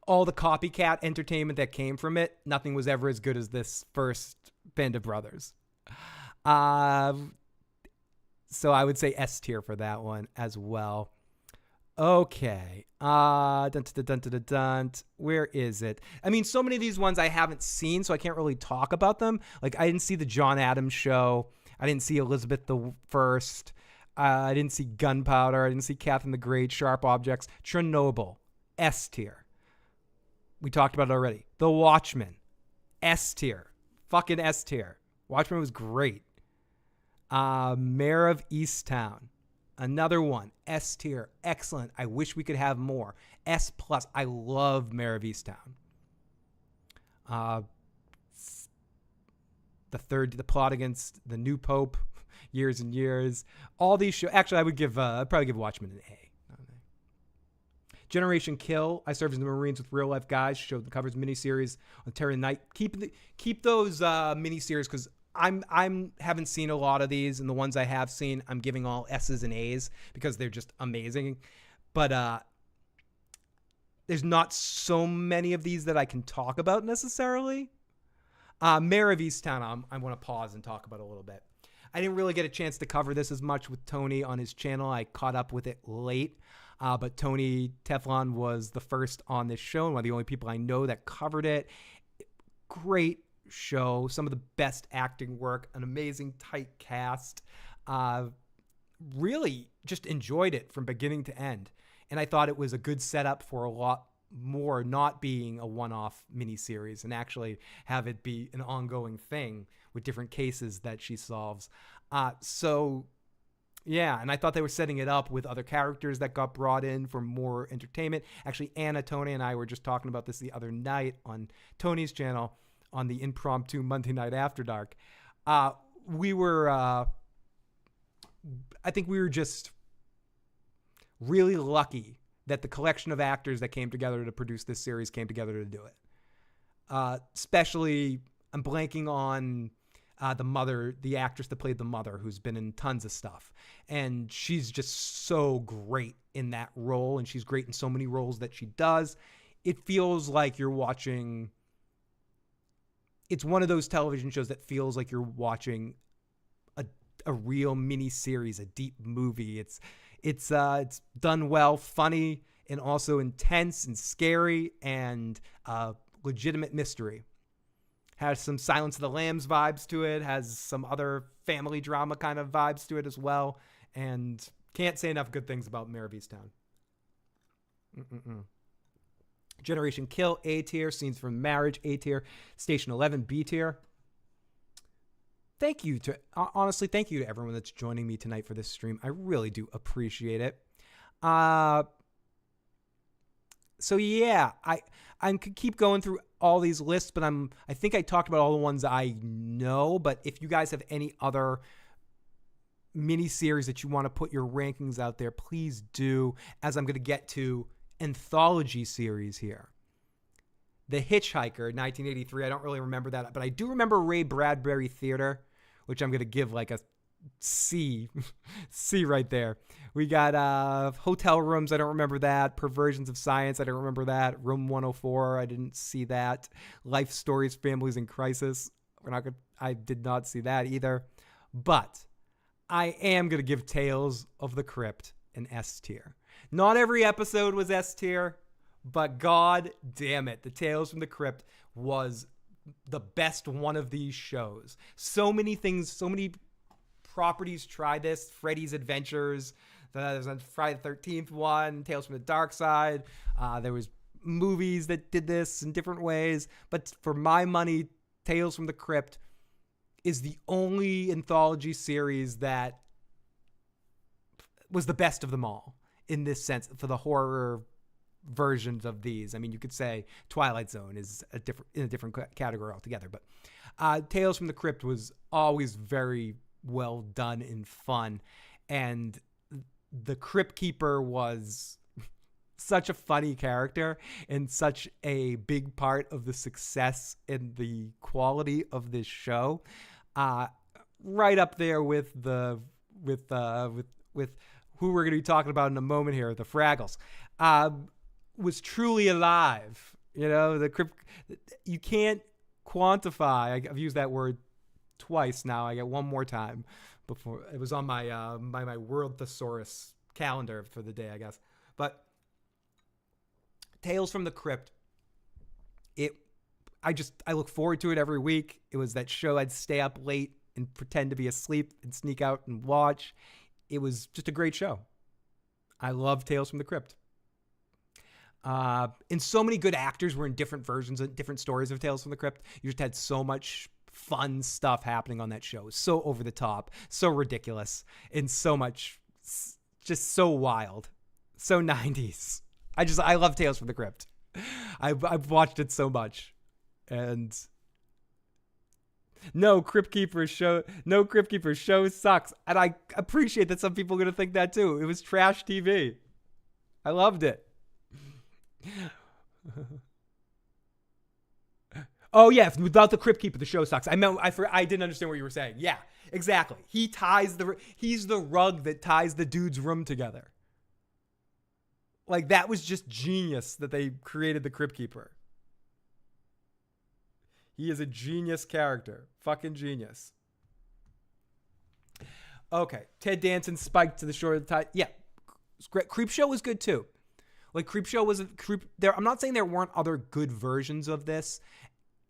all the copycat entertainment that came from it. Nothing was ever as good as this first Band of Brothers. So I would say S tier for that one as well. Okay. Where is it? I mean, so many of these ones I haven't seen, so I can't really talk about them. Like, I didn't see the John Adams Show. I didn't see Elizabeth the First. I didn't see Gunpowder. I didn't see Catherine the Great, Sharp Objects. Chernobyl, S tier. We talked about it already. The Watchmen, S tier. Fucking S tier. Watchmen was great. Mayor of Easttown. Another one, S tier, excellent. I wish we could have more. S plus. I love Mayor of Easttown. The Plot Against the New Pope, Years and Years. All these shows. Actually, I'd probably give Watchmen an A. Generation Kill. I served in the Marines with Real Life Guys. Showed the covers miniseries on Terry Night. Keep those miniseries because I'm haven't seen a lot of these, and the ones I have seen, I'm giving all S's and A's because they're just amazing. But there's not so many of these that I can talk about necessarily. Mayor of Easttown, I want to pause and talk about a little bit. I didn't really get a chance to cover this as much with Tony on his channel. I caught up with it late. But Tony Teflon was the first on this show and one of the only people I know that covered it. Great show, some of the best acting work, an amazing tight cast. Really just enjoyed it from beginning to end. And I thought it was a good setup for a lot more not being a one-off miniseries and actually have it be an ongoing thing with different cases that she solves. Yeah, and I thought they were setting it up with other characters that got brought in for more entertainment. Actually, Anna, Tony, and I were just talking about this the other night on Tony's channel on the impromptu Monday Night After Dark. I think we were just really lucky that the collection of actors that came together to produce this series came together to do it. Especially, I'm blanking on the mother, the actress that played the mother, who's been in tons of stuff. And she's just so great in that role, and she's great in so many roles that she does. It feels like you're watching... It's one of those television shows that feels like you're watching a real miniseries, a deep movie. It's done well, funny, and also intense and scary, and legitimate mystery. Has some Silence of the Lambs vibes to it, has some other family drama kind of vibes to it as well, and can't say enough good things about Mare of Easttown. Generation Kill, A tier. Scenes from Marriage, A tier. Station 11, B tier. Thank you to everyone that's joining me tonight for this stream. I really do appreciate it. So yeah, I could keep going through all these lists, but I think I talked about all the ones I know. But if you guys have any other miniseries that you want to put your rankings out there, please do, as I'm going to get to anthology series here. The Hitchhiker, 1983. I don't really remember that, but I do remember Ray Bradbury Theater, which I'm going to give like a C. C right there. We got Hotel Rooms. I don't remember that. Perversions of Science. I don't remember that. Room 104. I didn't see that. Life Stories, Families in Crisis. I did not see that either. But I am going to give Tales of the Crypt an S tier. Not every episode was S tier, but god damn it, the Tales from the Crypt was the best one of these shows. So many things, so many properties try this. Freddy's Adventures, there's a Friday the 13th one, Tales from the Dark Side. There was movies that did this in different ways, but for my money, Tales from the Crypt is the only anthology series that was the best of them all in this sense for the horror versions of these. I mean, you could say Twilight Zone is in a different category altogether, but Tales from the Crypt was always very well done and fun, and the Crypt Keeper was such a funny character and such a big part of the success and the quality of this show. Right up there with who we're going to be talking about in a moment here, the Fraggles. Was truly alive. You know, the Crypt, you can't quantify. I've used that word twice now. I get one more time before it was on my my World Thesaurus calendar for the day, I guess. But Tales from the Crypt, I look forward to it every week. It was that show I'd stay up late and pretend to be asleep and sneak out and watch. It was just a great show. I love Tales from the Crypt. And so many good actors were in different versions and different stories of Tales from the Crypt. You just had so much fun stuff happening on that show. It was so over the top, so ridiculous, and so much, just so wild, so 90s. I love Tales from the Crypt. I've watched it so much. And no Crypt Keeper show sucks. And I appreciate that some people are going to think that too. It was trash TV. I loved it. Oh yeah, without the Crypt Keeper, the show sucks. I didn't understand what you were saying. Yeah, exactly. He's the rug that ties the dude's room together. Like, that was just genius that they created the Crypt Keeper. He is a genius character. Fucking genius. Okay. Ted Danson spiked to the shore of the tide. Yeah. It's great. Creepshow was good too. Like, Creepshow was there. I'm not saying there weren't other good versions of this,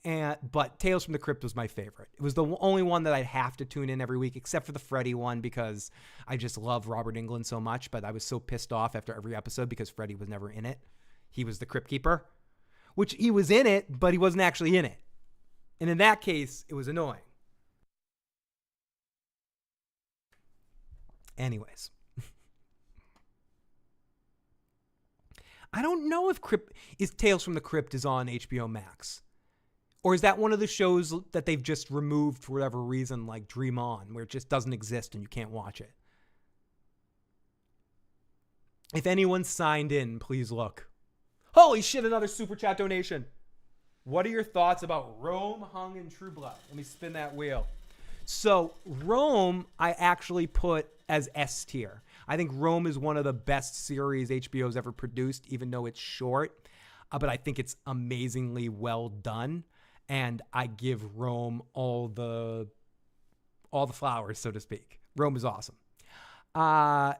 but Tales from the Crypt was my favorite. It was the only one that I'd have to tune in every week, except for the Freddy one, because I just love Robert Englund so much. But I was so pissed off after every episode because Freddy was never in it. He was the Crypt Keeper, which he was in it, but he wasn't actually in it. And in that case, it was annoying. Anyways. I don't know if Tales from the Crypt is on HBO Max. Or is that one of the shows that they've just removed for whatever reason, like Dream On, where it just doesn't exist and you can't watch it? If anyone's signed in, please look. Holy shit, another super chat donation. What are your thoughts about Rome, Hung, and True Blood? Let me spin that wheel. So Rome, I actually put as S tier. I think Rome is one of the best series HBO's ever produced, even though it's short. But I think it's amazingly well done, and I give Rome all the flowers, so to speak. Rome is awesome. Hung,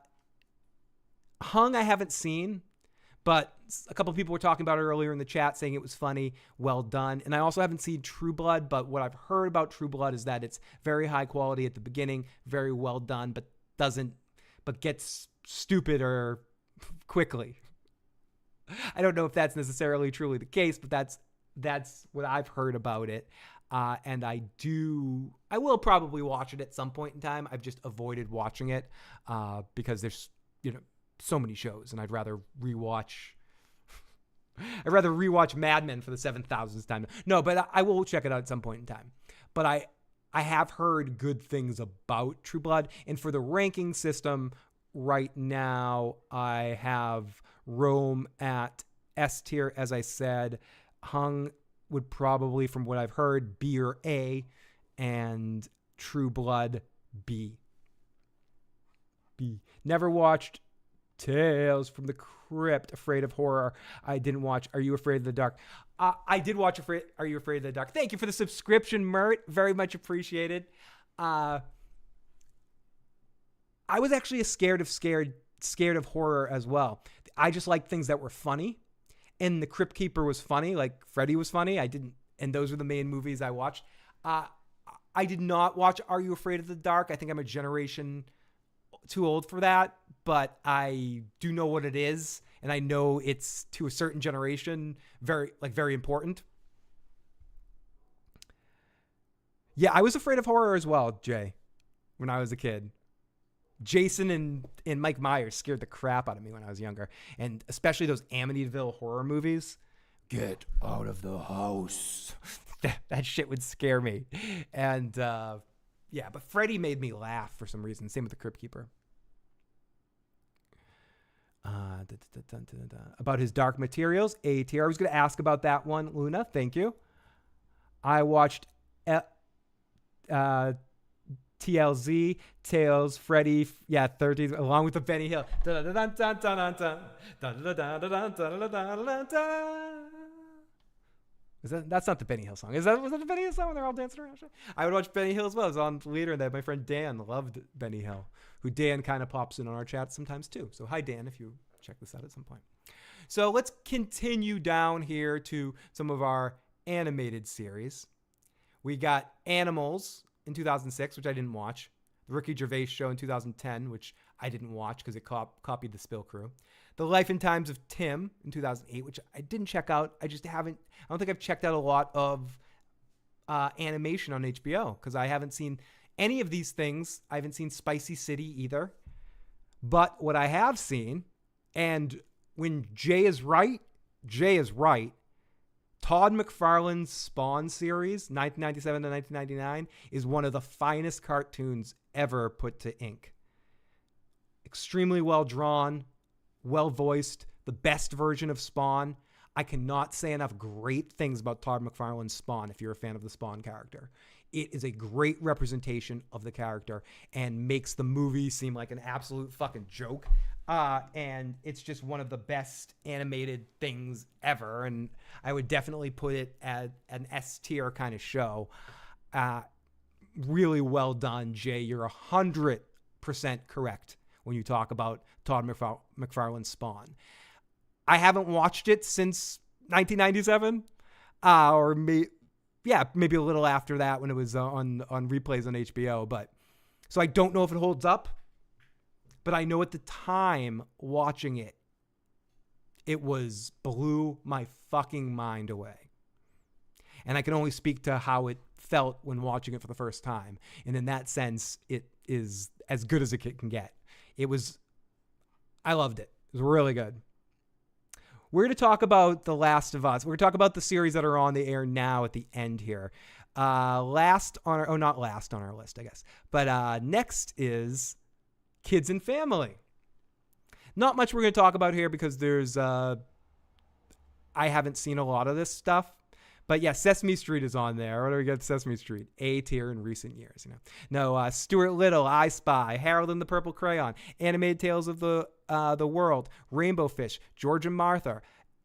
I haven't seen, but a couple of people were talking about it earlier in the chat, saying it was funny, well done. And I also haven't seen True Blood, but what I've heard about True Blood is that it's very high quality at the beginning, very well done, but gets stupider quickly. I don't know if that's necessarily truly the case, but that's what I've heard about it. And I will probably watch it at some point in time. I've just avoided watching it because there's, so many shows, and I'd rather rewatch Mad Men for the 7,000th time. No, but I will check it out at some point in time. But I have heard good things about True Blood, and for the ranking system right now, I have Rome at S tier, as I said. Hung would probably, from what I've heard, B or A, and True Blood B. Never watched Tales from the Crypt, Afraid of Horror. I didn't watch Are You Afraid of the Dark? I did watch Are You Afraid of the Dark? Thank you for the subscription, Mert. Very much appreciated. I was actually scared of horror as well. I just like things that were funny, and The Crypt Keeper was funny. Like Freddy was funny. And those were the main movies I watched. I did not watch Are You Afraid of the Dark? I think I'm a generation too old for that, but I do know what it is, and I know it's, to a certain generation, very important. Yeah, I was afraid of horror as well, Jay, when I was a kid. Jason and Mike Myers scared the crap out of me when I was younger, and especially those Amityville horror movies. Get out of the house. That shit would scare me. And but Freddy made me laugh for some reason. Same with The Crypt Keeper. About his Dark Materials, A tier. I was going to ask about that one, Luna. Thank you. I watched TLZ, Tales, Freddy, 13, along with the Benny Hill. That's not the Benny Hill song. Was that the Benny Hill song when they're all dancing around? I would watch Benny Hill as well. It was on later, and that my friend Dan loved Benny Hill, who Dan kind of pops in on our chat sometimes too. So hi, Dan, if you check this out at some point. So let's continue down here to some of our animated series. We got Animals in 2006, which I didn't watch. The Ricky Gervais Show in 2010, which I didn't watch because it copied The Spill Crew. The Life and Times of Tim in 2008, which I didn't check out. I don't think I've checked out a lot of animation on HBO because I haven't seen any of these things. I haven't seen Spicy City either. But what I have seen, and when Jay is right, Todd McFarlane's Spawn series, 1997 to 1999, is one of the finest cartoons ever put to ink. Extremely well drawn, well voiced, the best version of Spawn. I cannot say enough great things about Todd McFarlane's Spawn if you're a fan of the Spawn character. It is a great representation of the character and makes the movie seem like an absolute fucking joke. And it's just one of the best animated things ever. And I would definitely put it at an S tier kind of show. Really well done, Jay. You're 100% correct when you talk about Todd McFarlane's Spawn. I haven't watched it since 1997, maybe a little after that when it was on replays on HBO. But so I don't know if it holds up, but I know at the time watching it, it blew my fucking mind away. And I can only speak to how it felt when watching it for the first time. And in that sense, it is as good as it can get. I loved it. It was really good. We're going to talk about The Last of Us. We're going to talk about the series that are on the air now at the end here. Not last on our list, I guess. But next is Kids and Family. Not much we're going to talk about here because there's, I haven't seen a lot of this stuff, But yeah, Sesame Street is on there. What do we got? Sesame Street, A tier in recent years. No, Stuart Little, I Spy, Harold and the Purple Crayon, Animated Tales of the World, Rainbow Fish, George and Martha,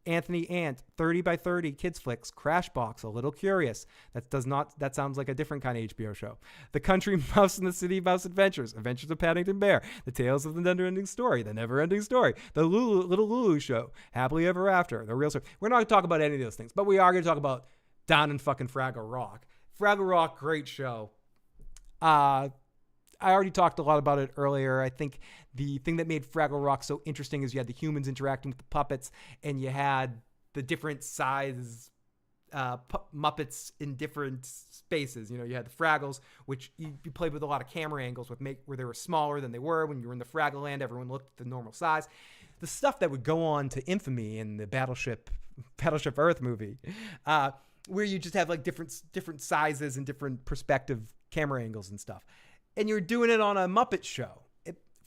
Anthony Ant, 30 by 30, Kids Flicks, Crashbox, A Little Curious. That sounds like a different kind of HBO show. The Country Mouse and the City Mouse Adventures, Adventures of Paddington Bear, The Tales of the Never-Ending Story, The Never-Ending Story, The Little Lulu Show, Happily Ever After, The Real Story. We're not going to talk about any of those things, but we are going to talk about Down in fucking Fraggle Rock. Fraggle Rock, great show. I already talked a lot about it earlier. I think the thing that made Fraggle Rock so interesting is you had the humans interacting with the puppets, and you had the different size Muppets in different spaces. You had the Fraggles, which you played with a lot of camera angles where they were smaller than they were. When you were in the Fraggle Land, everyone looked the normal size. The stuff that would go on to infamy in the Battleship Earth movie, where you just have like different sizes and different perspective camera angles and stuff. And you're doing it on a Muppet show.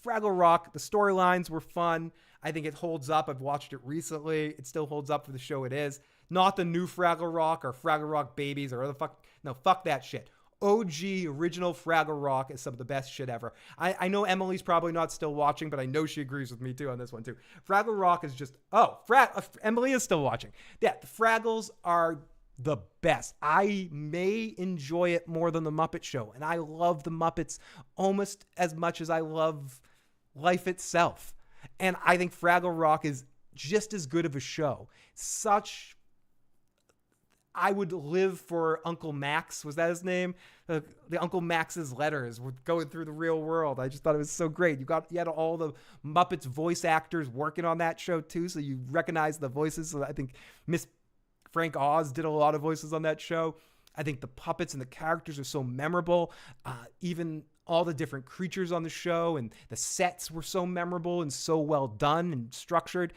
Fraggle Rock, the storylines were fun. I think it holds up. I've watched it recently. It still holds up for the show it is. Not the new Fraggle Rock or Fraggle Rock Babies or other fuck. No, fuck that shit. OG original Fraggle Rock is some of the best shit ever. I know Emily's probably not still watching, but I know she agrees with me too on this one too. Fraggle Rock is just, Emily is still watching. Yeah, the Fraggles are the best. I may enjoy it more than the Muppet Show, and I love the Muppets almost as much as I love life itself. And I think Fraggle Rock is just as good of a show. I would live for Uncle Max. Was that his name? The Uncle Max's letters were going through the real world. I just thought it was so great. You had all the Muppets voice actors working on that show too, so you recognize the voices. So I think Miss Frank Oz did a lot of voices on that show. I think the puppets and the characters are so memorable. Even all the different creatures on the show and the sets were so memorable and so well done and structured.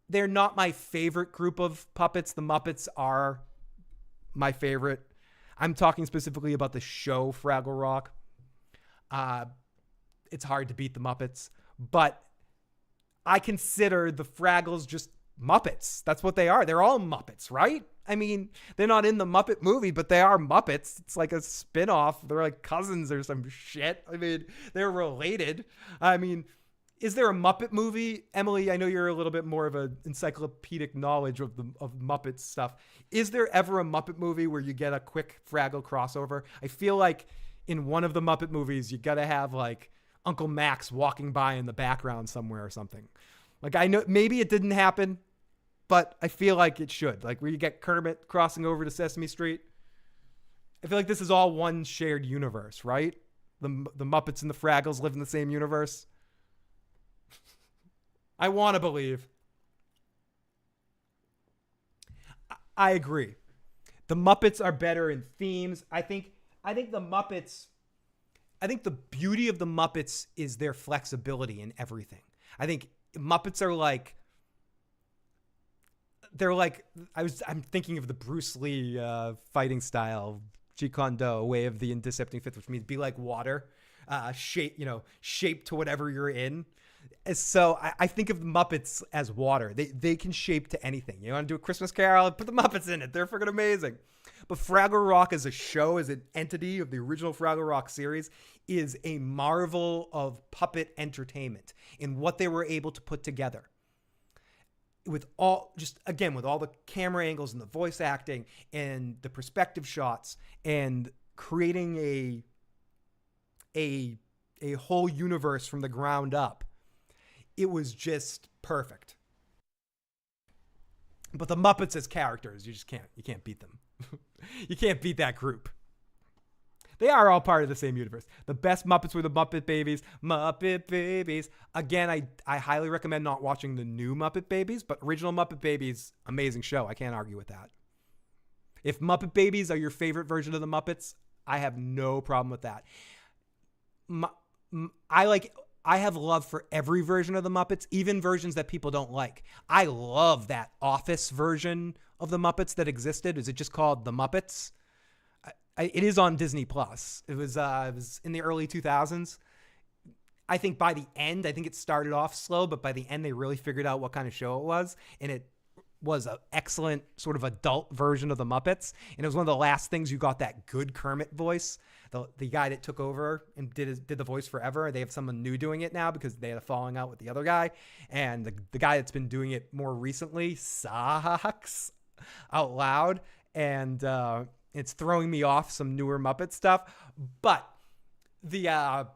They're not my favorite group of puppets. The Muppets are my favorite. I'm talking specifically about the show Fraggle Rock. It's hard to beat the Muppets, but I consider the Fraggles just Muppets. That's what they are. They're all Muppets, right? I mean, they're not in the Muppet movie, but they are Muppets. It's like a spin-off. They're like cousins or some shit. I mean, they're related. I mean, is there a Muppet movie? Emily, I know you're a little bit more of an encyclopedic knowledge of Muppet stuff. Is there ever a Muppet movie where you get a quick Fraggle crossover? I feel like in one of the Muppet movies, you got to have like Uncle Max walking by in the background somewhere or something. Like, I know maybe it didn't happen, but I feel like it should. Like where you get Kermit crossing over to Sesame Street. I feel like this is all one shared universe, right? The Muppets and the Fraggles live in the same universe. I want to believe. I agree. The Muppets are better in themes. I think the Muppets, I think the beauty of the Muppets is their flexibility in everything. I think Muppets are like, I'm thinking of the Bruce Lee fighting style, Jeet Kune Do, Way of the Intercepting Fifth, which means be like water, shape to whatever you're in. So I think of the Muppets as water. They can shape to anything. You want to do a Christmas Carol? Put the Muppets in it. They're freaking amazing. But Fraggle Rock as a show, as an entity of the original Fraggle Rock series, is a marvel of puppet entertainment in what they were able to put together. With all the camera angles and the voice acting and the perspective shots and creating a whole universe from the ground up. It was just perfect. But the Muppets as characters, you can't beat them. You can't beat that group. They are all part of the same universe. The best Muppets were the Muppet Babies. Muppet Babies. Again, I highly recommend not watching the new Muppet Babies, but original Muppet Babies, amazing show. I can't argue with that. If Muppet Babies are your favorite version of the Muppets, I have no problem with that. I have love for every version of the Muppets, even versions that people don't like. I love that Office version of the Muppets that existed. Is it just called The Muppets? It is on Disney Plus. It was in the early 2000s. I think by the end, it started off slow, but by the end they really figured out what kind of show it was, and it was an excellent sort of adult version of the Muppets. And it was one of the last things you got that good Kermit voice. The guy that took over and did the voice forever. They have someone new doing it now because they had a falling out with the other guy. And the guy that's been doing it more recently sucks out loud. And it's throwing me off some newer Muppet stuff. But that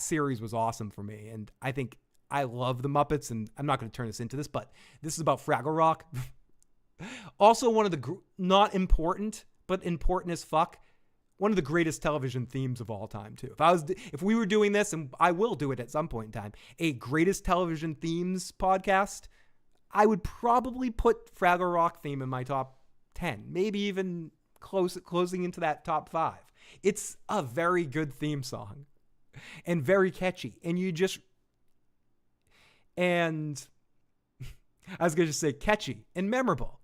series was awesome for me. And I think I love the Muppets, and I'm not going to turn this into this, but this is about Fraggle Rock. Also one of the, not important, but important as fuck, one of the greatest television themes of all time too. If we were doing this, and I will do it at some point in time, a greatest television themes podcast, I would probably put Fraggle Rock theme in my top 10, maybe even closing into that top 5. It's a very good theme song and very catchy. And I was going to say catchy and memorable,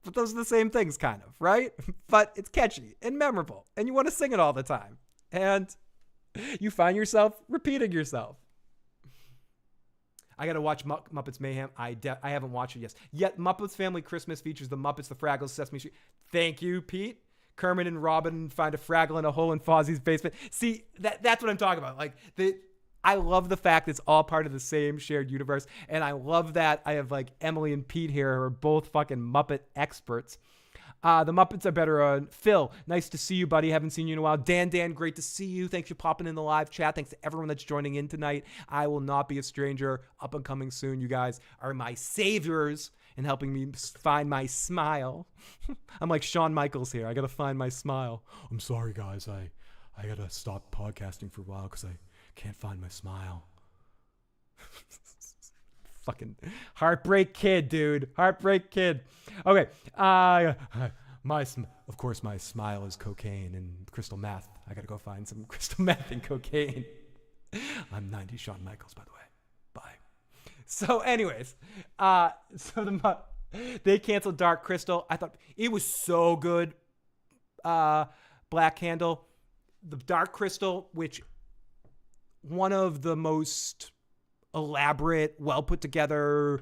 but those are the same things kind of, right? But it's catchy and memorable, and you want to sing it all the time. And you find yourself repeating yourself. I got to watch Muppets Mayhem. I haven't watched it yet. Muppets Family Christmas features the Muppets, the Fraggles, Sesame Street. Thank you, Pete. Kermit and Robin find a Fraggle in a hole in Fozzie's basement. See, that's what I'm talking about. Like, I love the fact it's all part of the same shared universe. And I love that I have like Emily and Pete here who are both fucking Muppet experts. The Muppets are better on Phil. Nice to see you, buddy. Haven't seen you in a while. Dan, great to see you. Thanks for popping in the live chat. Thanks to everyone that's joining in tonight. I will not be a stranger. Up and coming soon. You guys are my saviors in helping me find my smile. I'm like Shawn Michaels here. I got to find my smile. I'm sorry, guys. I got to stop podcasting for a while because I can't find my smile. Fucking heartbreak kid, dude. Heartbreak kid. Okay. Of course, my smile is cocaine and crystal meth. I gotta go find some crystal meth and cocaine. I'm 90 Shawn Michaels, by the way. Bye. So, anyways, they canceled Dark Crystal. I thought it was so good. Black Candle, the Dark Crystal, which one of the most elaborate, well put together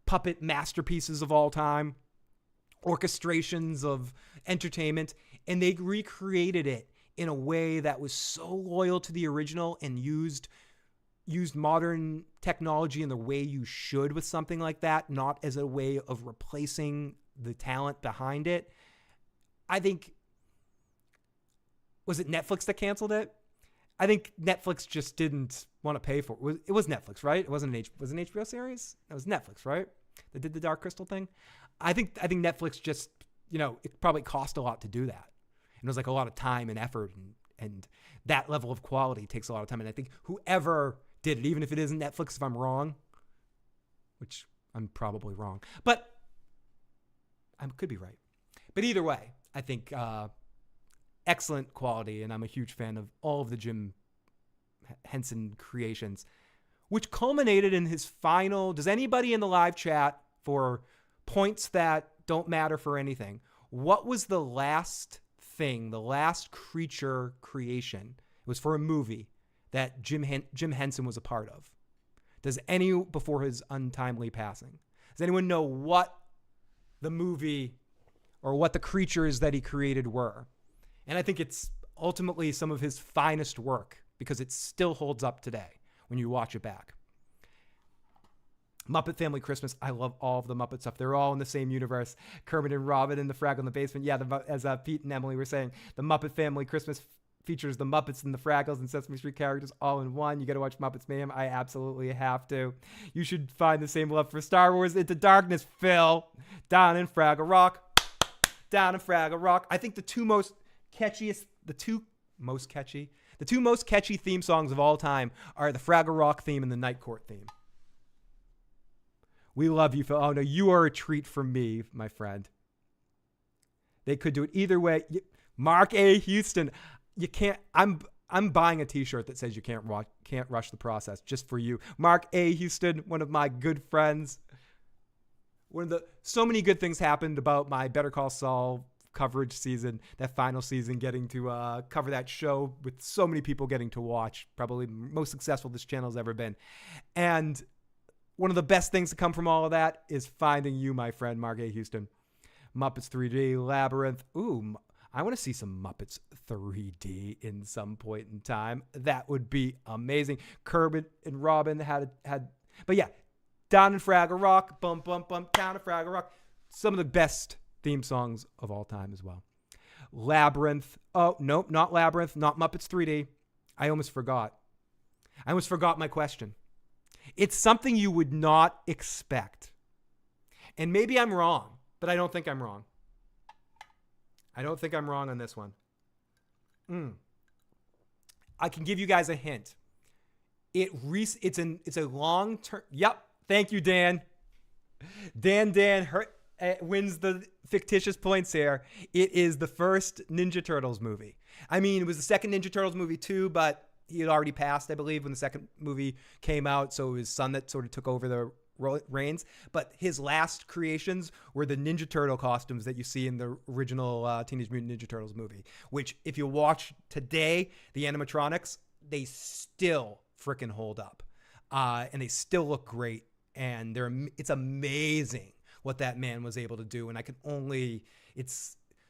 puppet masterpieces of all time, orchestrations of entertainment, and they recreated it in a way that was so loyal to the original and used modern technology in the way you should with something like that, not as a way of replacing the talent behind it. I think, was it Netflix that canceled it? I think Netflix just didn't want to pay for it. It was Netflix, right? It wasn't an HBO series? It was Netflix, right? That did the Dark Crystal thing. I think Netflix just, it probably cost a lot to do that. And it was like a lot of time and effort, and that level of quality takes a lot of time. And I think whoever did it, even if it isn't Netflix, if I'm wrong, which I'm probably wrong, but I could be right. But either way, I think excellent quality, and I'm a huge fan of all of the Jim Henson creations, which culminated in his final. Does anybody in the live chat, for points that don't matter for anything, what was the last thing, the last creature creation? It was for a movie that Jim Henson was a part of. Does before his untimely passing, does anyone know what the movie or what the creatures that he created were? And I think it's ultimately some of his finest work because it still holds up today when you watch it back. Muppet Family Christmas. I love all of the Muppet stuff. They're all in the same universe. Kermit and Robin and the Fraggle in the basement. Yeah, as Pete and Emily were saying, the Muppet Family Christmas features the Muppets and the Fraggles and Sesame Street characters all in one. You got to watch Muppets Mayhem. I absolutely have to. You should find the same love for Star Wars Into Darkness, Phil. Down in Fraggle Rock. Down in Fraggle Rock. I think the two most catchy theme songs of all time are the Fraggle Rock theme and the Night Court theme. We love you, Phil. Oh, no, you are a treat for me, my friend. They could do it either way. Mark A. Houston, you can't. I'm buying a T-shirt that says you can't rush the process just for you. Mark A. Houston, one of my good friends. So many good things happened about my Better Call Saul coverage season, that final season, getting to cover that show with so many people getting to watch, probably most successful this channel's ever been. And one of the best things to come from all of that is Finding You, my friend, Mark A. Houston. Muppets 3D, Labyrinth. Ooh, I want to see some Muppets 3D in some point in time. That would be amazing. Kermit and Robin had, but yeah, Down in Fraggle Rock, bum, bum, bum, Down in Fraggle Rock. Some of the best theme songs of all time as well. Labyrinth. Oh, nope, not Labyrinth, not Muppets 3D. I almost forgot my question. It's something you would not expect. And maybe I'm wrong, but I don't think I'm wrong. I don't think I'm wrong on this one. I can give you guys a hint. It's a long term. Yep. Thank you, Dan. Dan wins the fictitious points here. It is the first Ninja Turtles movie. I mean, it was the second Ninja Turtles movie too, but he had already passed, I believe, when the second movie came out. So it was his son that sort of took over the reins. But his last creations were the Ninja Turtle costumes that you see in the original Teenage Mutant Ninja Turtles movie, which if you watch today, the animatronics, they still freaking hold up. And they still look great. And it's amazing what that man was able to do. And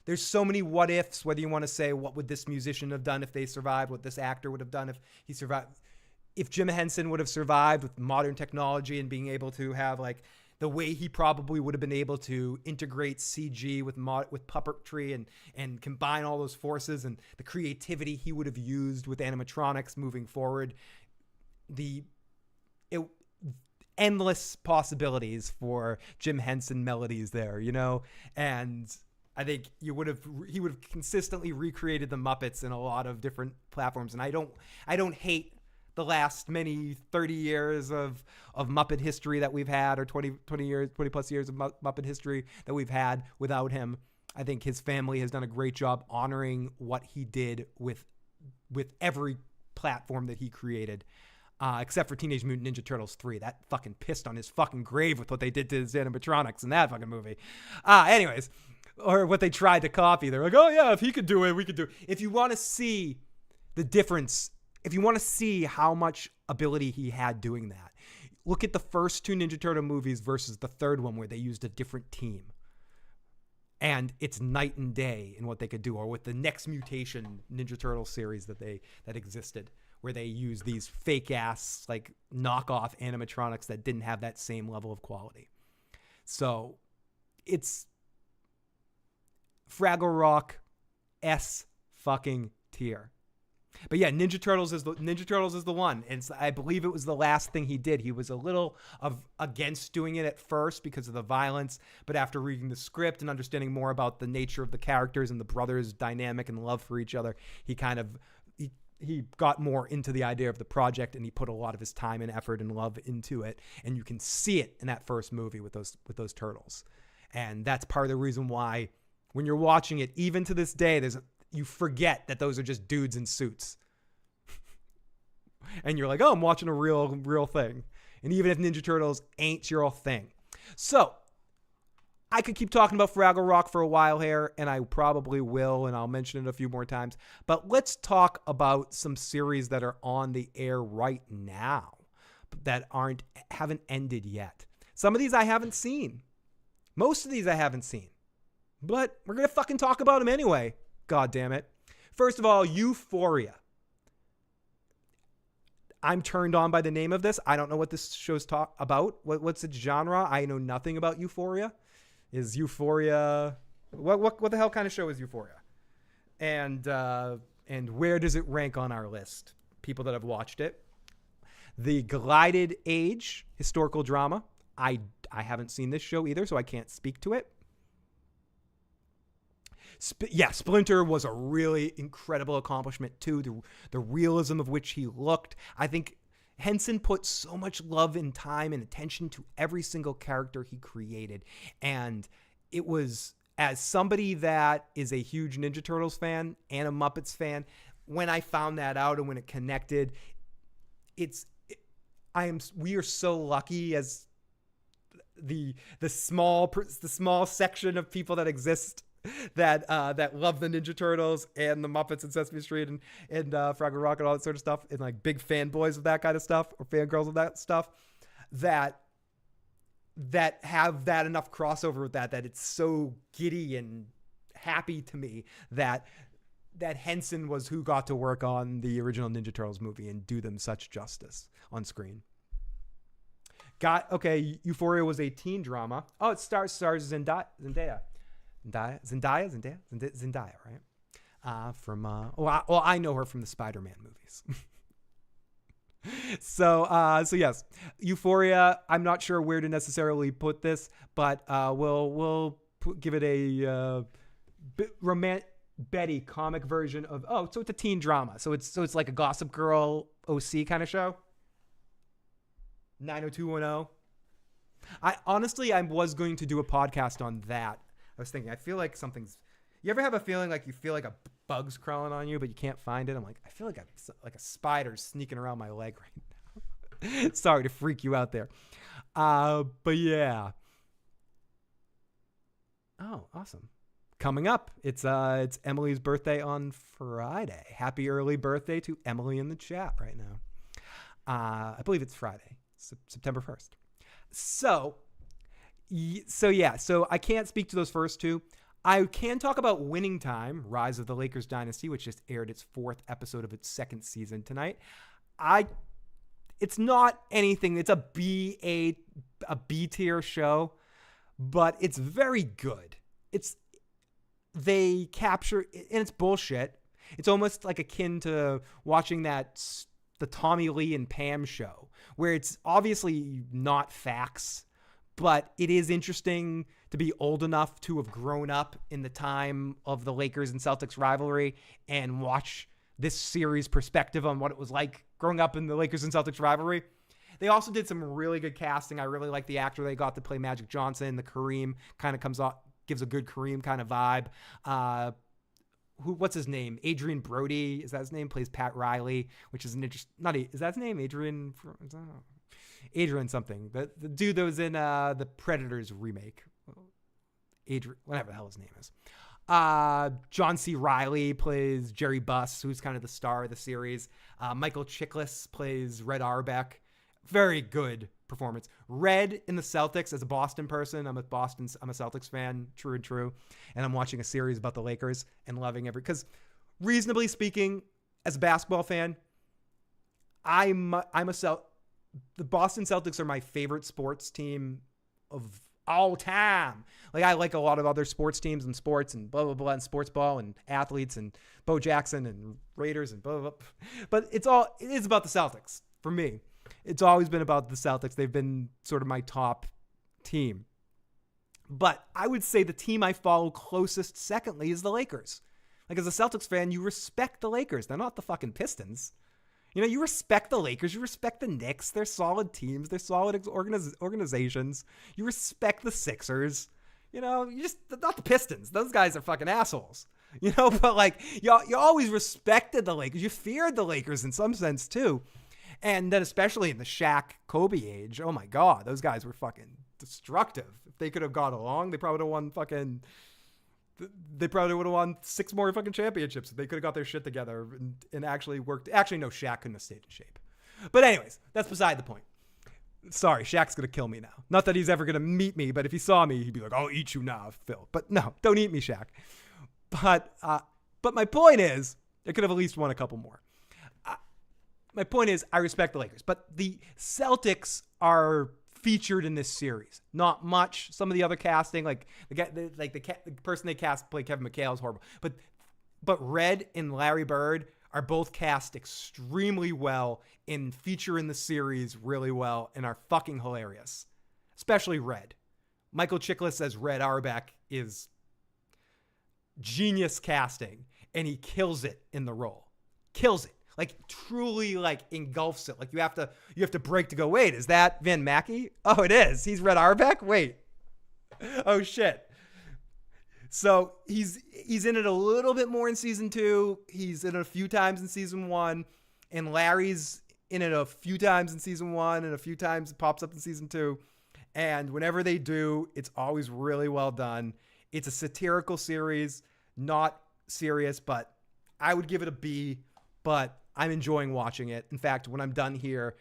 there's so many what ifs, whether you want to say, what would this musician have done if they survived? What this actor would have done if he survived? If Jim Henson would have survived with modern technology and being able to have like the way he probably would have been able to integrate CG with puppetry and combine all those forces and the creativity he would have used with animatronics moving forward, endless possibilities for Jim Henson melodies there, and I think he would have consistently recreated the Muppets in a lot of different platforms. And I don't hate the last 30 years of Muppet history that we've had, or 20 plus years of Muppet history that we've had without him. I think his family has done a great job honoring what he did with every platform that he created. Except for Teenage Mutant Ninja Turtles 3. That fucking pissed on his fucking grave with what they did to his animatronics in that fucking movie. Anyways, or what they tried to copy. They're like, oh yeah, if he could do it, we could do it. If you want to see the difference, if you want to see how much ability he had doing that, look at the first two Ninja Turtle movies versus the third one where they used a different team. And it's night and day in what they could do. Or with the Next Mutation Ninja Turtle series that existed, where they use these fake ass like knockoff animatronics that didn't have that same level of quality. So it's Fraggle Rock S fucking tier. But yeah, Ninja Turtles is the one. And I believe it was the last thing he did. He was a little against doing it at first because of the violence, but after reading the script and understanding more about the nature of the characters and the brothers' dynamic and love for each other, he got more into the idea of the project, and he put a lot of his time and effort and love into it. And you can see it in that first movie with those turtles. And that's part of the reason why when you're watching it, even to this day, you forget that those are just dudes in suits. And you're like, oh, I'm watching a real thing. And even if Ninja Turtles ain't your thing. So I could keep talking about Fraggle Rock for a while here, and I probably will, and I'll mention it a few more times. But let's talk about some series that are on the air right now that haven't ended yet. Some of these I haven't seen. Most of these I haven't seen. But we're going to fucking talk about them anyway. God damn it. First of all, Euphoria. I'm turned on by the name of this. I don't know what this show's about. What's its genre? I know nothing about Euphoria. Is Euphoria what the hell kind of show is Euphoria? And where does it rank on our list? People that have watched it. The Glided Age historical drama. I haven't seen this show either, so I can't speak to it. Splinter was a really incredible accomplishment too. The realism of which he looked. I think Henson put so much love and time and attention to every single character he created. And it was, as somebody that is a huge Ninja Turtles fan and a Muppets fan, when I found that out and when it connected, we are so lucky as the small section of people that exist that love the Ninja Turtles and the Muppets and Sesame Street and Fraggle Rock and all that sort of stuff, and like big fanboys of that kind of stuff or fangirls of that stuff, that that have that enough crossover with that it's so giddy and happy to me that Henson was who got to work on the original Ninja Turtles movie and do them such justice on screen. Euphoria was a teen drama. Oh, it stars Zendaya, right? I know her from the Spider-Man movies. So yes, Euphoria. I'm not sure where to necessarily put this, but we'll give it a Betty comic version of. Oh, so it's a teen drama. So it's like a Gossip Girl OC kind of show. 90210. I was going to do a podcast on that. I was thinking, I feel like something's. You ever have a feeling like you feel like a bug's crawling on you, but you can't find it? I'm like, I feel like a spider sneaking around my leg right now. Sorry to freak you out there. But yeah. Oh, awesome. Coming up, it's Emily's birthday on Friday. Happy early birthday to Emily in the chat right now. I believe it's Friday, September 1st. So I can't speak to those first two. I can talk about Winning Time, Rise of the Lakers Dynasty, which just aired its 4th episode of its 2nd season tonight. It's not anything. It's a B tier show, but it's very good. They capture, and it's bullshit. It's almost like akin to watching the Tommy Lee and Pam show, where it's obviously not facts, but it is interesting to be old enough to have grown up in the time of the Lakers and Celtics rivalry and watch this series' perspective on what it was like growing up in the Lakers and Celtics rivalry. They also did some really good casting. I really like the actor they got to play Magic Johnson. The Kareem kind of comes off, gives a good Kareem kind of vibe. What's his name? Adrian Brody. Is that his name? Plays Pat Riley, which is an interesting, is that his name? Adrian something. The dude that was in the Predators remake. Adrian, whatever the hell his name is. John C. Reilly plays Jerry Buss, who's kind of the star of the series. Michael Chiklis plays Red Auerbach. Very good performance. Red in the Celtics, as a Boston person, I'm a Celtics fan, true. And I'm watching a series about the Lakers and loving because reasonably speaking, as a basketball fan, the Boston Celtics are my favorite sports team of all time. Like, I like a lot of other sports teams and sports and blah, blah, blah, and sports ball and athletes and Bo Jackson and Raiders and blah, blah, blah. But it is about the Celtics for me. It's always been about the Celtics. They've been sort of my top team. But I would say the team I follow closest secondly is the Lakers. Like, as a Celtics fan, you respect the Lakers. They're not the fucking Pistons. You know, you respect the Lakers. You respect the Knicks. They're solid teams. They're solid organizations. You respect the Sixers. You know, not the Pistons. Those guys are fucking assholes. You know, but like, you always respected the Lakers. You feared the Lakers in some sense too. And then especially in the Shaq Kobe age, oh my God, those guys were fucking destructive. If they could have got along, they probably would have won 6 more fucking championships if they could have got their shit together and actually worked. Actually, no, Shaq couldn't have stayed in shape. But anyways, that's beside the point. Sorry, Shaq's going to kill me now. Not that he's ever going to meet me, but if he saw me, he'd be like, I'll eat you now, Phil. But no, don't eat me, Shaq. But my point is, I could have at least won a couple more. My point is, I respect the Lakers, but the Celtics are featured in this series. Not much. Some of the other casting, like the person they cast play Kevin McHale is horrible. But Red and Larry Bird are both cast extremely well and feature in the series really well and are fucking hilarious. Especially Red. Michael Chiklis as Red Auerbach is genius casting, and he kills it in the role. Kills it. Like, truly, like, engulfs it. Like, you have to break to go, wait, is that Van Mackey? Oh, it is. He's Red Auerbach? Wait. Oh, shit. So, he's in it a little bit more in season 2. He's in it a few times in season 1. And Larry's in it a few times in season 1 and a few times it pops up in season 2. And whenever they do, it's always really well done. It's a satirical series, not serious, but I would give it a B, but I'm enjoying watching it. In fact, when I'm done here,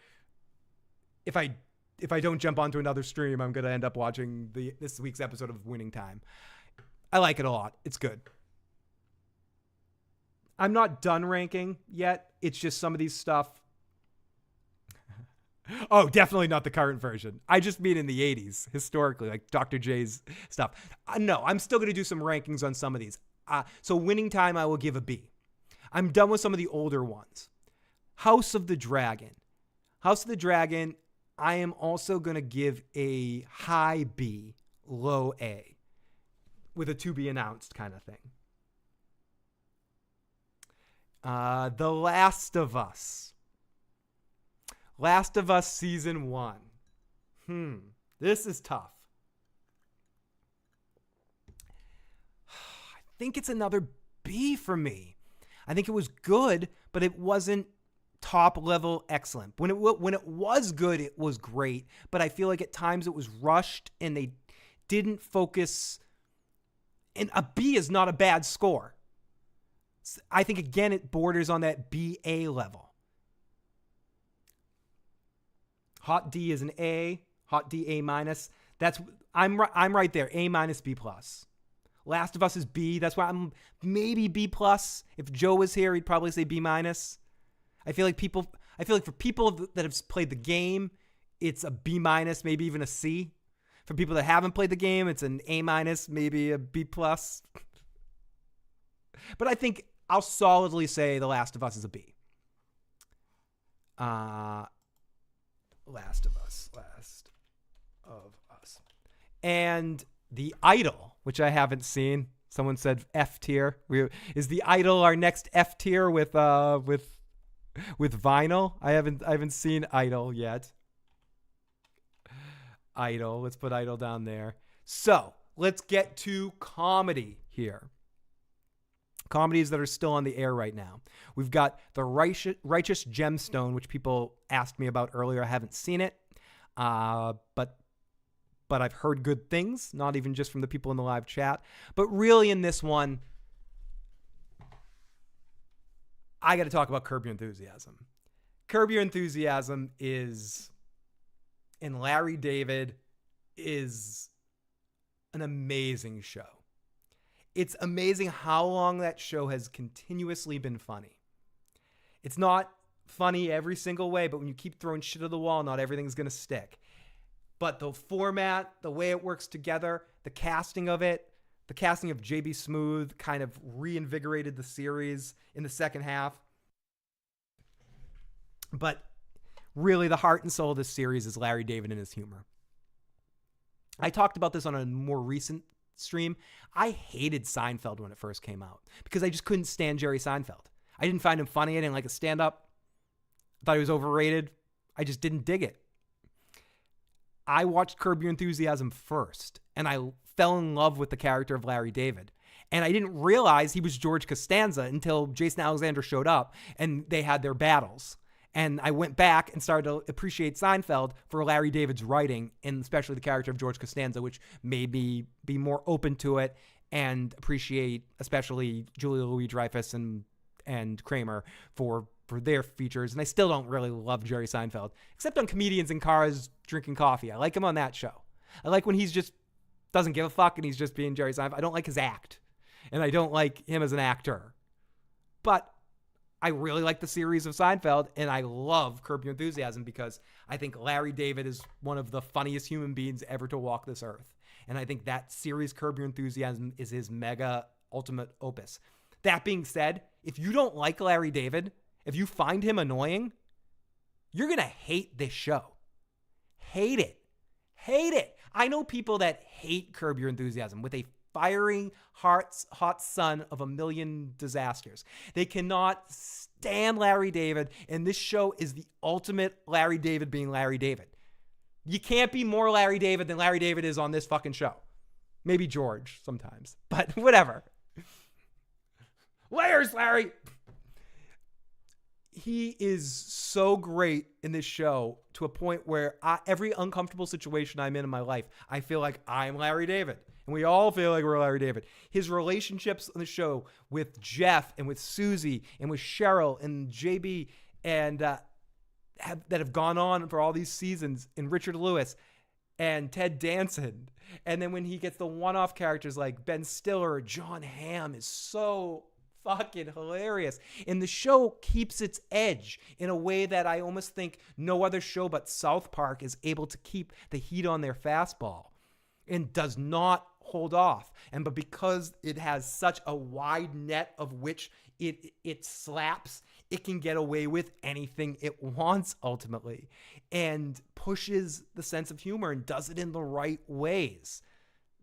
if I if I don't jump onto another stream, I'm going to end up watching this week's episode of Winning Time. I like it a lot. It's good. I'm not done ranking yet. It's just some of these stuff. Oh, definitely not the current version. I just mean in the 80s, historically, like Dr. J's stuff. No, I'm still going to do some rankings on some of these. So Winning Time, I will give a B. I'm done with some of the older ones. House of the Dragon. House of the Dragon, I am also going to give a high B, low A, with a to be announced kind of thing. The Last of Us. Last of Us Season 1. This is tough. I think it's another B for me. I think it was good, but it wasn't top level excellent. When it was good, it was great, but I feel like at times it was rushed and they didn't focus. And a B is not a bad score. I think, again, it borders on that BA level. Hot D is an A. Hot D, A minus. I'm right there. A minus, B plus. Last of Us is B. That's why I'm maybe B plus. If Joe was here, he'd probably say B minus. I feel like for people that have played the game, it's a B minus, maybe even a C. For people that haven't played the game, it's an A minus, maybe a B plus. But I think I'll solidly say The Last of Us is a B. Last of Us. And The Idol, which I haven't seen. Someone said F tier. Is The Idol our next F tier with vinyl? I haven't seen Idol yet. Idol. Let's put Idol down there. So let's get to comedy here. Comedies that are still on the air right now. We've got The Righteous Gemstone, which people asked me about earlier. I haven't seen it, but I've heard good things, not even just from the people in the live chat. But really in this one, I got to talk about Curb Your Enthusiasm. Curb Your Enthusiasm and Larry David is an amazing show. It's amazing how long that show has continuously been funny. It's not funny every single way, but when you keep throwing shit at the wall, not everything's going to stick. But the format, the way it works together, the casting of JB Smoove kind of reinvigorated the series in the second half. But really, the heart and soul of this series is Larry David and his humor. I talked about this on a more recent stream. I hated Seinfeld when it first came out because I just couldn't stand Jerry Seinfeld. I didn't find him funny. I didn't like his stand-up. I thought he was overrated. I just didn't dig it. I watched Curb Your Enthusiasm first, and I fell in love with the character of Larry David. And I didn't realize he was George Costanza until Jason Alexander showed up and they had their battles. And I went back and started to appreciate Seinfeld for Larry David's writing, and especially the character of George Costanza, which made me be more open to it and appreciate especially Julia Louis-Dreyfus and Kramer for their features. And I still don't really love Jerry Seinfeld, except on Comedians in Cars Drinking Coffee. I like him on that show. I like when he's just doesn't give a fuck and he's just being Jerry Seinfeld. I don't like his act, and I don't like him as an actor. But I really like the series of Seinfeld, and I love Curb Your Enthusiasm because I think Larry David is one of the funniest human beings ever to walk this earth. And I think that series, Curb Your Enthusiasm, is his mega ultimate opus. That being said, if you don't like Larry David, if you find him annoying, you're going to hate this show. Hate it. Hate it. I know people that hate Curb Your Enthusiasm with a firing hot sun of a million disasters. They cannot stand Larry David, and this show is the ultimate Larry David being Larry David. You can't be more Larry David than Larry David is on this fucking show. Maybe George sometimes, but whatever. Layers, Larry. He is so great in this show to a point where every uncomfortable situation I'm in my life, I feel like I'm Larry David. And we all feel like we're Larry David. His relationships on the show with Jeff and with Susie and with Cheryl and JB and have gone on for all these seasons in Richard Lewis and Ted Danson. And then when he gets the one-off characters like Ben Stiller or John Hamm is so fucking hilarious. And the show keeps its edge in a way that I almost think no other show but South Park is able to keep the heat on their fastball and does not hold off. But because it has such a wide net of which it slaps, it can get away with anything it wants ultimately, and pushes the sense of humor and does it in the right ways.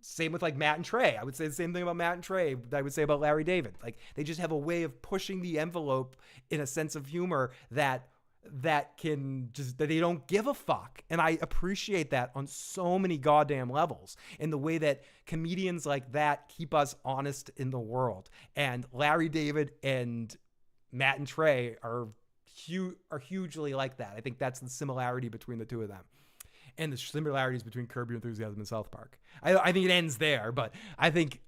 Same with like Matt and Trey. I would say the same thing about Matt and Trey that I would say about Larry David. Like they just have a way of pushing the envelope in a sense of humor that they don't give a fuck. And I appreciate that on so many goddamn levels, in the way that comedians like that keep us honest in the world. And Larry David and Matt and Trey are hugely like that. I think that's the similarity between the two of them. And the similarities between Curb Your Enthusiasm and South Park. I think it ends there, but I think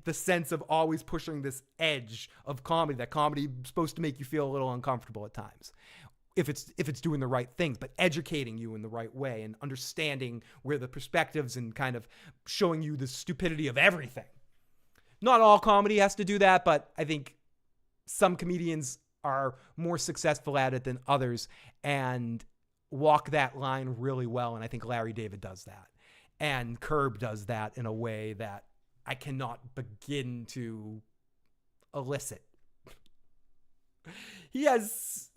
the sense of always pushing this edge of comedy, that comedy is supposed to make you feel a little uncomfortable at times, if it's doing the right things, but educating you in the right way and understanding where the perspectives and kind of showing you the stupidity of everything. Not all comedy has to do that, but I think some comedians are more successful at it than others and walk that line really well. And I think Larry David does that. And Curb does that in a way that I cannot begin to elicit. He has...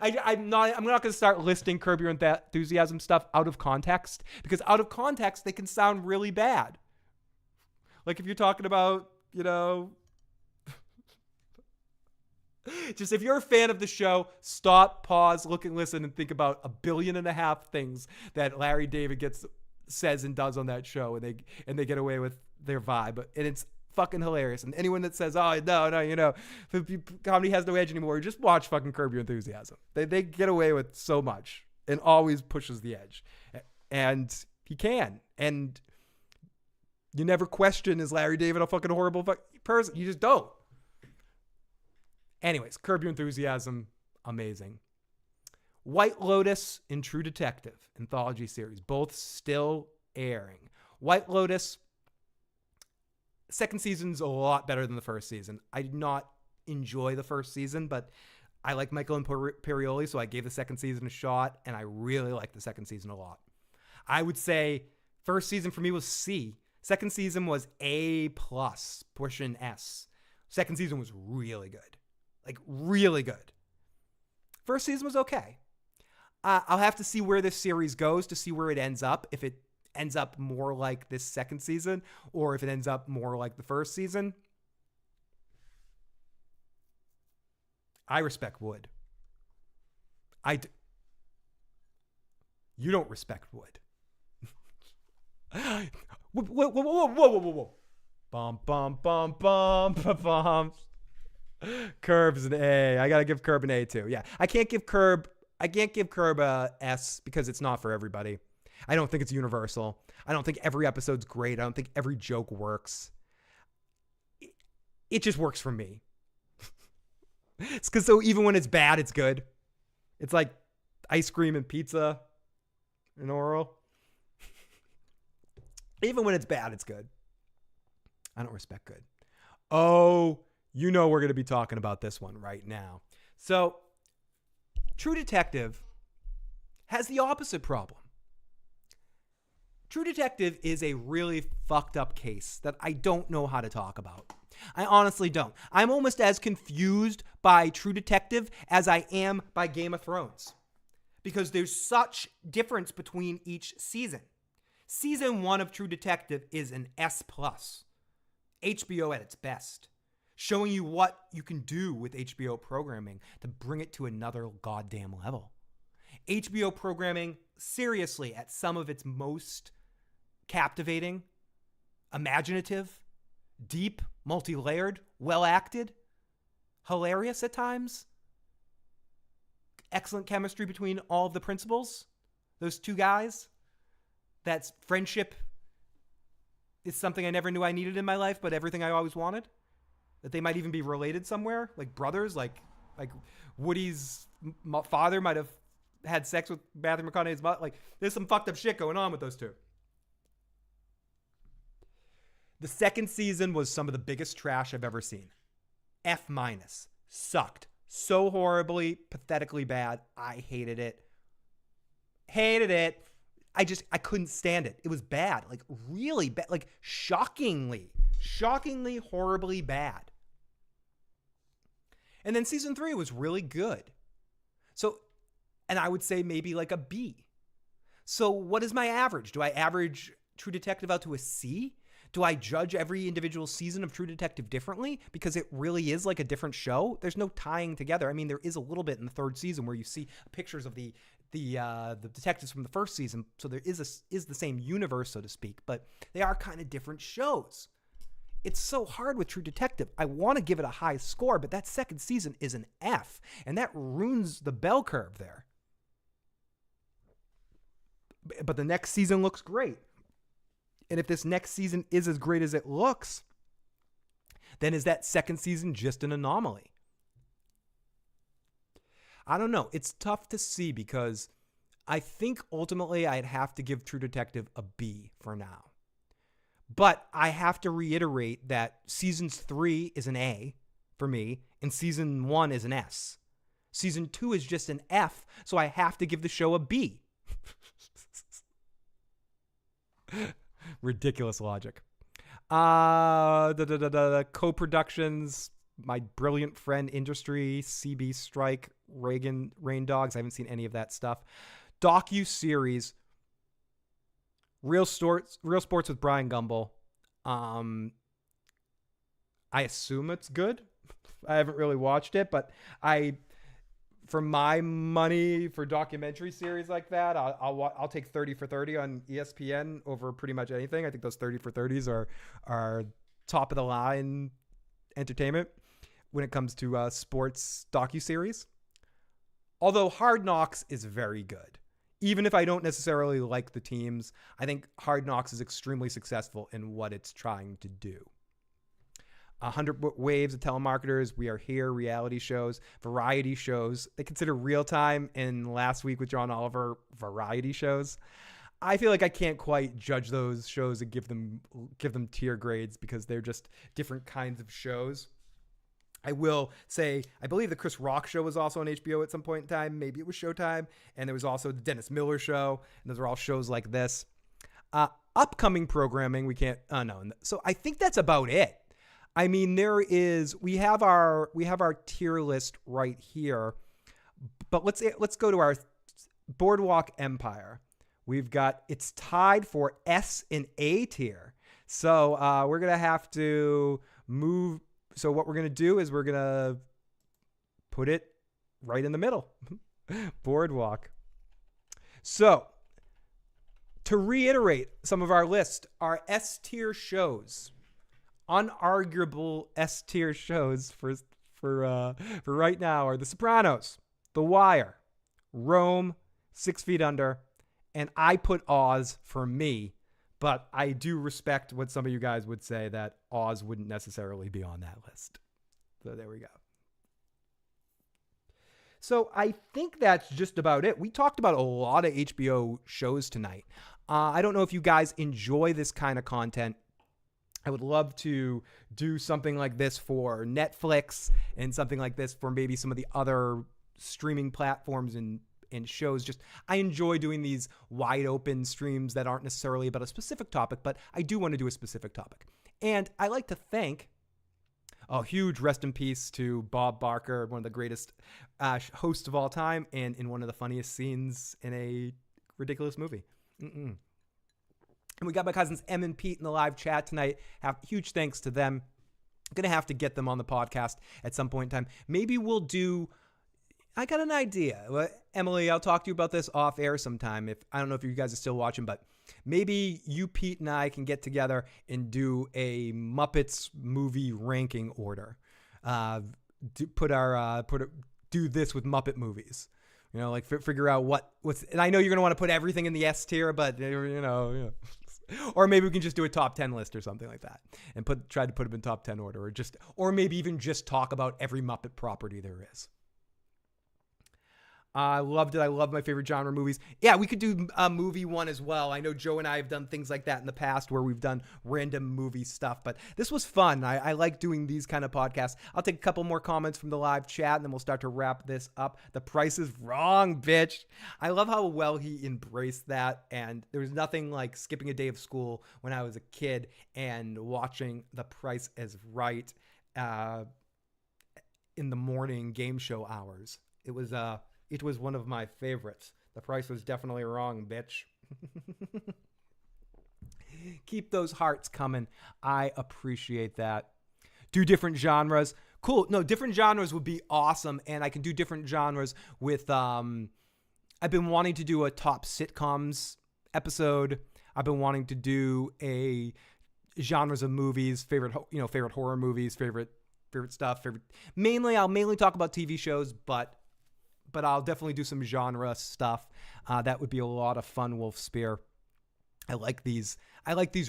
I'm not going to start listing Curb Your Enthusiasm stuff out of context, because out of context, they can sound really bad. Like if you're talking about, just if you're a fan of the show, stop, pause, look and listen, and think about 1.5 billion things that Larry David says and does on that show, and they get away with their vibe, and it's fucking hilarious. And anyone that says, "Oh no, comedy has no edge anymore," just watch fucking Curb Your Enthusiasm. They get away with so much and always pushes the edge, and he can. And you never question, is Larry David a fucking horrible person? You just don't. Anyways, Curb Your Enthusiasm, amazing. White Lotus and True Detective anthology series, both still airing. White Lotus, second season's a lot better than the first season. I did not enjoy the first season, but I like Michael Imperioli, so I gave the second season a shot, and I really like the second season a lot. I would say first season for me was C. Second season was A+, pushing S. Second season was really good. Like, really good. First season was okay. I'll have to see where this series goes to see where it ends up. If it ends up more like this second season, or if it ends up more like the first season. I respect Wood. You don't respect Wood. Whoa. Bum, bum, bum, bum, bum, bum. Curb's an A. I gotta give Curb an A too. Yeah, I can't give Curb a S because it's not for everybody. I don't think it's universal. I don't think every episode's great. I don't think every joke works. It just works for me. It's because so even when it's bad, it's good. It's like ice cream and pizza and oral. Even when it's bad, it's good. I don't respect good. Oh, we're going to be talking about this one right now. So, True Detective has the opposite problem. True Detective is a really fucked up case that I don't know how to talk about. I honestly don't. I'm almost as confused by True Detective as I am by Game of Thrones, because there's such difference between each season. Season 1 of True Detective is an S+. HBO at its best. Showing you what you can do with HBO programming to bring it to another goddamn level. HBO programming, seriously, at some of its most captivating, imaginative, deep, multi-layered, well-acted, hilarious at times. Excellent chemistry between all of the principals. Those two guys. That's friendship. It's something I never knew I needed in my life, but everything I always wanted. That they might even be related somewhere, like brothers, like Like Woody's father might have had sex with Matthew McConaughey's mother. Like there's some fucked up shit going on with those two. The second season was some of the biggest trash I've ever seen. F-. Sucked. So horribly, pathetically bad. I hated it. Hated it. I couldn't stand it. It was bad. Like really bad. Like shockingly, horribly bad. And then season 3 was really good. So, and I would say maybe like a B. So what is my average? Do I average True Detective out to a C? Do I judge every individual season of True Detective differently because it really is like a different show? There's no tying together. I mean, there is a little bit in the third season where you see pictures of the detectives from the first season, so there is the same universe, so to speak, but they are kind of different shows. It's so hard with True Detective. I want to give it a high score, but that second season is an F, and that ruins the bell curve there. But the next season looks great. And if this next season is as great as it looks, then is that second season just an anomaly? I don't know. It's tough to see because I think ultimately I'd have to give True Detective a B for now. But I have to reiterate that season 3 is an A for me and season 1 is an S. Season 2 is just an F, so I have to give the show a B. Ridiculous logic. The co-productions, My Brilliant Friend Industry, CB Strike, Rain Dogs. I haven't seen any of that stuff. Docu-series, Real Sports with Brian Gumbel. I assume it's good. I haven't really watched it, but for my money for documentary series like that, I'll take 30 for 30 on ESPN over pretty much anything. I think those 30 for 30s are top of the line entertainment when it comes to sports docuseries. Although Hard Knocks is very good. Even if I don't necessarily like the teams, I think Hard Knocks is extremely successful in what it's trying to do. 100 Waves of Telemarketers, We Are Here, reality shows, variety shows. They consider Real Time and Last Week with John Oliver variety shows. I feel like I can't quite judge those shows and give them tier grades because they're just different kinds of shows. I will say, I believe the Chris Rock show was also on HBO at some point in time. Maybe it was Showtime. And there was also the Dennis Miller show. And those are all shows like this. Upcoming programming, we can't, no. So I think that's about it. I mean, we have our tier list right here, but let's go to our Boardwalk Empire. It's tied for S and A tier. So we're going to have to move. So what we're going to do is we're going to put it right in the middle. Boardwalk. So to reiterate some of our list, our S tier shows. Unarguable S tier shows for right now are The Sopranos, The Wire, Rome, 6 Feet Under, and I put Oz for me, but I do respect what some of you guys would say that Oz wouldn't necessarily be on that list. So there we go. So I think that's just about it. We talked about a lot of HBO shows tonight. I don't know if you guys enjoy this kind of content. I would love to do something like this for Netflix and something like this for maybe some of the other streaming platforms and shows. Just I enjoy doing these wide open streams that aren't necessarily about a specific topic, but I do want to do a specific topic. And I like to thank a huge rest in peace to Bob Barker, one of the greatest hosts of all time and in one of the funniest scenes in a ridiculous movie. And we got my cousins Em and Pete in the live chat tonight. Huge thanks to them. I'm going to have to get them on the podcast at some point in time. Maybe we'll I got an idea. Well, Emily, I'll talk to you about this off air sometime. I don't know if you guys are still watching, but maybe you, Pete, and I can get together and do a Muppets movie ranking order. Do this with Muppet movies. You know, like figure out what's, and I know you're going to want to put everything in the S tier, but you know. Or maybe we can just do a top 10 list or something like that and try to put them in top 10 order or maybe even just talk about every Muppet property there is. I loved it. I love my favorite genre movies. Yeah, we could do a movie one as well. I know Joe and I have done things like that in the past where we've done random movie stuff, but this was fun. I like doing these kind of podcasts. I'll take a couple more comments from the live chat and then we'll start to wrap this up. The Price is Wrong, bitch. I love how well he embraced that, and there was nothing like skipping a day of school when I was a kid and watching The Price is Right in the morning game show hours. It was one of my favorites. The Price was definitely wrong, bitch. Keep those hearts coming. I appreciate that. Do different genres. Cool. No, different genres would be awesome. And I can do different genres with, I've been wanting to do a top sitcoms episode. I've been wanting to do a genres of movies, favorite horror movies, favorite stuff. I'll mainly talk about TV shows, but I'll definitely do some genre stuff. That would be a lot of fun, Wolf Spear. I like these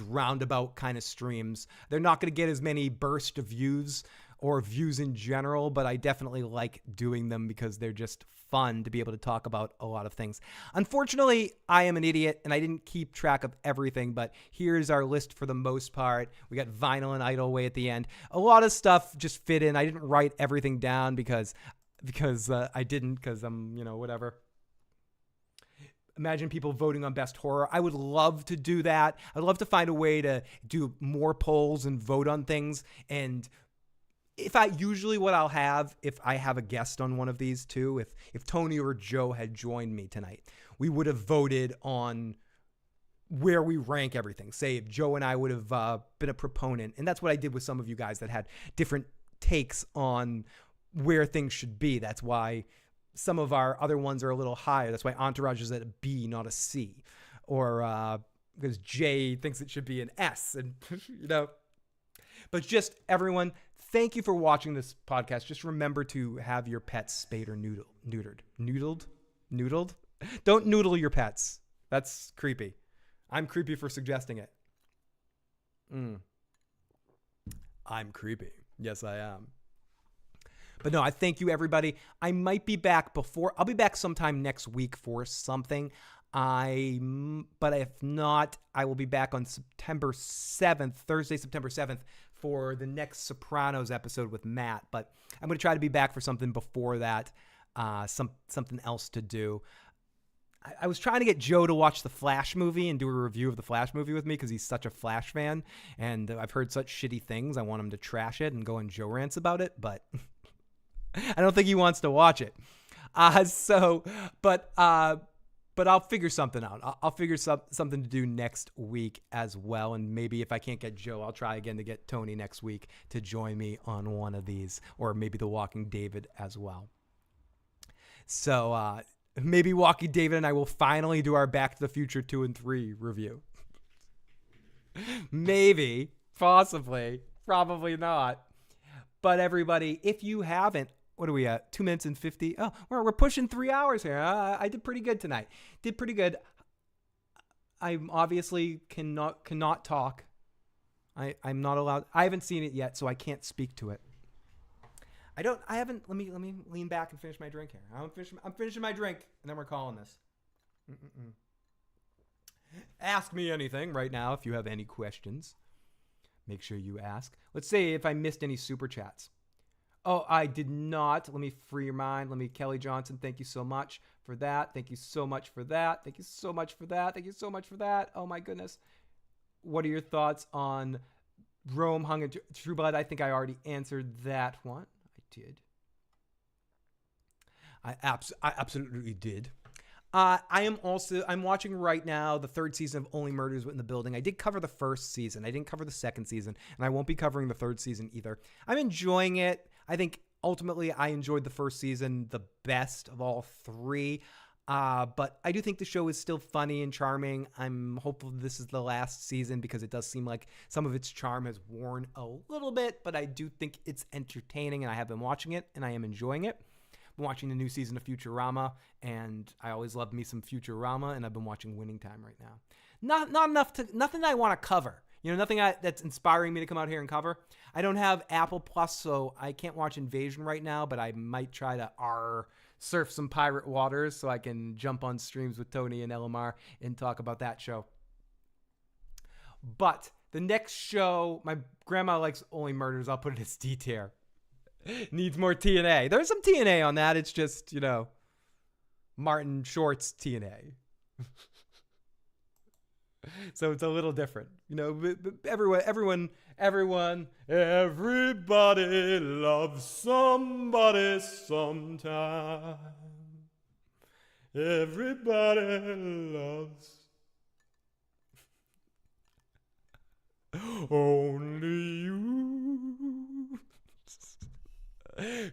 roundabout kind of streams. They're not going to get as many burst of views or views in general, but I definitely like doing them because they're just fun to be able to talk about a lot of things. Unfortunately, I am an idiot and I didn't keep track of everything, but here's our list for the most part. We got Vinyl and Idleway at the end. A lot of stuff just fit in. I didn't write everything down because I'm, whatever. Imagine people voting on best horror. I would love to do that. I'd love to find a way to do more polls and vote on things. And if I have a guest on one of these too, if Tony or Joe had joined me tonight, we would have voted on where we rank everything. Say if Joe and I would have been a proponent. And that's what I did with some of you guys that had different takes on where things should be. That's why some of our other ones are a little higher. That's why Entourage is at a B, not a C. Or because Jay thinks it should be an S. And, But just everyone, thank you for watching this podcast. Just remember to have your pets spayed or neutered. Noodled? Don't noodle your pets. That's creepy. I'm creepy for suggesting it. I'm creepy. Yes, I am. But no, I thank you, everybody. I might be back I'll be back sometime next week for something. But if not, I will be back on Thursday, September 7th, for the next Sopranos episode with Matt. But I'm going to try to be back for something before that, something else to do. I was trying to get Joe to watch the Flash movie and do a review of the Flash movie with me because he's such a Flash fan. And I've heard such shitty things. I want him to trash it and go on Joe rants about it, but I don't think he wants to watch it. But I'll figure something out. I'll figure something to do next week as well. And maybe if I can't get Joe, I'll try again to get Tony next week to join me on one of these, or maybe The Walking David as well. So maybe Walking David and I will finally do our Back to the Future 2 and 3 review. Maybe, possibly, probably not. But everybody, if you haven't, what are we at? 2 minutes and 50. Oh, we're pushing 3 hours here. I did pretty good tonight. Did pretty good. I obviously cannot talk. I'm not allowed. I haven't seen it yet, so I can't speak to it. I haven't. Let me lean back and finish my drink here. I'm finishing my drink, and then we're calling this. Ask me anything right now if you have any questions. Make sure you ask. Let's say if I missed any super chats. Oh, I did not. Let me free your mind. Kelly Johnson, thank you so much for that. Thank you so much for that. Thank you so much for that. Thank you so much for that. Oh my goodness. What are your thoughts on Rome Hung and True Blood? I think I already answered that one. I did. I absolutely did. I'm watching right now the third season of Only Murders in the Building. I did cover the first season. I didn't cover the second season, and I won't be covering the third season either. I'm enjoying it. I think ultimately I enjoyed the first season the best of all three. But I do think the show is still funny and charming. I'm hopeful this is the last season because it does seem like some of its charm has worn a little bit, but I do think it's entertaining, and I have been watching it, and I am enjoying it. I'm watching the new season of Futurama, and I always love me some Futurama, and I've been watching Winning Time right now. Nothing I want to cover. Nothing that's inspiring me to come out here and cover. I don't have Apple Plus, so I can't watch Invasion right now, but I might try to surf some pirate waters so I can jump on streams with Tony and Elamar and talk about that show. But the next show, my grandma likes only murders. I'll put it as D tier. Needs more TNA. There's some TNA on that. It's just, Martin Short's TNA. So it's a little different. Everybody loves somebody sometime. Everybody loves. Only you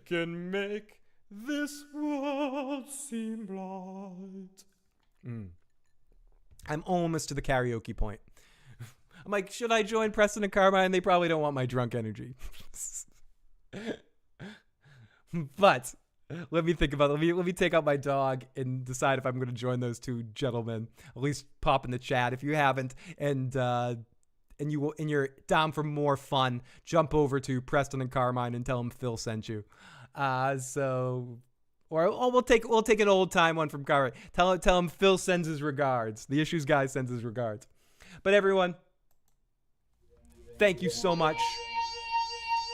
can make this world seem bright. I'm almost to the karaoke point. I'm like, should I join Preston and Carmine? They probably don't want my drunk energy. But let me think about it. Let me take out my dog and decide if I'm going to join those two gentlemen. At least pop in the chat if you haven't, and you're down for more fun. Jump over to Preston and Carmine and tell them Phil sent you. We'll take an old time one from Carmine. Tell him Phil sends his regards. The Issues guy sends his regards. But everyone, thank you so much.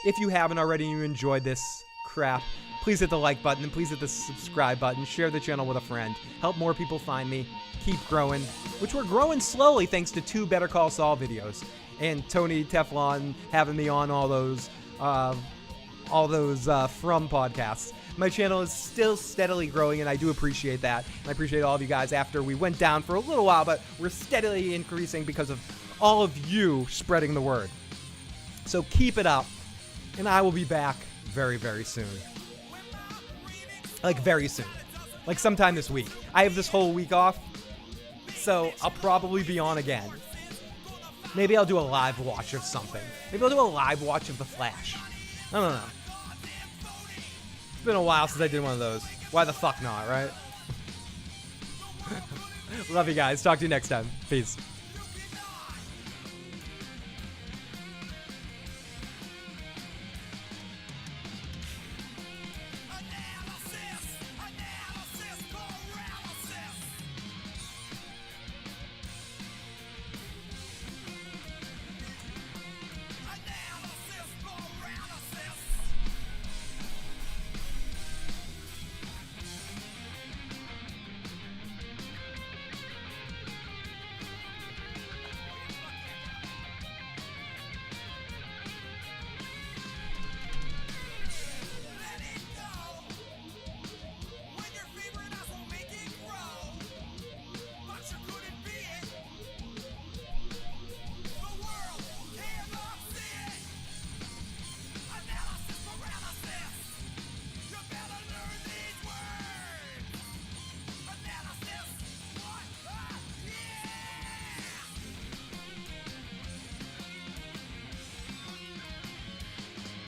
If you haven't already and you enjoyed this crap, please hit the like button and please hit the subscribe button. Share the channel with a friend. Help more people find me. Keep growing, which we're growing slowly thanks to 2 Better Call Saul videos and Tony Teflon having me on all those From podcasts. My channel is still steadily growing, and I do appreciate that. And I appreciate all of you guys after we went down for a little while, but we're steadily increasing because of all of you spreading the word. So keep it up, and I will be back very, very soon. Like, very soon. Like, sometime this week. I have this whole week off, so I'll probably be on again. Maybe I'll do a live watch of something. Maybe I'll do a live watch of The Flash. I don't know. It's been a while since I did one of those. Why the fuck not, right? Love you guys. Talk to you next time. Peace.